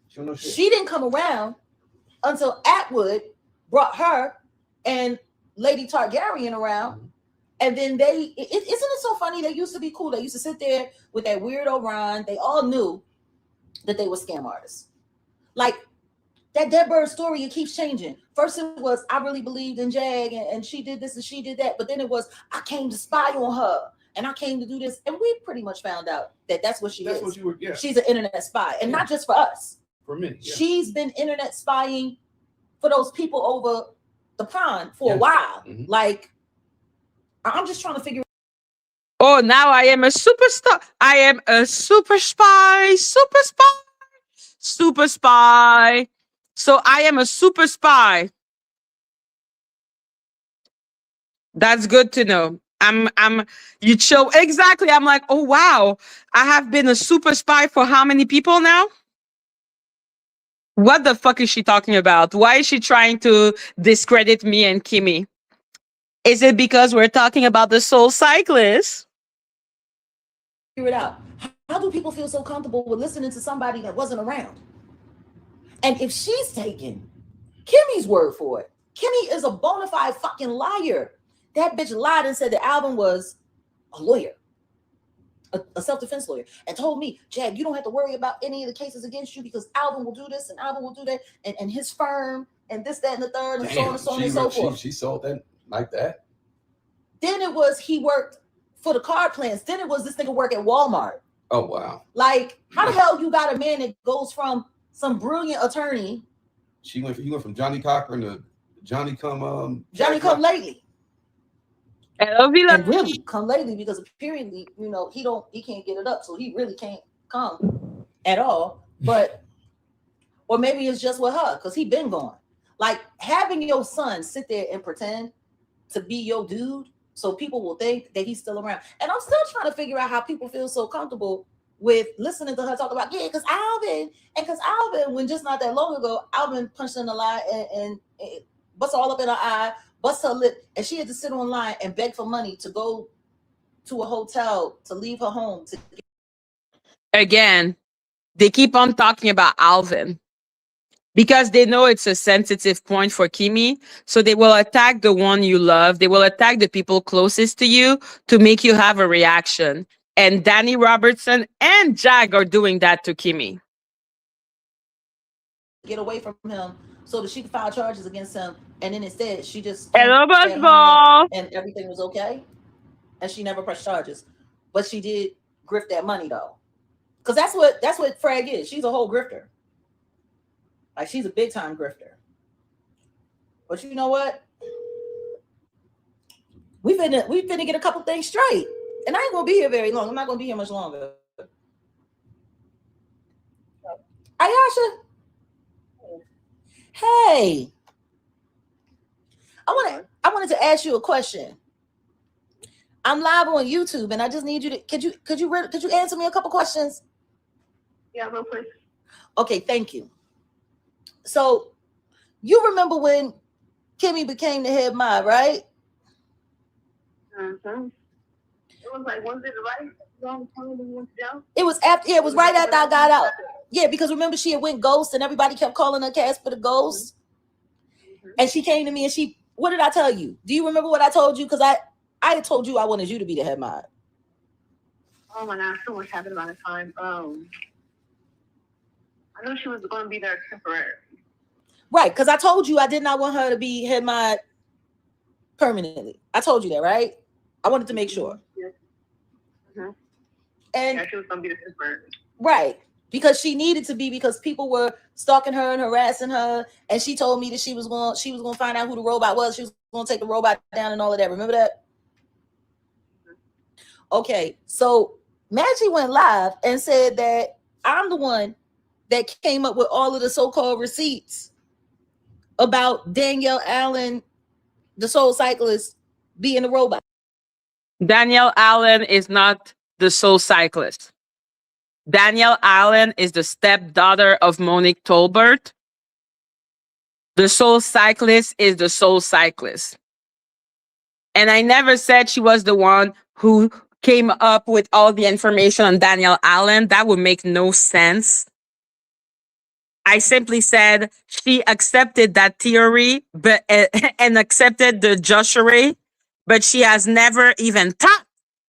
She don't know shit. She didn't come around until Atwood brought her and Lady Targaryen around. And then isn't it so funny? They used to be cool. They used to sit there with that weirdo Ron. They all knew that they were scam artists. Like, that dead bird story, it keeps changing. First it was, I really believed in Jag and she did this and she did that. But then it was, I came to spy on her and I came to do this. And we pretty much found out that that's what she is. What you were, yeah. She's an internet spy. And not just for us. For me. Yeah. She's been internet spying for those people over the pond for a while. Like, I'm just trying to figure. Oh, now I am a superstar. I am a super spy, super spy. So I am a super spy. That's good to know. You chill. Exactly. I'm like, oh, wow. I have been a super spy for how many people now? What the fuck is she talking about? Why is she trying to discredit me and Kimmie? Is it because we're talking about the Soul Cyclist? Figure it out. How do people feel so comfortable with listening to somebody that wasn't around? And if she's taking Kimmie's word for it, Kimmie is a bona fide fucking liar. That bitch lied and said the album was a lawyer, a self-defense lawyer, and told me, Jag, you don't have to worry about any of the cases against you because Alvin will do this and Alvin will do that, and his firm and this, that, and the third, and so on and so on and so forth. She sold that like that. Then it was he worked for the card plans. Then it was this nigga work at Walmart. Oh wow. Like, how the hell you got a man that goes from some brilliant attorney? He went from Johnny Cochran to Johnny Come Lately. And really come lately because apparently, he can't get it up, so he really can't come at all. But or maybe it's just with her because he been gone. Like having your son sit there and pretend to be your dude so people will think that he's still around. And I'm still trying to figure out how people feel so comfortable with listening to her talk about, because Alvin, when just not that long ago, Alvin punched in the lie and bust all up in her eye, bust her lip, and she had to sit online and beg for money to go to a hotel, to leave her home. Again, they keep on talking about Alvin because they know it's a sensitive point for Kimmie. So they will attack the one you love. They will attack the people closest to you to make you have a reaction. And Dani Robertson and Jag are doing that to Kimmie. Get away from him so that she could file charges against him. And then instead, she just Hello, stayed home and everything was okay. And she never pressed charges. But she did grift that money though. Because that's what Frag is. She's a whole grifter. Like she's a big time grifter. But you know what? We finna get a couple things straight. And I ain't gonna be here very long. I'm not gonna be here much longer. Ayasha. Hey. I wanted to ask you a question. I'm live on YouTube and I just need you to could you answer me a couple questions? Yeah, real quick. Okay, thank you. So you remember when Kimmie became the head mod, right? Mm-hmm. It was like, was it right? It was after. Yeah, it was right after I got out. Yeah, because remember she had went ghost and everybody kept calling her Casper the Ghost. Mm-hmm. And she came to me and what did I tell you? Do you remember what I told you? Because I had told you I wanted you to be the head mod. Oh my God, so much happened about the time. I knew she was going to be there temporary. Right, because I told you I did not want her to be head mod permanently. I told you that, right? I wanted to make sure. Yeah. Mm-hmm. And yeah, she was going to be the temporary. Right, because she needed to be because people were stalking her and harassing her, and she told me that she was going to find out who the robot was. She was going to take the robot down and all of that. Remember that? Mm-hmm. Okay, so Madgie went live and said that I'm the one that came up with all of the so-called receipts about Danielle Allen, the Soul Cyclist, being a robot. Danielle Allen is not the Soul Cyclist. Danielle Allen is the stepdaughter of Monique Tolbert. The Soul Cyclist is the Soul Cyclist. And I never said she was the one who came up with all the information on Danielle Allen. That would make no sense. I simply said she accepted that theory and accepted the Joshua, but she has never even talked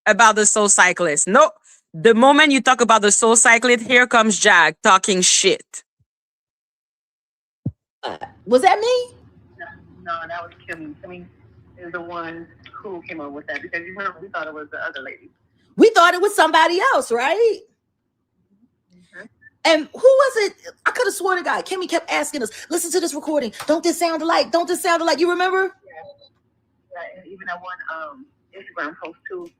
about the Soul Cyclist. No, the moment you talk about the Soul Cyclist, here comes Jag talking shit. Was that me? No, that was Kimmie. Kimmie is the one who came up with that because you remember we thought it was the other lady. We thought it was somebody else, right? And who was it? I could have sworn to God. Kimmie kept asking us, listen to this recording. Don't this sound alike? Don't this sound alike? You remember? Yeah, and even that one Instagram post too.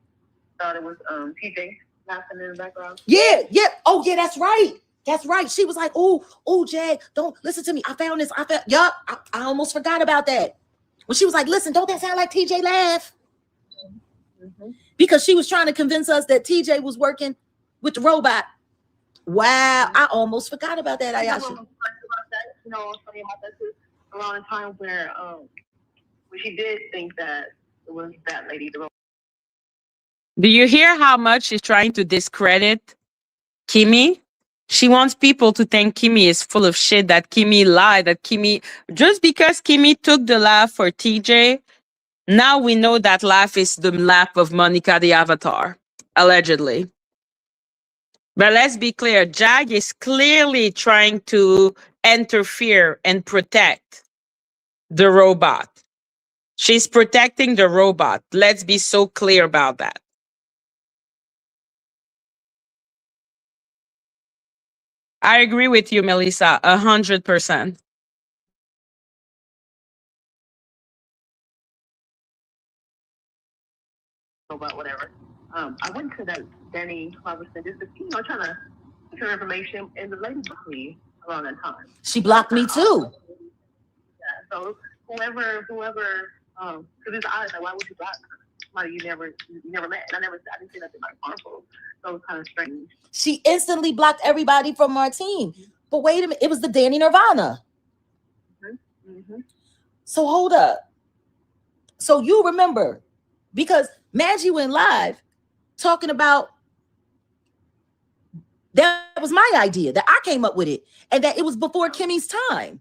Thought it was TJ laughing in the background. Yeah. Oh, yeah, that's right. That's right. She was like, oh, Jag, don't listen to me. I found this. I almost forgot about that. When she was like, listen, don't that sound like TJ laugh? Mm-hmm. Because she was trying to convince us that TJ was working with the robot. Wow, I almost forgot about that, Ayasha. you know, something about that too. Around the time where she did think that it was that lady. Do you hear how much she's trying to discredit Kimmie? She wants people to think Kimmie is full of shit, that Kimmie lied, that Kimmie, just because Kimmie took the laugh for TJ, now we know that laugh is the laugh of Monica the Avatar, allegedly. But let's be clear, Jag is clearly trying to interfere and protect the robot. She's protecting the robot. Let's be so clear about that. I agree with you, Melissa, 100%. But whatever. I went to that Dani Robertson just to, you know, trying to get her information, and the lady blocked me around that time. She blocked me too. Yeah. So whoever, because it's odd. Like, why would you block somebody you never met? And I didn't say nothing like harmful. So it was kind of strange. She instantly blocked everybody from our team. But wait a minute, it was the Danny Nirvana. So hold up. So you remember, because Madgie went live talking about that was my idea, that I came up with it, and that it was before Kimmie's time.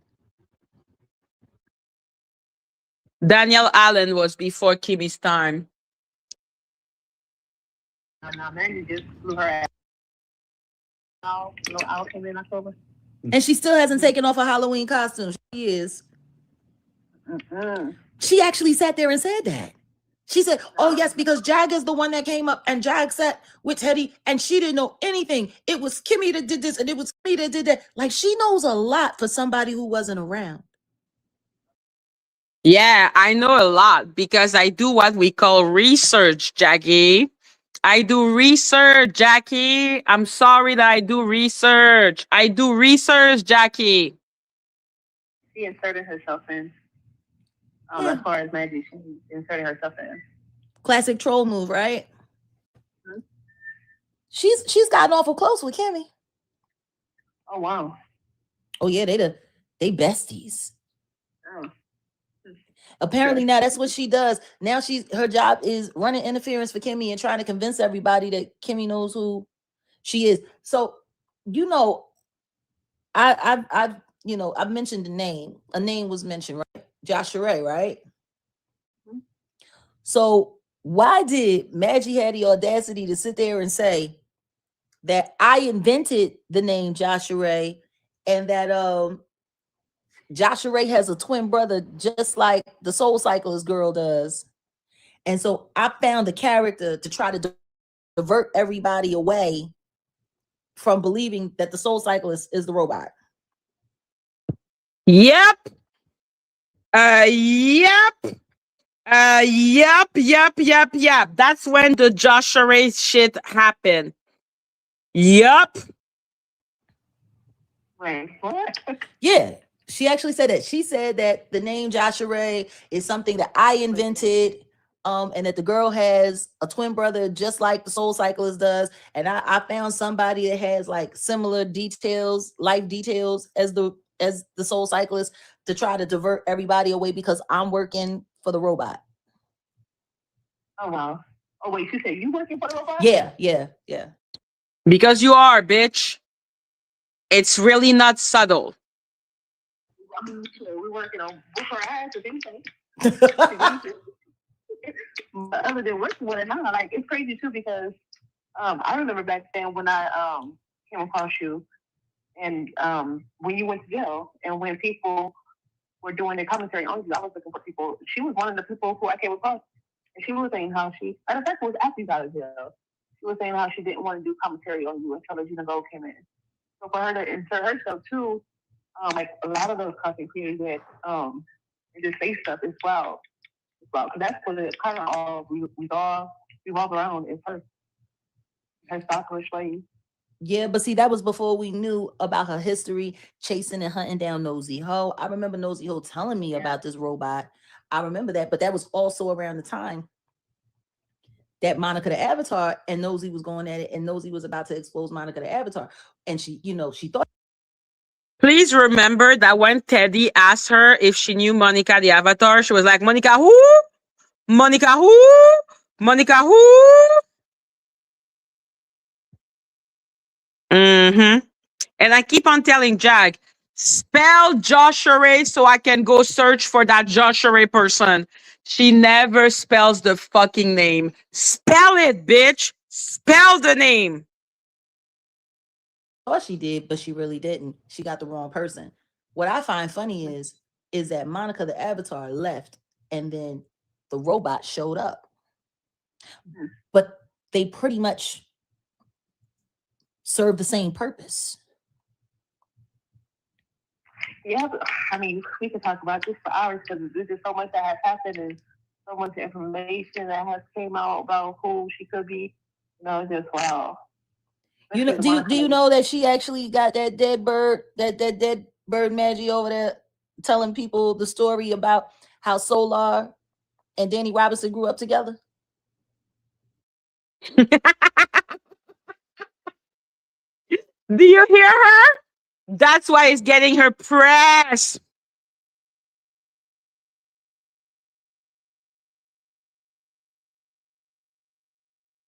Daniel Allen was before Kimmie's time. Now Madgie just blew her ass. Out came in October. And she still hasn't taken off her Halloween costume. She is. She actually sat there and said that. She said, oh, yes, because Jag is the one that came up and Jag sat with Teddy and she didn't know anything. It was Kimmie that did this and it was Kimmie that did that. Like, she knows a lot for somebody who wasn't around. Yeah, I know a lot because I do what we call research, Jackie. I do research, Jackie. I'm sorry that I do research. I do research, Jackie. She inserted herself in. As far as Madgie, she inserted herself in. Classic troll move, right? She's gotten awful close with Kimmie. Oh wow. Oh yeah, they besties. Oh. Apparently now that's what she does. Now her job is running interference for Kimmie and trying to convince everybody that Kimmie knows who she is. So, you know, I've mentioned the name. A name was mentioned, right? Joshua Ray, right? So why did Madgie have the audacity to sit there and say that I invented the name Joshua Ray and that Joshua Ray has a twin brother just like the Soul Cyclist girl does? And so I found a character to try to divert everybody away from believing that the Soul Cyclist is the robot. Yep. Yep. That's when the Joshua Ray shit happened. Yep. Wait, what? Yeah. She actually said that. She said that the name Joshua Ray is something that I invented, and that the girl has a twin brother just like the Soul Cyclist does. And I found somebody that has like similar details, life details as the Soul Cyclist to try to divert everybody away because I'm working for the robot. Oh wow. Oh wait, she said you working for the robot? Yeah. Because you are, bitch. It's really not subtle. I mean, we're working on both our ass, if anything. But other than working with it now, like, it's crazy too because I remember back then when I came across you and when you went to jail and when people were doing their commentary on you, I was looking for people. She was one of the people who I came across, and she was saying how matter of fact, it was after you got out of jail. She was saying how she didn't want to do commentary on you until Regina Gold came in. So for her to insert herself too, like a lot of those content creators that and just say stuff as well. Because that's what it kind of all revolve around is her stalkerish ways. Yeah, but see, that was before we knew about her history, chasing and hunting down Nosy Ho. I remember Nosy Ho telling me about this robot. I remember that, but that was also around the time that Monica the Avatar and Nosy was going at it, and Nosy was about to expose Monica the Avatar. And she thought. please remember that when Teddy asked her if she knew Monica the Avatar, she was like, Monica who? Monica who? Monica who? Mm-hmm. And I keep on telling Jag, spell Joshua Ray so I can go search for that Joshua Ray person. She never spells the fucking name. Spell it, bitch. Spell the name. Thought she did, but she really didn't. She got the wrong person. What I find funny is that Monica the Avatar left and then the robot showed up. But they pretty much serve the same purpose. Yeah, but, I mean, we could talk about this for hours because there's just so much that has happened and so much information that has came out about who she could be. You know, just wow. You know, do you know that she actually got that dead bird Madgie over there telling people the story about how Solar and Dani Robertson grew up together? Do you hear her? That's why it's getting her press.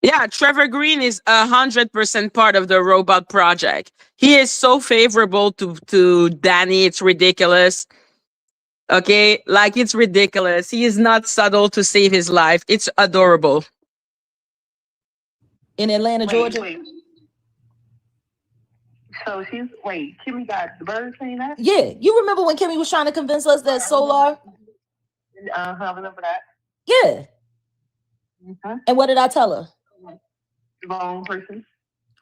Yeah, Trevor Green is 100% part of the robot project. He is so favorable to Dani. It's ridiculous. Okay, like it's ridiculous. He is not subtle to save his life. It's adorable. In Atlanta, Georgia. Wait. So Kimmie got the bird saying that? Yeah, you remember when Kimmie was trying to convince us that Solar? I remember that. Yeah. And what did I tell her? Wrong person.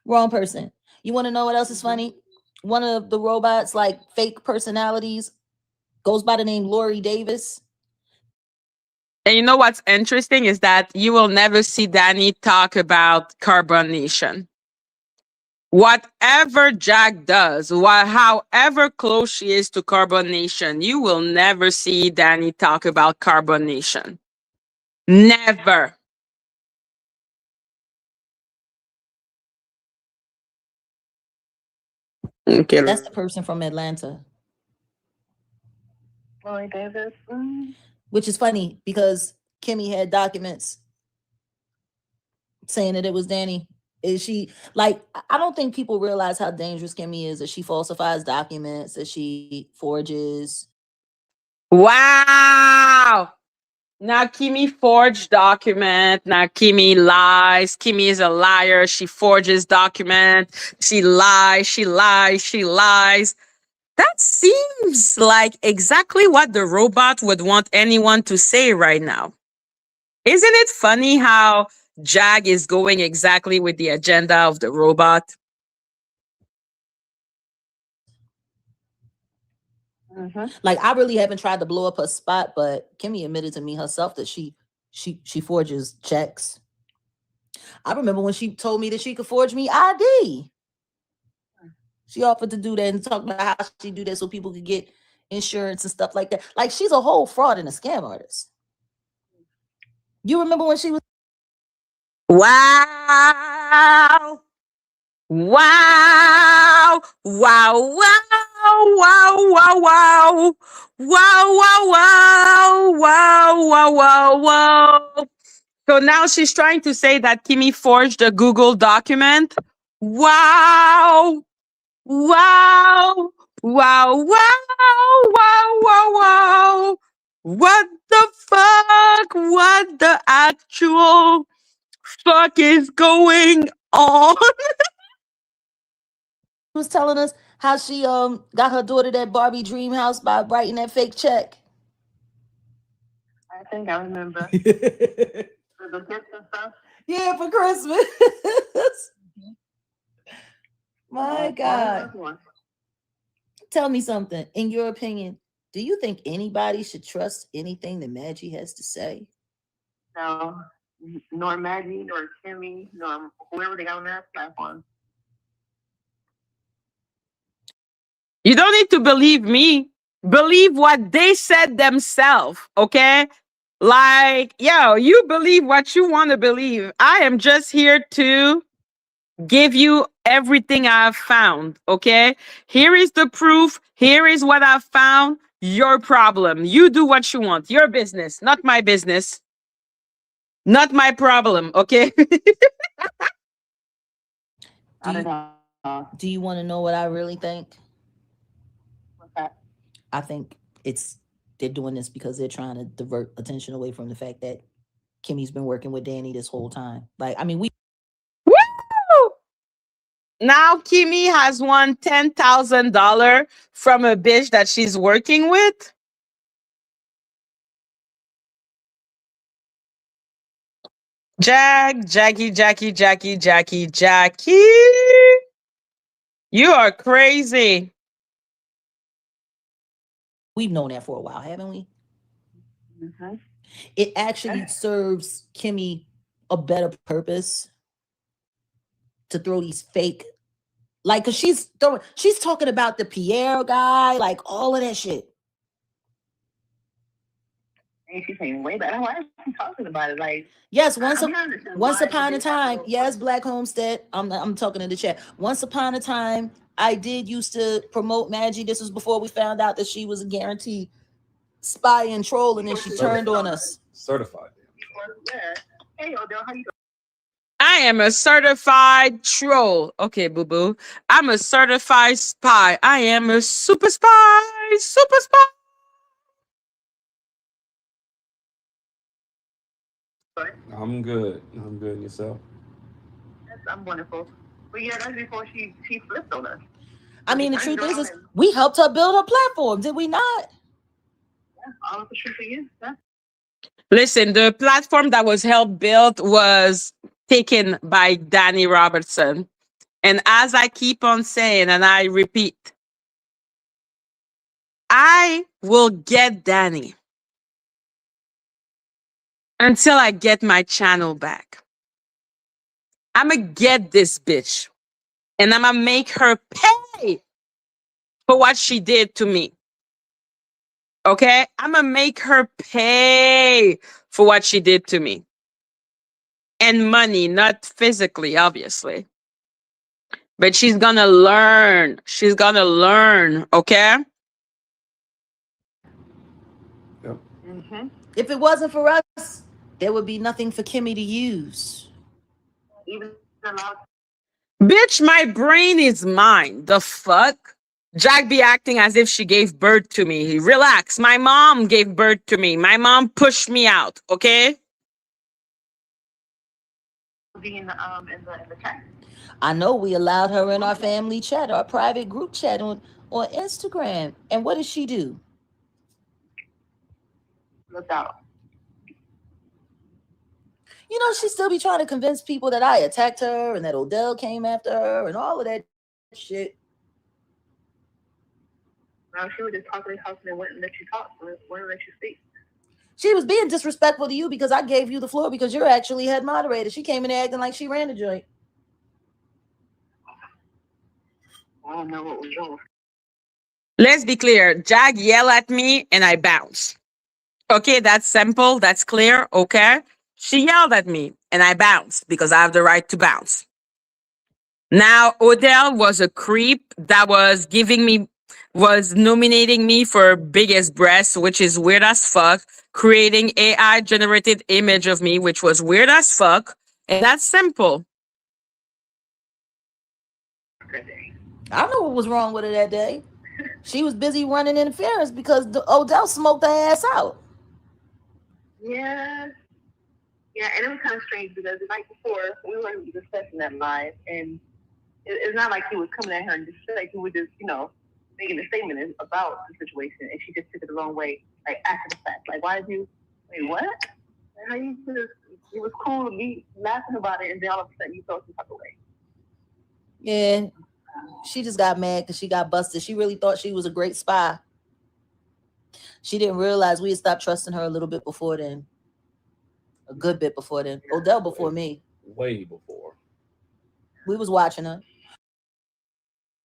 Wrong person. You want to know what else is funny? One of the robots, like fake personalities, goes by the name Lori Davis. And you know what's interesting is that you will never see Dani talk about carbonation. Whatever Jag does, however close she is to carbonation, you will never see Dani talk about carbonation. Never. Okay. That's the person from Atlanta. Lori Davis. Which is funny because Kimmie had documents saying that it was Dani. Is she like, I don't think people realize how dangerous Kimmie is, that she falsifies documents, that she forges. Wow. Now Kimmie forged document. Now Kimmie lies. Kimmie is a liar. She forges document. She lies. She lies. She lies. That seems like exactly what the robot would want anyone to say right now. Isn't it funny how Jag is going exactly with the agenda of the robot? Like, I really haven't tried to blow up her spot, but Kimmie admitted to me herself that she forges checks. I remember when she told me that she could forge me ID. She offered to do that and talk about how she do that so people could get insurance and stuff like that. Like, she's a whole fraud and a scam artist. You remember when she was? Wow. Wow. Wow. Wow. Wow. Wow. Wow. Wow. Wow. Wow. Wow. Wow. Wow. So now she's trying to say that Kimmie forged a Google document. Wow. Wow. Wow. Wow. Wow. Wow. Wow. What the fuck? What the actual fuck is going on? Was telling us how she got her daughter that Barbie dream house by writing that fake check. I think I remember. For the gifts and stuff. Yeah, for Christmas. My God. Tell me something. In your opinion, do you think anybody should trust anything that Madgie has to say? No, nor Madgie, nor Kimmie, nor whoever they got on that platform. You don't need to believe me. Believe what they said themselves, okay? Like, yo, you believe what you want to believe. I am just here to give you everything I've found. Okay, here is the proof. Here is what I've found. Your problem. You do what you want. Your business, not my business. Not my problem. Okay. Do you want to know what I really think? What's that? I think they're doing this because they're trying to divert attention away from the fact that Kimmie's been working with Dani this whole time. Like, I mean, Woo! Now Kimmie has won $10,000 from a bitch that she's working with. Jackie. You are crazy. we've known that for a while, haven't we? Mm-hmm. It actually serves Kimmie a better purpose to throw these fake, like, cause she's talking about the Pierre guy, like all of that shit. And she's saying way better. Why is she talking about it? Like, yes, once upon a time, yes, Black Homestead. I'm talking in the chat. Once upon a time, I did used to promote Madgie. This was before we found out that she was a guaranteed spy and troll, and then she turned on us. Certified. Hey, Odell, how you doing? I am a certified troll. Okay, boo boo. I'm a certified spy. I am a super spy. Super spy. I'm good. I'm good. And yourself? I'm wonderful. But yeah, that's before she flipped on us. I mean, the truth is we helped her build her platform, did we not? Yeah, all of the truth for you. Yeah. Listen, the platform that was helped build was taken by Dani Robertson. And as I keep on saying, and I repeat, I will get Dani until I get my channel back. I'm going to get this bitch and I'm going to make her pay for what she did to me. Okay? I'm going to make her pay for what she did to me. And money, not physically, obviously. But she's going to learn. She's going to learn, okay? Yep. Mm-hmm. If it wasn't for us, there would be nothing for Kimmie to use. Even Bitch, my brain is mine. The fuck? Jack be acting as if she gave birth to me. Relax. My mom gave birth to me. My mom pushed me out, okay? in the chat. I know we allowed her in our family chat, our private group chat on Instagram. And what did she do? Look out. You know, she still be trying to convince people that I attacked her and that Odell came after her and all of that shit. No, she was just talking and wouldn't let you talk, wouldn't let you speak. She was being disrespectful to you because I gave you the floor because you're actually head moderator. She came in there acting like she ran the joint. I don't know what was wrong. Let's be clear. Jack yelled at me and I bounced. Okay, that's simple. That's clear. Okay. She yelled at me and I bounced because I have the right to bounce. Now, Odell was a creep that was nominating me for biggest breasts, which is weird as fuck, creating AI generated image of me, which was weird as fuck. And that's simple. I know what was wrong with her that day. She was busy running interference because Odell smoked her ass out. Yeah. Yeah, and it was kind of strange because the night before, we were discussing that live, and it's not like he was coming at her and just like he was just, making a statement about the situation, and she just took it the wrong way, like after the fact. Like, why did you, wait, what? How you just, it was cool to be laughing about it, and then all of a sudden you felt some type of way. Yeah, she just got mad because she got busted. She really thought she was a great spy. She didn't realize we had stopped trusting her a little bit before then. A good bit before then. Odell before me. Way before. We was watching her.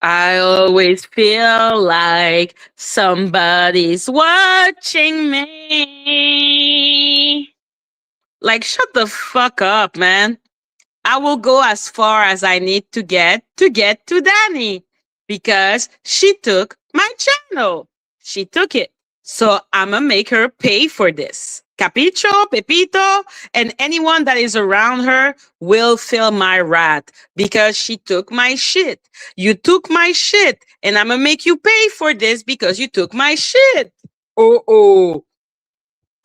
I always feel like somebody's watching me. Like, shut the fuck up, man. I will go as far as I need to get to Dani because she took my channel. She took it. So I'm going to make her pay for this. Capicho, Pepito, and anyone that is around her will feel my wrath because she took my shit. You took my shit, and I'm going to make you pay for this because you took my shit. Oh.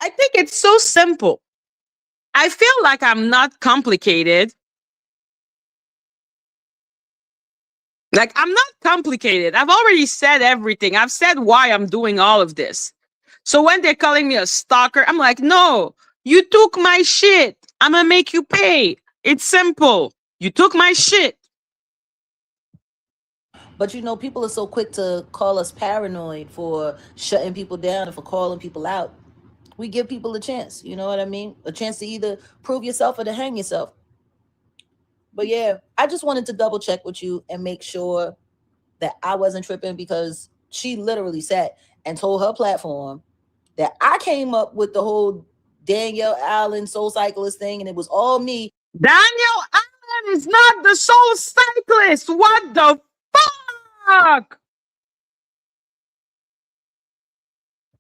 I think it's so simple. I feel like I'm not complicated. Like, I'm not complicated. I've already said everything. I've said why I'm doing all of this. So when they're calling me a stalker, I'm like, no, you took my shit. I'm going to make you pay. It's simple. You took my shit. But you know, people are so quick to call us paranoid for shutting people down and for calling people out. We give people a chance, you know what I mean? A chance to either prove yourself or to hang yourself. But yeah, I just wanted to double check with you and make sure that I wasn't tripping, because she literally sat and told her platform that I came up with the whole Danielle Allen Soul Cyclist thing, and it was all me. Danielle Allen is not the Soul Cyclist. What the fuck?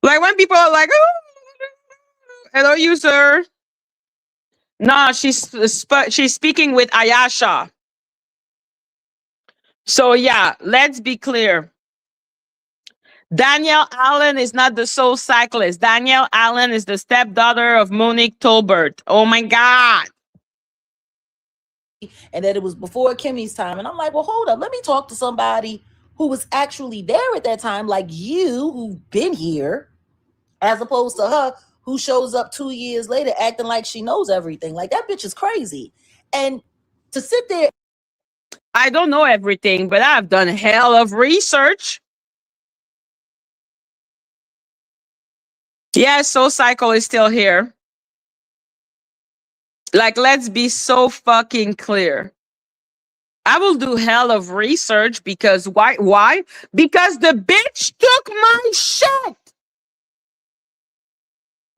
Like when people are like, oh, hello, user. No, she's speaking with Ayasha. So yeah, let's be clear. Danielle Allen is not the Soul Cyclist. Danielle Allen is the stepdaughter of Monique Tolbert. Oh my God. And that it was before Kimmie's time. And I'm like, well, hold up. Let me talk to somebody who was actually there at that time, like you, who've been here, as opposed to her, who shows up 2 years later acting like she knows everything. Like, that bitch is crazy. And to sit there. I don't know everything, but I've done hell of research. Yeah, Soul Cycle is still here. Like, let's be so fucking clear. I will do hell of research because why? Because the bitch took my shit.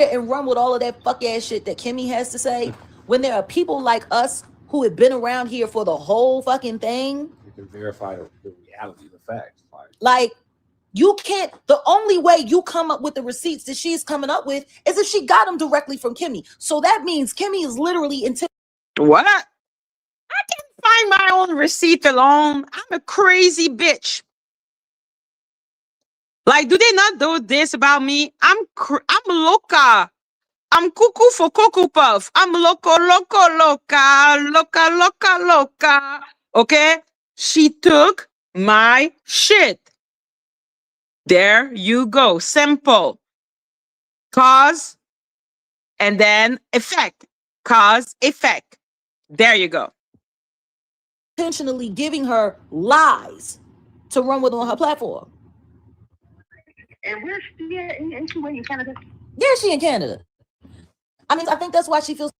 And run with all of that fuck ass shit that Kimmie has to say, when there are people like us who have been around here for the whole fucking thing. You can verify the reality, the facts. Like, you can't. The only way you come up with the receipts that she's coming up with is if she got them directly from Kimmie. So that means Kimmie is literally What? I can find my own receipt alone. I'm a crazy bitch. Like, do they not know this about me? I'm loca. I'm cuckoo for Cocoa Puff. I'm loca. Okay? She took my shit. There you go. Simple. Cause and then effect. Cause, effect. There you go. intentionally giving her lies to run with on her platform. And where's she at? Ain't she in Canada? Yeah, she in Canada. I mean, I think that's why she feels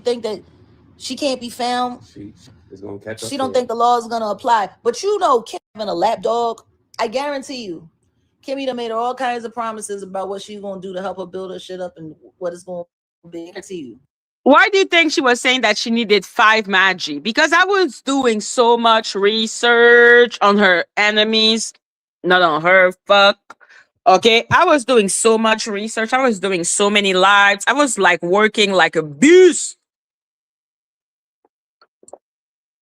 think that she can't be found. She is gonna catch us. She don't think the law is gonna apply. But you know, Kim having a lapdog, I guarantee you, Kimmie done made her all kinds of promises about what she's gonna do to help her build her shit up and what it's gonna be. I guarantee you. Why do you think she was saying that she needed 5 Madgie? Because I was doing so much research on her enemies, not on her. Fuck. Okay, I was doing so much research. I was doing so many lives. I was like working like a beast.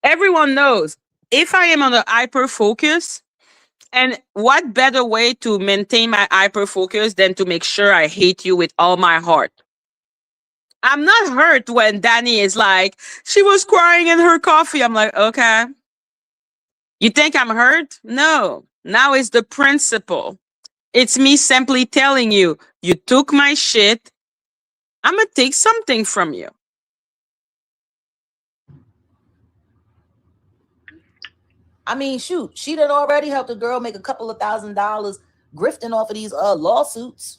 Everyone knows if I am on a hyper focus, and what better way to maintain my hyper focus than to make sure I hate you with all my heart? I'm not hurt when Dani is like, she was crying in her coffee. I'm like, okay. You think I'm hurt? No. Now it's the principle. It's me simply telling you, you took my shit. I'm going to take something from you. I mean, shoot, she done already helped a girl make a couple of $1,000 grifting off of these lawsuits.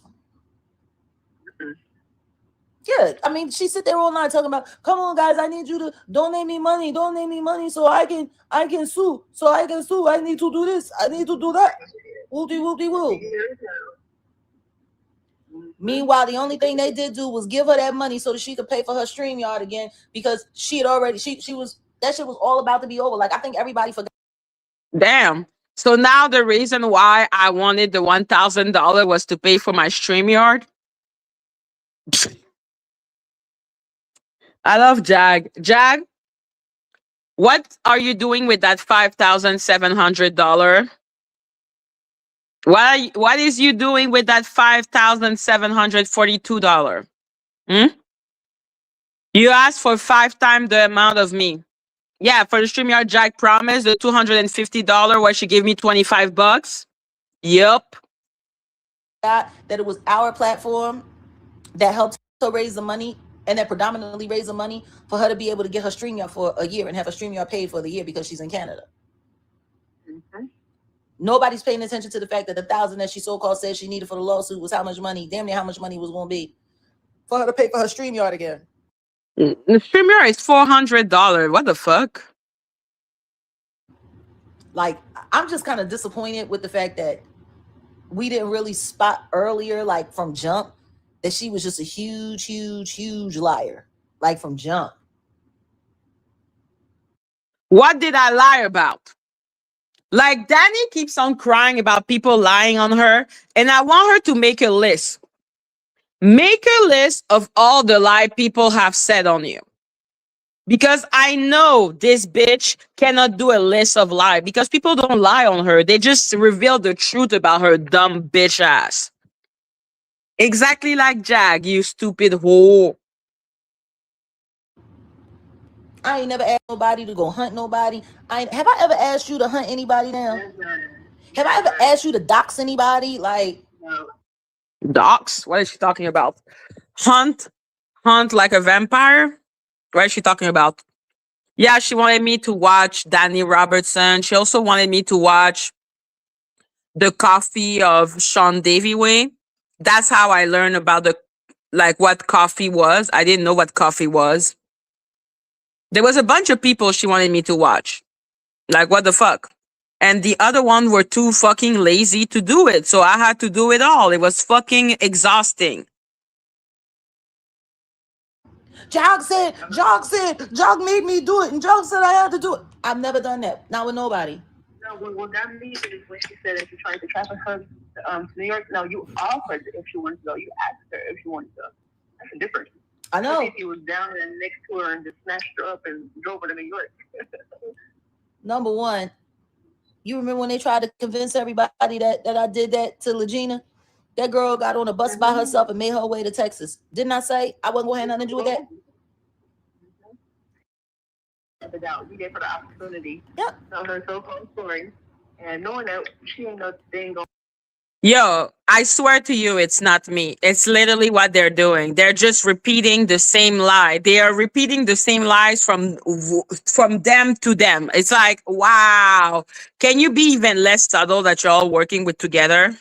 Yeah, I mean, she sit there all night talking about, come on, guys, I need you to donate me money so I can sue. I need to do this. I need to do that. Whoop-de-whoop-de-whoop. Meanwhile, the only thing they did do was give her that money so that she could pay for her StreamYard again, because she had already, she was that shit was all about to be over. Like I think everybody forgot. Damn. So now the reason why I wanted the $1,000 was to pay for my StreamYard. I love Jag. Jag, what are you doing with that $5,700? What is you doing with that $5,742? You asked for 5 times the amount of me. Yeah, for the StreamYard, Jack promised the $250 where she gave me $25. Yup. That it was our platform that helped her raise the money, and that predominantly raised the money for her to be able to get her StreamYard for a year and have her StreamYard paid for the year because she's in Canada. Nobody's paying attention to the fact that the $1,000 that she so-called said she needed for the lawsuit was how much money, damn near how much money was going to be for her to pay for her StreamYard again. The StreamYard is $400. What the fuck? Like, I'm just kind of disappointed with the fact that we didn't really spot earlier, like from jump, that she was just a huge liar. Like from jump. What did I lie about? Like, Dani keeps on crying about people lying on her, and I want her to make a list. Make a list of all the lie people have said on you. Because I know this bitch cannot do a list of lie because people don't lie on her. They just reveal the truth about her dumb bitch ass. Exactly like Jag, you stupid whore. I ain't never asked nobody to go hunt nobody. Have I ever asked you to hunt anybody down? Have I ever asked you to dox anybody? Like, Dox? What is she talking about? Hunt like a vampire? What is she talking about? Yeah, she wanted me to watch Dani Robertson. She also wanted me to watch The Coffee of Sean Davy Way. That's how I learned about what coffee was. I didn't know what coffee was. There was a bunch of people she wanted me to watch. Like, what the fuck? And the other one were too fucking lazy to do it. So I had to do it all. It was fucking exhausting. Jog made me do it, and Jog said I had to do it. I've never done that. Not with nobody. No, what that means is when she said that you're trying to traffic her to New York. No, you offered if she wanted to go. You asked her if she wanted to go. That's a difference. I know. If he was down and next to her and just snatched her up and drove her to New York. Number one, you remember when they tried to convince everybody that I did that to Legina? That girl got on a bus by herself and made her way to Texas. Didn't I say I wasn't going to have nothing to do with that? You gave her the opportunity. Yep. Tell her so-called story. And knowing that she ain't no thing going. Yo, I swear to you, it's not me. It's literally what they're doing. They're just repeating the same lie. They are repeating the same lies from them to them. It's like, wow. Can you be even less subtle that you're all working with together?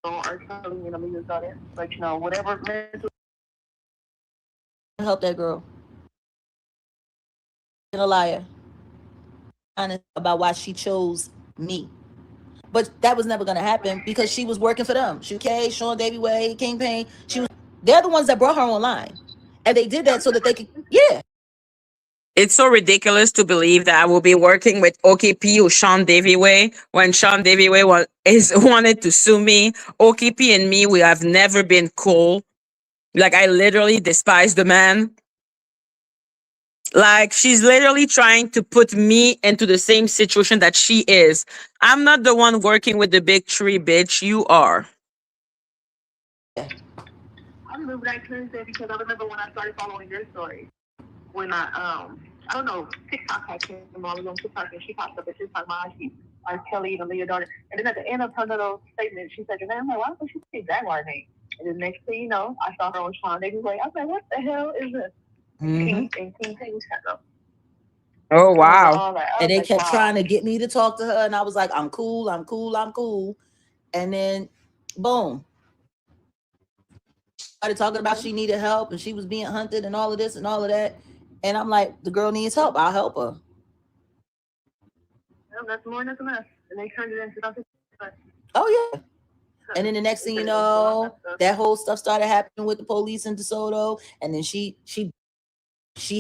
Are telling you to leave us out there. But you know, whatever mental Help that girl. And a liar. Honest about why she chose me. But that was never gonna happen because she was working for them. She K, Sean Davy Way, King Payne. They're the ones that brought her online. And they did that so that they could, yeah. It's so ridiculous to believe that I will be working with OKP or Sean Davy Way when Sean Davy Way wanted to sue me. OKP and me, we have never been cool. Like, I literally despise the man. Like, she's literally trying to put me into the same situation that she is. I'm not the one working with the big tree, bitch. You are. I remember that Tuesday because I remember when I started following your story. When I don't know, TikTok had came on, I was on TikTok and she popped up and she was talking about she Kelly and Leah daughter. And then at the end of her little statement, she said your name. I'm like, why don't she say Jaguar name? And the next thing you know, I saw her on Sean Davy Way. I was like, what the hell is this? King Payne's shadow. Oh wow. And they kept trying to get me to talk to her, and I was like, I'm cool. And then boom. Started talking about she needed help and she was being hunted and all of this and all of that. And I'm like, the girl needs help. I'll help her. Well, that's more than enough. And they turned it into something. Oh yeah. And then the next thing you know, that whole stuff started happening with the police in DeSoto. And then she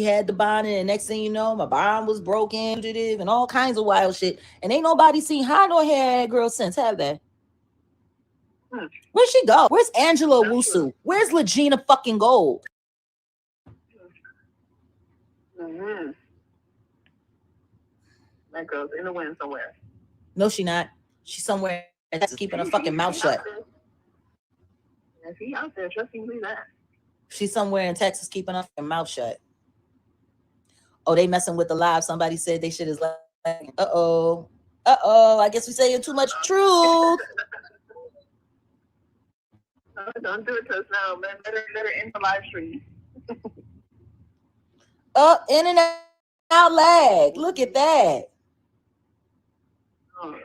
had the bond, and the next thing you know, my bond was broken, and all kinds of wild shit. And ain't nobody seen high nor hair that girl since, have they? Where'd she go? Where's Angela Owusu? Where's Legina fucking Gold? Mm-hmm. That girl's in the wind somewhere. No, she not. She's somewhere that's keeping her fucking mouth shut. Yeah, she out there. Trust me, believe that. She's somewhere in Texas keeping her fucking mouth shut. Oh, they messing with the live. Somebody said they shit is like, uh-oh. Uh-oh. I guess we saying too much truth. Don't do it to us now, man. Better end the live stream. In and out lag. Look at that. Oh.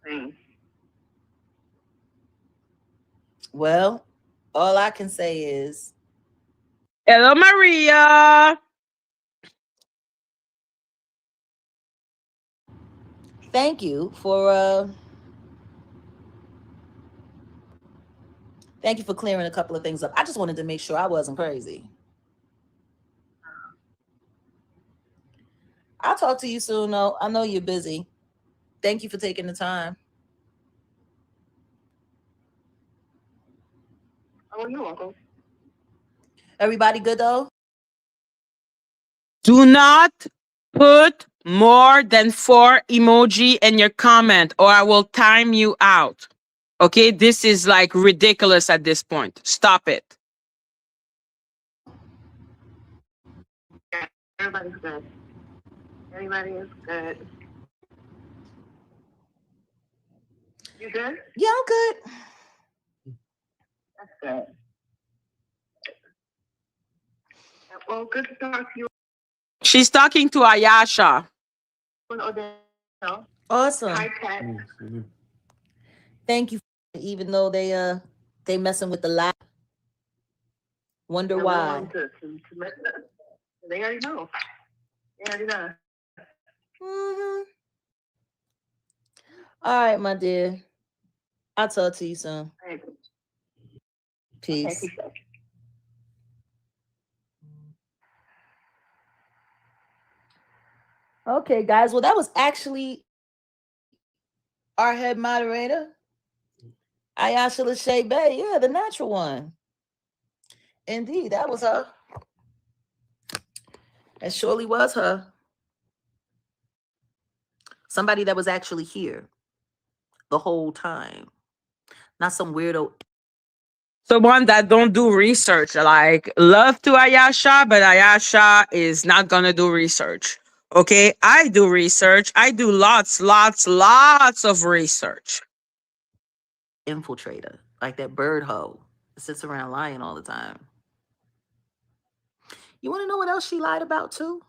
Thanks. Well, all I can say is, hello, Maria. thank you for clearing a couple of things up. I just wanted to make sure I wasn't crazy. I'll talk to you soon, though. I know you're busy. Thank you for taking the time. Oh, you're welcome. Everybody good, though? Do not put more than 4 emoji in your comment or I will time you out. Okay, this is like ridiculous at this point. Stop it. Everybody's good. Everybody is good. You good? Yeah, I'm good. That's good. Well, good to talk to you. She's talking to Ayasha. Awesome. Hi, Kat. Thank you. Even though they messing with the live. Wonder why. They already know. They already know. Mm-hmm. All right, my dear. I'll talk to you soon. Right. Peace. Okay, Okay, guys. Well, that was actually our head moderator, Ayasha Lachey Bay. Yeah, the natural one. Indeed, that was her. That surely was her. Somebody that was actually here the whole time. Not some weirdo. Someone that don't do research. Like, love to Ayasha, but Ayasha is not gonna do research. Okay, I do research. I do lots of research. Infiltrator, like that bird hoe that sits around lying all the time. You want to know what else she lied about too?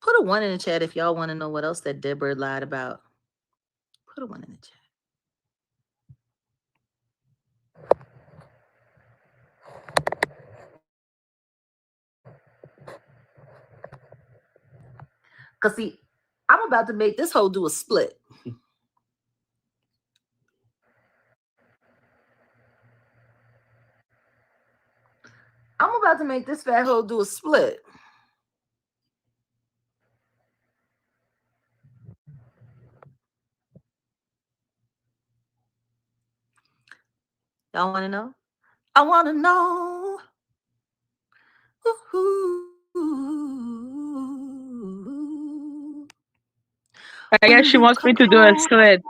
Put a 1 in the chat if y'all want to know what else that dead bird lied about. Put a 1 in the chat. Because, see, I'm about to make this hoe do a split. I'm about to make this fat hoe do a split. Y'all want to know? I want to know. Ooh. I guess she wants me to do a split.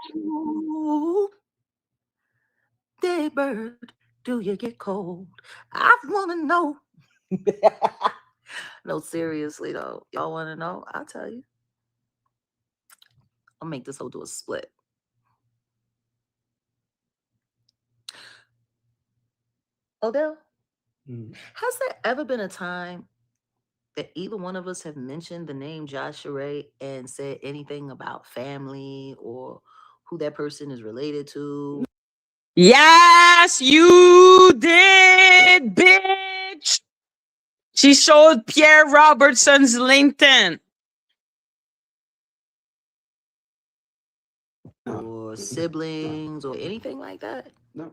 Dead bird, do you get cold? I want to know. No, seriously though. Y'all want to know? I'll tell you. I'll make this whole do a split. Odell, has there ever been a time that either one of us have mentioned the name Joshua Ray and said anything about family or who that person is related to? Yes, you did, bitch. She showed Pierre Robertson's LinkedIn. Or siblings or anything like that? No.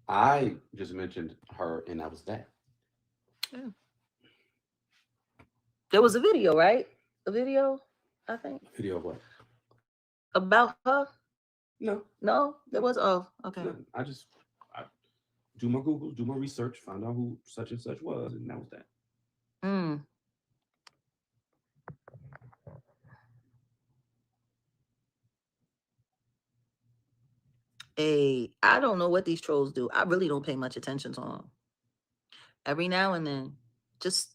I just mentioned her, and that was that. Yeah. There was a video, right? A video, I think. Video of what? About her? No. No? There was, oh, okay. No, I do my Google, do my research, find out who such and such was, and that was that. Hmm. I don't know what these trolls do. I really don't pay much attention to them. Every now and then, just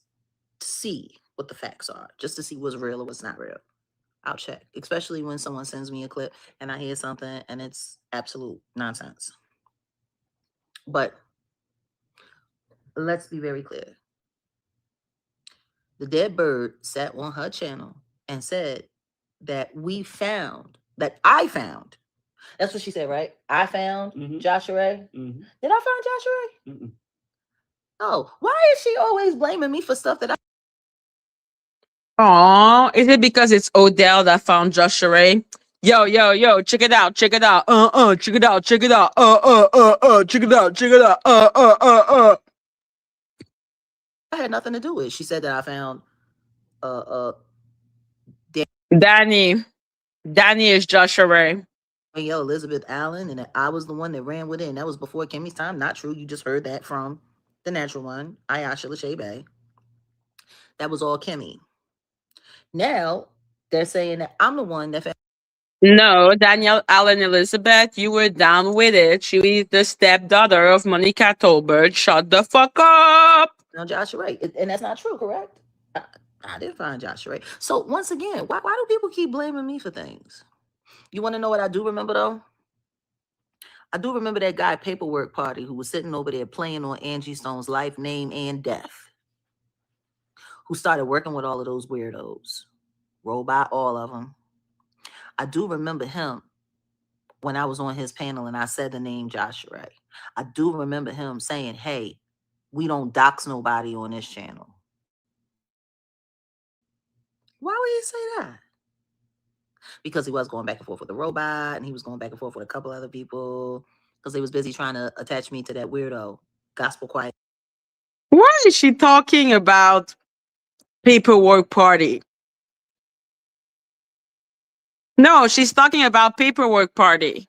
to see what the facts are, just to see what's real or what's not real. I'll check, especially when someone sends me a clip and I hear something and it's absolute nonsense. But let's be very clear. The dead bird sat on her channel and said that I found. That's what she said, right? I found Joshua Ray. Mm-hmm. Did I find Joshua Ray? Mm-mm. Oh, why is she always blaming me for stuff that I... Oh, is it because it's Odell that found Joshua Ray? Yo, check it out, check it out. Check it out, check it out. Check it out, check it out. I had nothing to do with it. She said that I found Dani is Joshua Ray. Elizabeth Allen, and I was the one that ran with it, and that was before Kimmie's time. Not true. You just heard that from the natural one, Ayasha Lachey. That was all Kimmie. Now they're saying that I'm the one that found. No, Danielle Allen Elizabeth, you were down with it. She was the stepdaughter of Monica Tolbert. Shut the fuck up. Now Joshua Ray, and that's not true, correct? I didn't find Joshua Ray. So once again, why do people keep blaming me for things? You want to know what I do remember, though? I do remember that guy, Paperwork Party, who was sitting over there playing on Angie Stone's life, name, and death, who started working with all of those weirdos. Roll by all of them. I do remember him when I was on his panel and I said the name Joshua Ray. I do remember him saying, hey, we don't dox nobody on this channel. Why would he say that? Because he was going back and forth with the robot, and he was going back and forth with a couple other people, because they was busy trying to attach me to that weirdo gospel choir. Why is she talking about Paperwork Party? No, she's talking about Paperwork Party.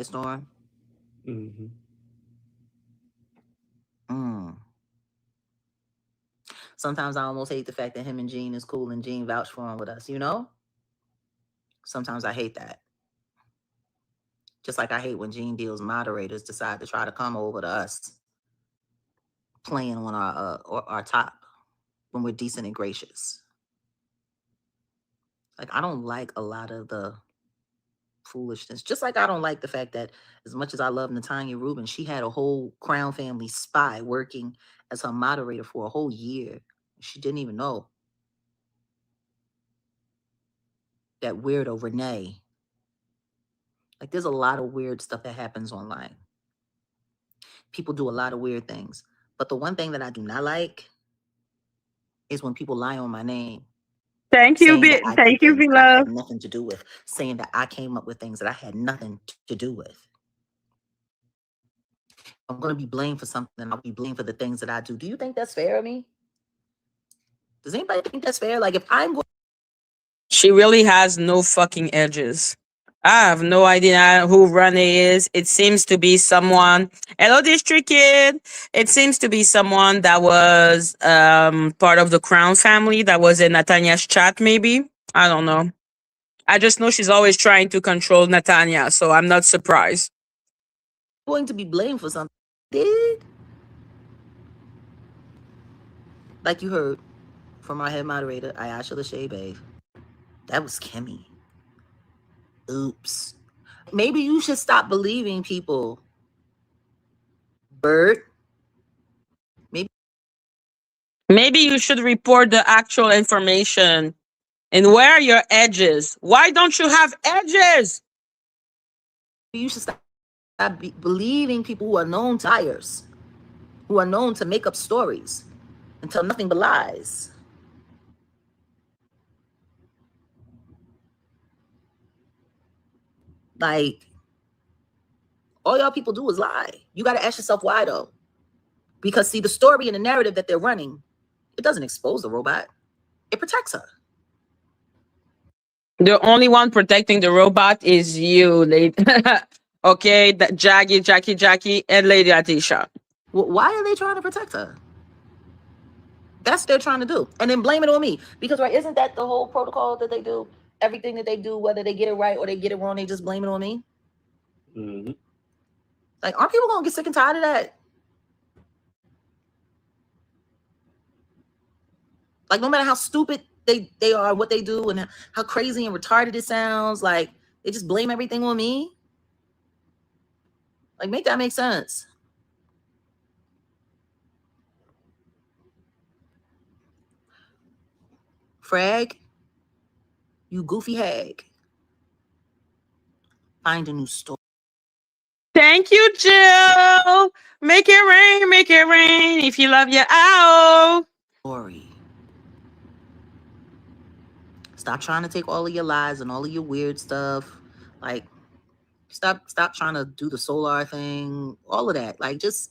Storm. Mm-hmm. Sometimes I almost hate the fact that him and Gene is cool and Gene vouched for him with us, you know? Sometimes I hate that. Just like I hate when Gene Deal's moderators decide to try to come over to us playing on our top when we're decent and gracious. Like, I don't like a lot of the foolishness. Just like I don't like the fact that as much as I love Natanya Rubin, she had a whole Crown Family spy working as her moderator for a whole year. She didn't even know. That weirdo Renee. Like, there's a lot of weird stuff that happens online. People do a lot of weird things. But the one thing that I do not like is when people lie on my name. Thank you, V-Love. Nothing to do with, saying that I came up with things that I had nothing to do with. I'm going to be blamed for something. I'll be blamed for the things that I do. Do you think that's fair of me? Does anybody think that's fair? Like, if I'm going... She really has no fucking edges. I have no idea who Renee is. It seems to be someone. Hello, District Kid. It seems to be someone that was part of the Crown family that was in Natanya's chat, maybe. I don't know. I just know she's always trying to control Natanya, so I'm not surprised. Going to be blamed for something. Did? Like you heard from our head moderator, Ayasha Lachey, babe. That was Kimmie. Oops. Maybe you should stop believing people. Bird. Maybe you should report the actual information. And where are your edges? Why don't you have edges? You should stop believing people who are known tires. who are known to make up stories and tell nothing but lies. Like, all y'all people do is lie. You got to ask yourself why, though. Because, see, the story and the narrative that they're running, it doesn't expose the robot. It protects her. The only one protecting the robot is you, lady. Okay, that Jackie, and Lady Atisha. Why are they trying to protect her? That's what they're trying to do. And then blame it on me. Because, right, isn't that the whole protocol that they do? Everything that they do, whether they get it right or they get it wrong, they just blame it on me? Mm-hmm. Like, aren't people going to get sick and tired of that? Like, no matter how stupid they are, what they do, and how crazy and retarded it sounds, like, they just blame everything on me? Like, make that make sense. Frag, you goofy hag. Find a new story. Thank you, Jill. Make it rain. If you love your owl. Stop trying to take all of your lies and all of your weird stuff. Like, stop trying to do the solar thing, all of that. Like, just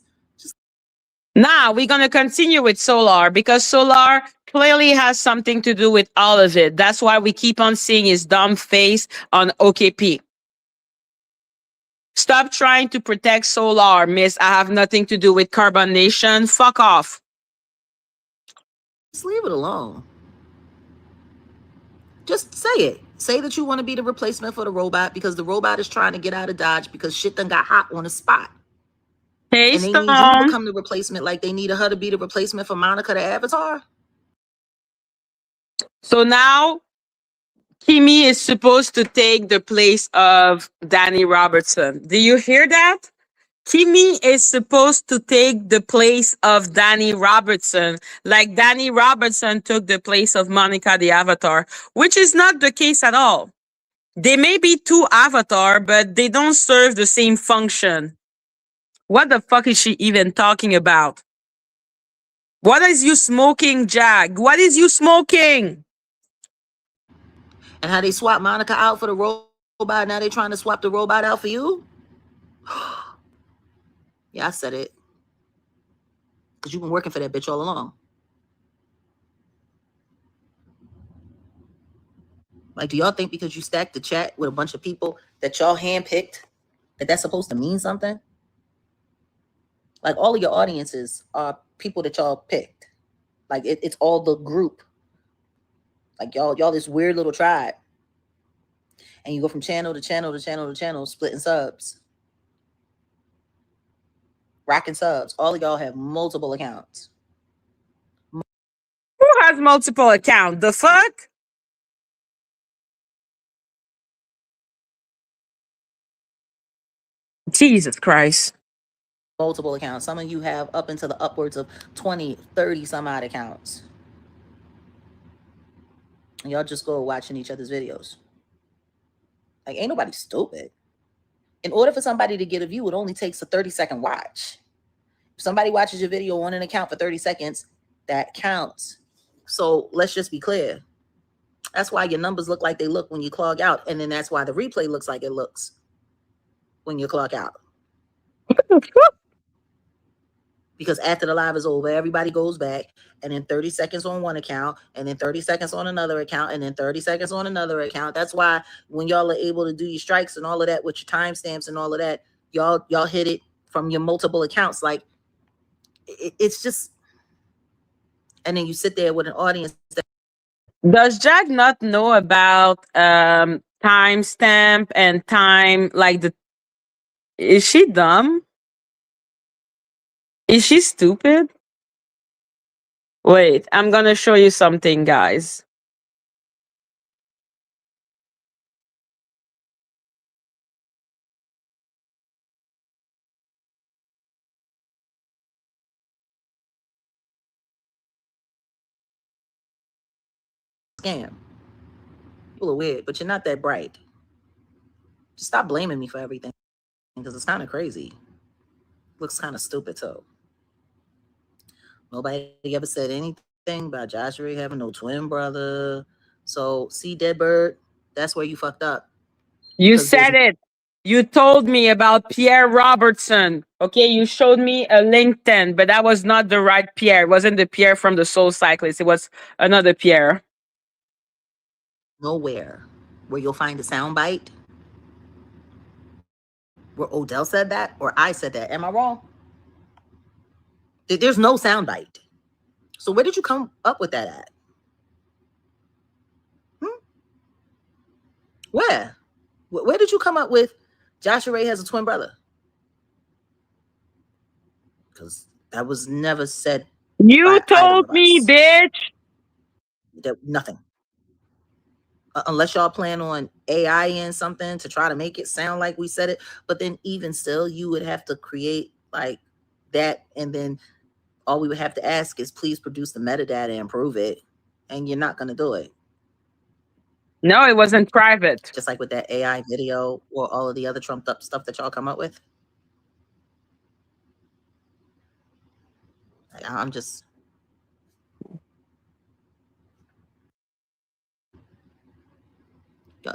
Now we're going to continue with Solar because Solar clearly has something to do with all of it. That's why we keep on seeing his dumb face on OKP. Stop trying to protect Solar, miss. I have nothing to do with Carbon Nation. Fuck off. leave it alone. Just say it. Say that you want to be the replacement for the robot because the robot is trying to get out of Dodge because shit done got hot on the spot. Hey, and they need you to become the replacement like they needed her to be the replacement for Monica the Avatar. So now Kimmie is supposed to take the place of Dani Robertson. Do you hear that? Kimmie is supposed to take the place of Dani Robertson, like Dani Robertson took the place of Monica the Avatar, which is not the case at all. They may be two avatars, but they don't serve the same function. What the fuck is she even talking about? What is you smoking, Jag? What is you smoking? And how they swap Monica out for the robot, now they trying to swap the robot out for you? Yeah, I said it. Because you've been working for that bitch all along. Like, do y'all think because you stacked the chat with a bunch of people that y'all handpicked, that that's supposed to mean something? Like, all of your audiences are people that y'all picked. Like, it's all the group. Like, y'all this weird little tribe. And you go from channel to channel to channel to channel, splitting subs. Rocking subs. All of y'all have multiple accounts. Who has multiple accounts? The fuck? Jesus Christ. Multiple accounts. Some of you have up into the upwards of 20, 30 some odd accounts. And y'all just go watching each other's videos. Like, ain't nobody stupid. In order for somebody to get a view, it only takes a 30-second watch. If somebody watches your video on an account for 30 seconds, that counts. So let's just be clear. That's why your numbers look like they look when you clock out. And then that's why the replay looks like it looks when you clock out. Because after the live is over, everybody goes back, and then 30 seconds on one account, and then 30 seconds on another account, and then 30 seconds on another account. That's why when y'all are able to do your strikes and all of that with your timestamps and all of that, y'all hit it from your multiple accounts. Like, it's just, and then you sit there with an audience. Does Jag not know about timestamp and time? Like, is she dumb? Is she stupid? Wait, I'm gonna show you something, guys. Scam. People are weird, but you're not that bright. Just stop blaming me for everything, because it's kind of crazy. Looks kind of stupid too. Nobody ever said anything about Josh Ray having no twin brother. So, see, Deadbird, that's where you fucked up. You Because there's said it. You told me about Pierre Robertson. Okay, you showed me a LinkedIn, but that was not the right Pierre. It wasn't the Pierre from the Soul Cyclist. It was another Pierre. nowhere where you'll find a soundbite where Odell said that or I said that. Am I wrong? There's no soundbite. So where did you come up with that at? Where? Where did you come up with Joshua Ray has a twin brother? Because that was never said. You told me, bitch. Nothing. Unless y'all plan on AI in something to try to make it sound like we said it. But then even still, you would have to create like that. And then all we would have to ask is please produce the metadata and prove it. And you're not going to do it. No, it wasn't private. Just like with that AI video or all of the other trumped up stuff that y'all come up with. I'm just.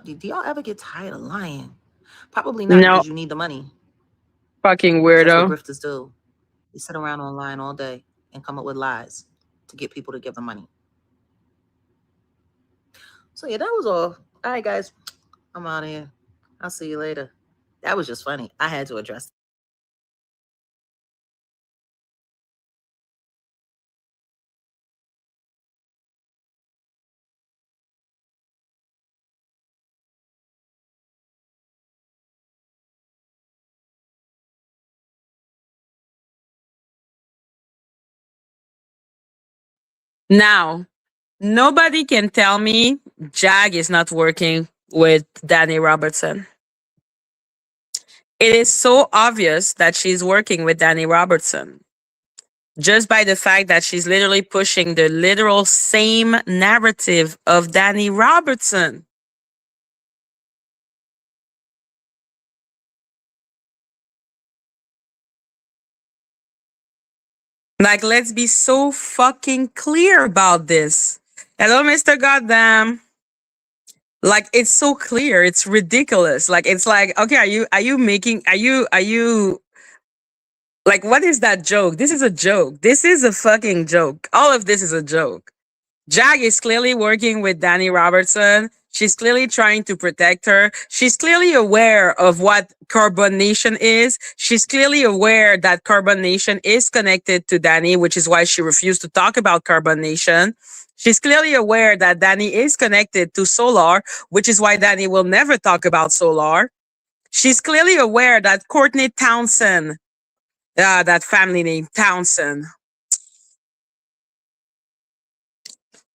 Do y'all ever get tired of lying? Probably not, No. because you need the money. Fucking That's weirdo. what grifters do. They sit around online all day and come up with lies to get people to give them money. So yeah, that was all. All right, guys. I'm out of here. I'll see you later. That was just funny. I had to address it. Now, nobody can tell me Jag is not working with Dani Robertson. It is so obvious that she's working with Dani Robertson. Just by the fact that she's literally pushing the literal same narrative of Dani Robertson. Like, let's be so fucking clear about this. Hello, Mr. Goddamn. Like, it's so clear. It's ridiculous. Like, it's like, okay, are you like, what is that joke? This is a joke. This is a fucking joke. All of this is a joke. Jag is clearly working with Dani Robertson. She's clearly trying to protect her. She's clearly aware of what carbonation is. She's clearly aware that carbonation is connected to Dani, which is why she refused to talk about carbonation. She's clearly aware that Dani is connected to Solar, which is why Dani will never talk about Solar. She's clearly aware that Courtney Townsend, that family name, Townsend,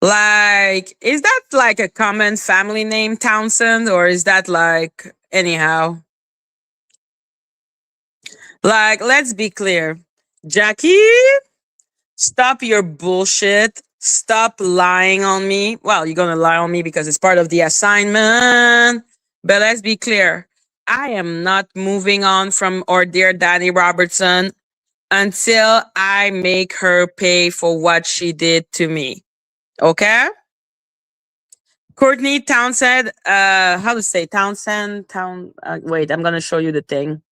like, is that like a common family name, Townsend, or is that like anyhow? Like, let's be clear. Jackie, stop your bullshit. Stop lying on me. Well, you're going to lie on me because it's part of the assignment. But let's be clear. I am not moving on from our dear Dani Robertson until I make her pay for what she did to me. Okay? Courtney Townsend, how to say Townsend? Wait, I'm gonna show you the thing.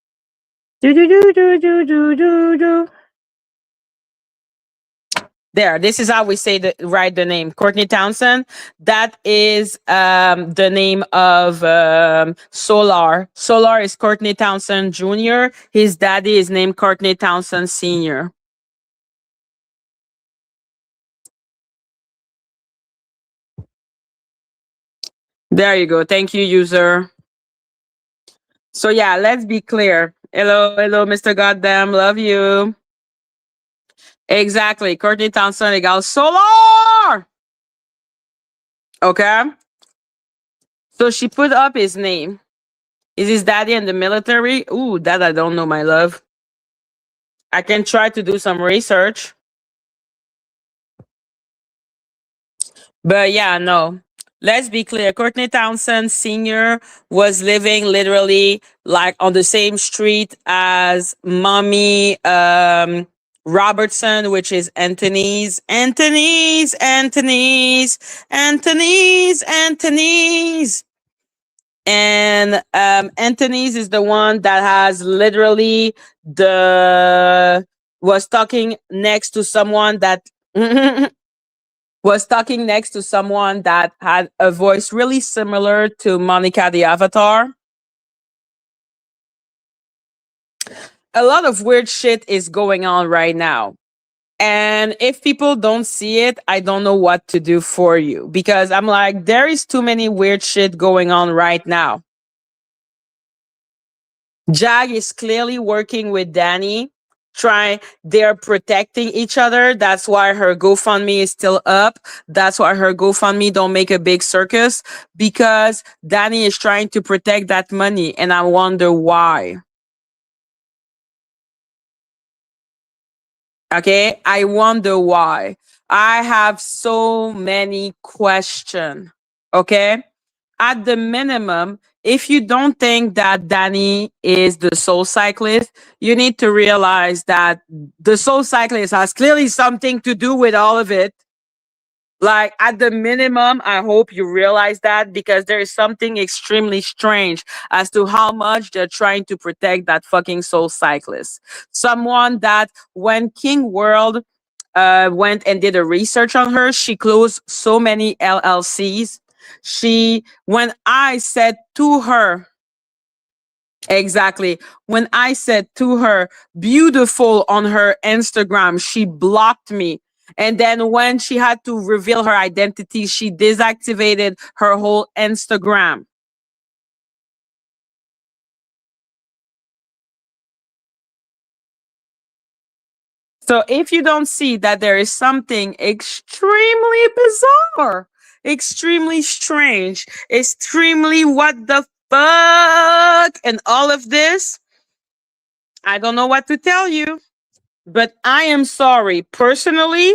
There, this is how we say write the name. Courtney Townsend. That is the name of Solar. Solar is Courtney Townsend Jr. His daddy is named Courtney Townsend Sr. There you go. Thank you, user. So yeah, let's be clear. Hello, Mr. Goddamn, love you. Exactly. Courtney Townsend equals Solar. Okay. So she put up his name. Is his daddy in the military? Ooh, that I don't know, my love. I can try to do some research. But yeah, no. Let's be clear. Courtney Townsend Sr. was living literally like on the same street as mommy Robertson, which is Anthony's. Anthony's. And Anthony's is the one that has literally was talking next to someone that was talking next to someone that had a voice really similar to Monica the Avatar. A lot of weird shit is going on right now. And if people don't see it, I don't know what to do for you, because I'm like, there is too many weird shit going on right now. Jag is clearly working with Dani. They're protecting each other. That's why her GoFundMe is still up. That's why her GoFundMe don't make a big circus, because Dani is trying to protect that money, and I wonder why. Okay, I wonder why. I have so many questions. Okay, at the minimum, if you don't think that Dani is the soul cyclist, you need to realize that the soul cyclist has clearly something to do with all of it. Like, at the minimum, I hope you realize that, because there is something extremely strange as to how much they're trying to protect that fucking soul cyclist. Someone that, when King World went and did a research on her, she closed so many LLCs. When I said to her, exactly, when I said to her, beautiful on her Instagram, she blocked me. And then when she had to reveal her identity, she deactivated her whole Instagram. So if you don't see that there is something extremely bizarre, extremely strange, extremely what the fuck, and all of this, I don't know what to tell you. But I am sorry. Personally,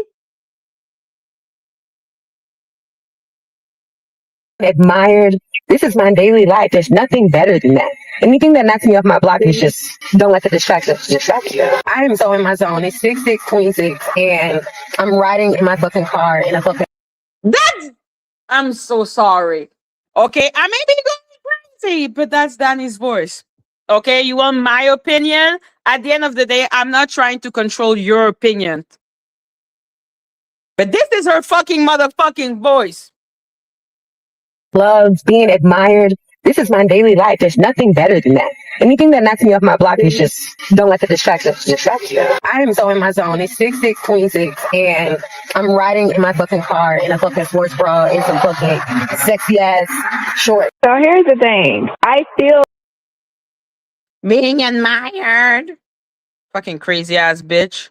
admired. This is my daily life. There's nothing better than that. Anything that knocks me off my block is just don't let the distractions distract you. I am so in my zone. It's 6/6/26, and I'm riding in my fucking car in a fucking. I'm so sorry. Okay, I may be going crazy, but that's Dani's voice. Okay, you want my opinion? At the end of the day, I'm not trying to control your opinion. But this is her fucking motherfucking voice. Loves, being admired. This is my daily life. There's nothing better than that. Anything that knocks me off my block is just don't let the distractions distract you. I am so in my zone. It's 6/6/26, and I'm riding in my fucking car in a fucking sports bra and some fucking sexy ass shorts. So here's the thing. I feel being admired. Fucking crazy ass bitch.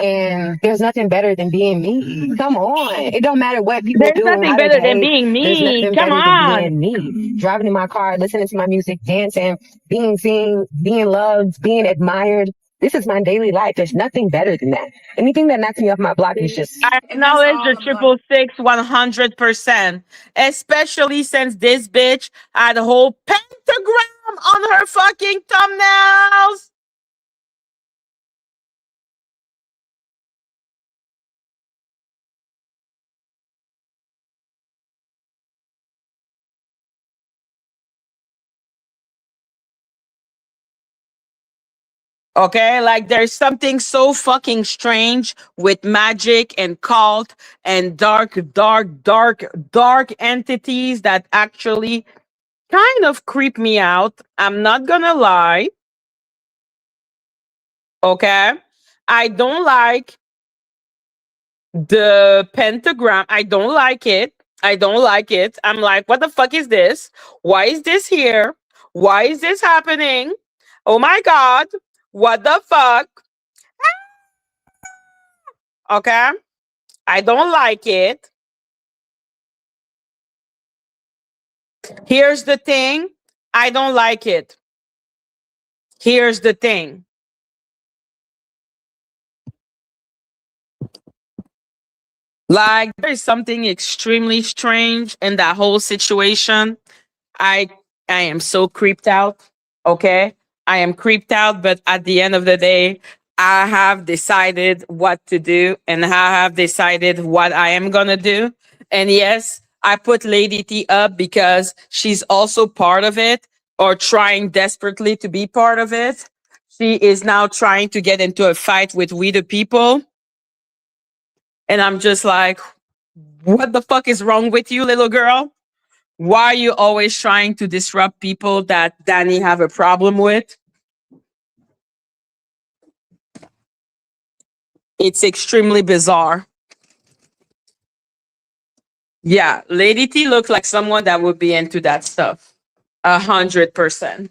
And there's nothing better than being me. Come on. It don't matter what people There's do. nothing how they better than behave. being There's me. nothing Come better on. than being me. Driving in my car, listening to my music, dancing, being seen, being loved, being admired. This is my daily life. There's nothing better than that. Anything that knocks me off my block is just. I acknowledge the 666 100%, especially since this bitch had a whole pentagram on her fucking thumbnails. Okay, like there's something so fucking strange with magic and cult and dark entities that actually kind of creep me out. I'm not gonna lie. Okay, I don't like the pentagram. I don't like it. I don't like it. I'm like, what the fuck is this? Why is this here? Why is this happening? Oh my God. What the fuck? Okay. I don't like it. Here's the thing. I don't like it. Here's the thing. Like, there is something extremely strange in that whole situation. I am so creeped out. Okay. I am creeped out, but at the end of the day, I have decided what to do and I have decided what I am going to do. And yes, I put Lady T up because she's also part of it or trying desperately to be part of it. She is now trying to get into a fight with We the People. And I'm just like, what the fuck is wrong with you, little girl? Why are you always trying to disrupt people that Dani have a problem with? It's extremely bizarre. Yeah, Lady T looks like someone that would be into that stuff. 100%.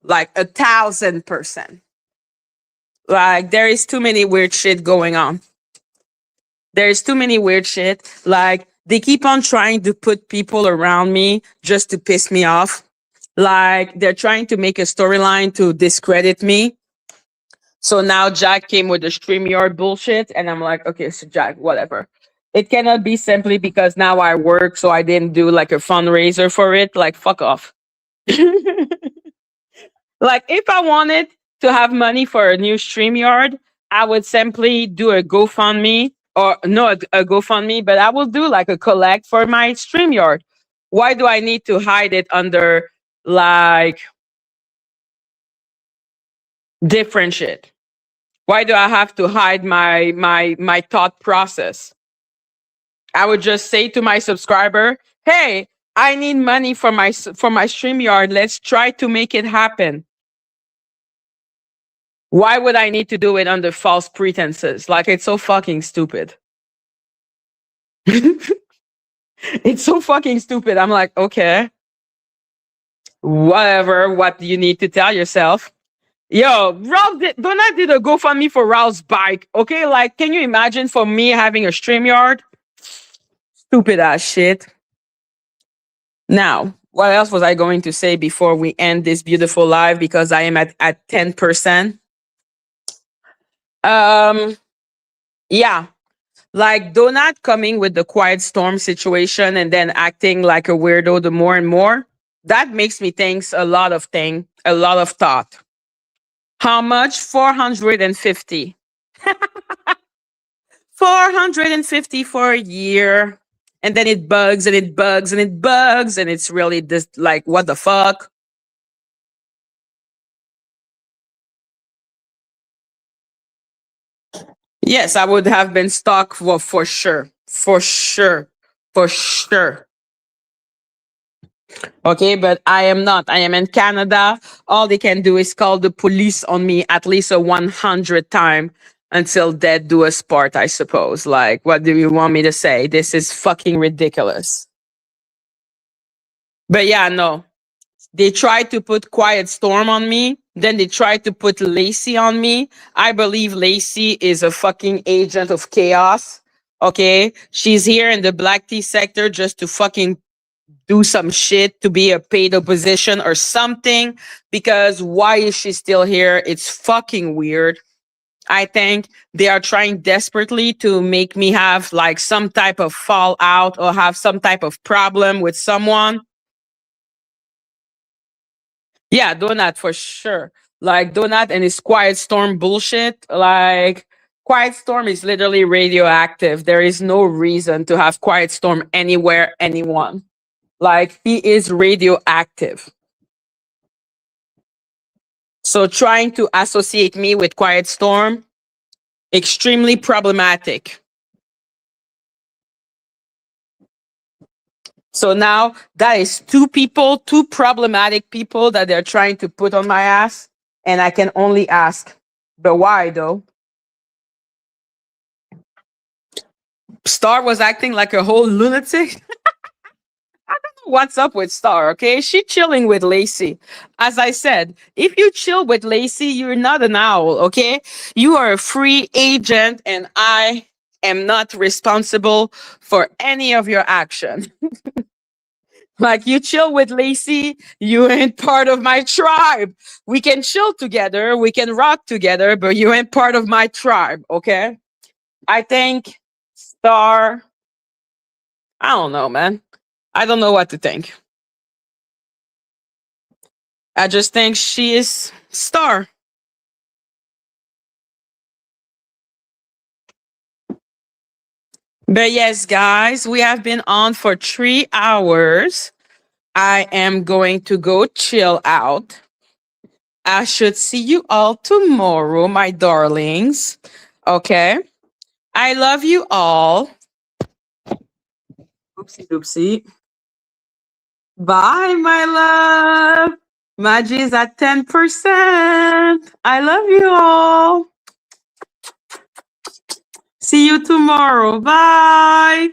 Like 1,000%. Like there is too many weird shit going on. There's too many weird shit. Like they keep on trying to put people around me just to piss me off. Like they're trying to make a storyline to discredit me. So now Jack came with the StreamYard bullshit, and I'm like, okay, so Jack, whatever. It cannot be simply because now I work, so I didn't do like a fundraiser for it. Like, fuck off. Like, if I wanted to have money for a new StreamYard, I would simply do a GoFundMe or no, a GoFundMe, but I will do like a collect for my StreamYard. Why do I need to hide it under like different shit? Why do I have to hide my thought process? I would just say to my subscriber, "Hey, I need money for my StreamYard. Let's try to make it happen." Why would I need to do it under false pretenses? Like it's so fucking stupid. It's so fucking stupid. I'm like, okay, whatever. What do you need to tell yourself? Yo, Donna did a GoFundMe for Ralph's bike. Okay, like, can you imagine for me having a StreamYard? Stupid ass shit. Now, what else was I going to say before we end this beautiful live? Because I am at 10%. Yeah. Like Donut coming with the quiet storm situation and then acting like a weirdo the more and more. That makes me think a lot of thought. How much? 450. 450 for a year. And then it bugs and it bugs and it bugs. And it's really this like, what the fuck? Yes, I would have been stuck for sure. For sure. For sure. Okay, but I am not. I am in Canada. All they can do is call the police on me at least a 100 time until death do us part, I suppose. Like, what do you want me to say? This is fucking ridiculous. But yeah, no. They tried to put Quiet Storm on me. Then they tried to put Lacey on me. I believe Lacey is a fucking agent of chaos. Okay? She's here in the black tea sector just to fucking do some shit, to be a paid opposition or something. Because why is she still here? It's fucking weird. I think they are trying desperately to make me have like some type of fallout or have some type of problem with someone. Yeah, Donut for sure. Like Donut and his Quiet Storm bullshit. Like Quiet Storm is literally radioactive. There is no reason to have Quiet Storm anywhere, anyone. Like he is radioactive. So trying to associate me with Quiet Storm, extremely problematic. So now that is two problematic people that they're trying to put on my ass. And I can only ask, but why though? Star was acting like a whole lunatic. I don't know what's up with Star, okay? She chilling with Lacey. As I said, if you chill with Lacey, you're not an owl, okay? You are a free agent and I am not responsible for any of your action. Like you chill with Lacey, you ain't part of my tribe. We can chill together, we can rock together, but you ain't part of my tribe, okay? I think Star, I don't know, man. I don't know what to think. I just think she is Star. But yes, guys, we have been on for 3 hours. I am going to go chill out. I should see you all tomorrow, my darlings. Okay. I love you all. Oopsie doopsie. Bye, my love. Madgie is at 10%. I love you all. See you tomorrow. Bye.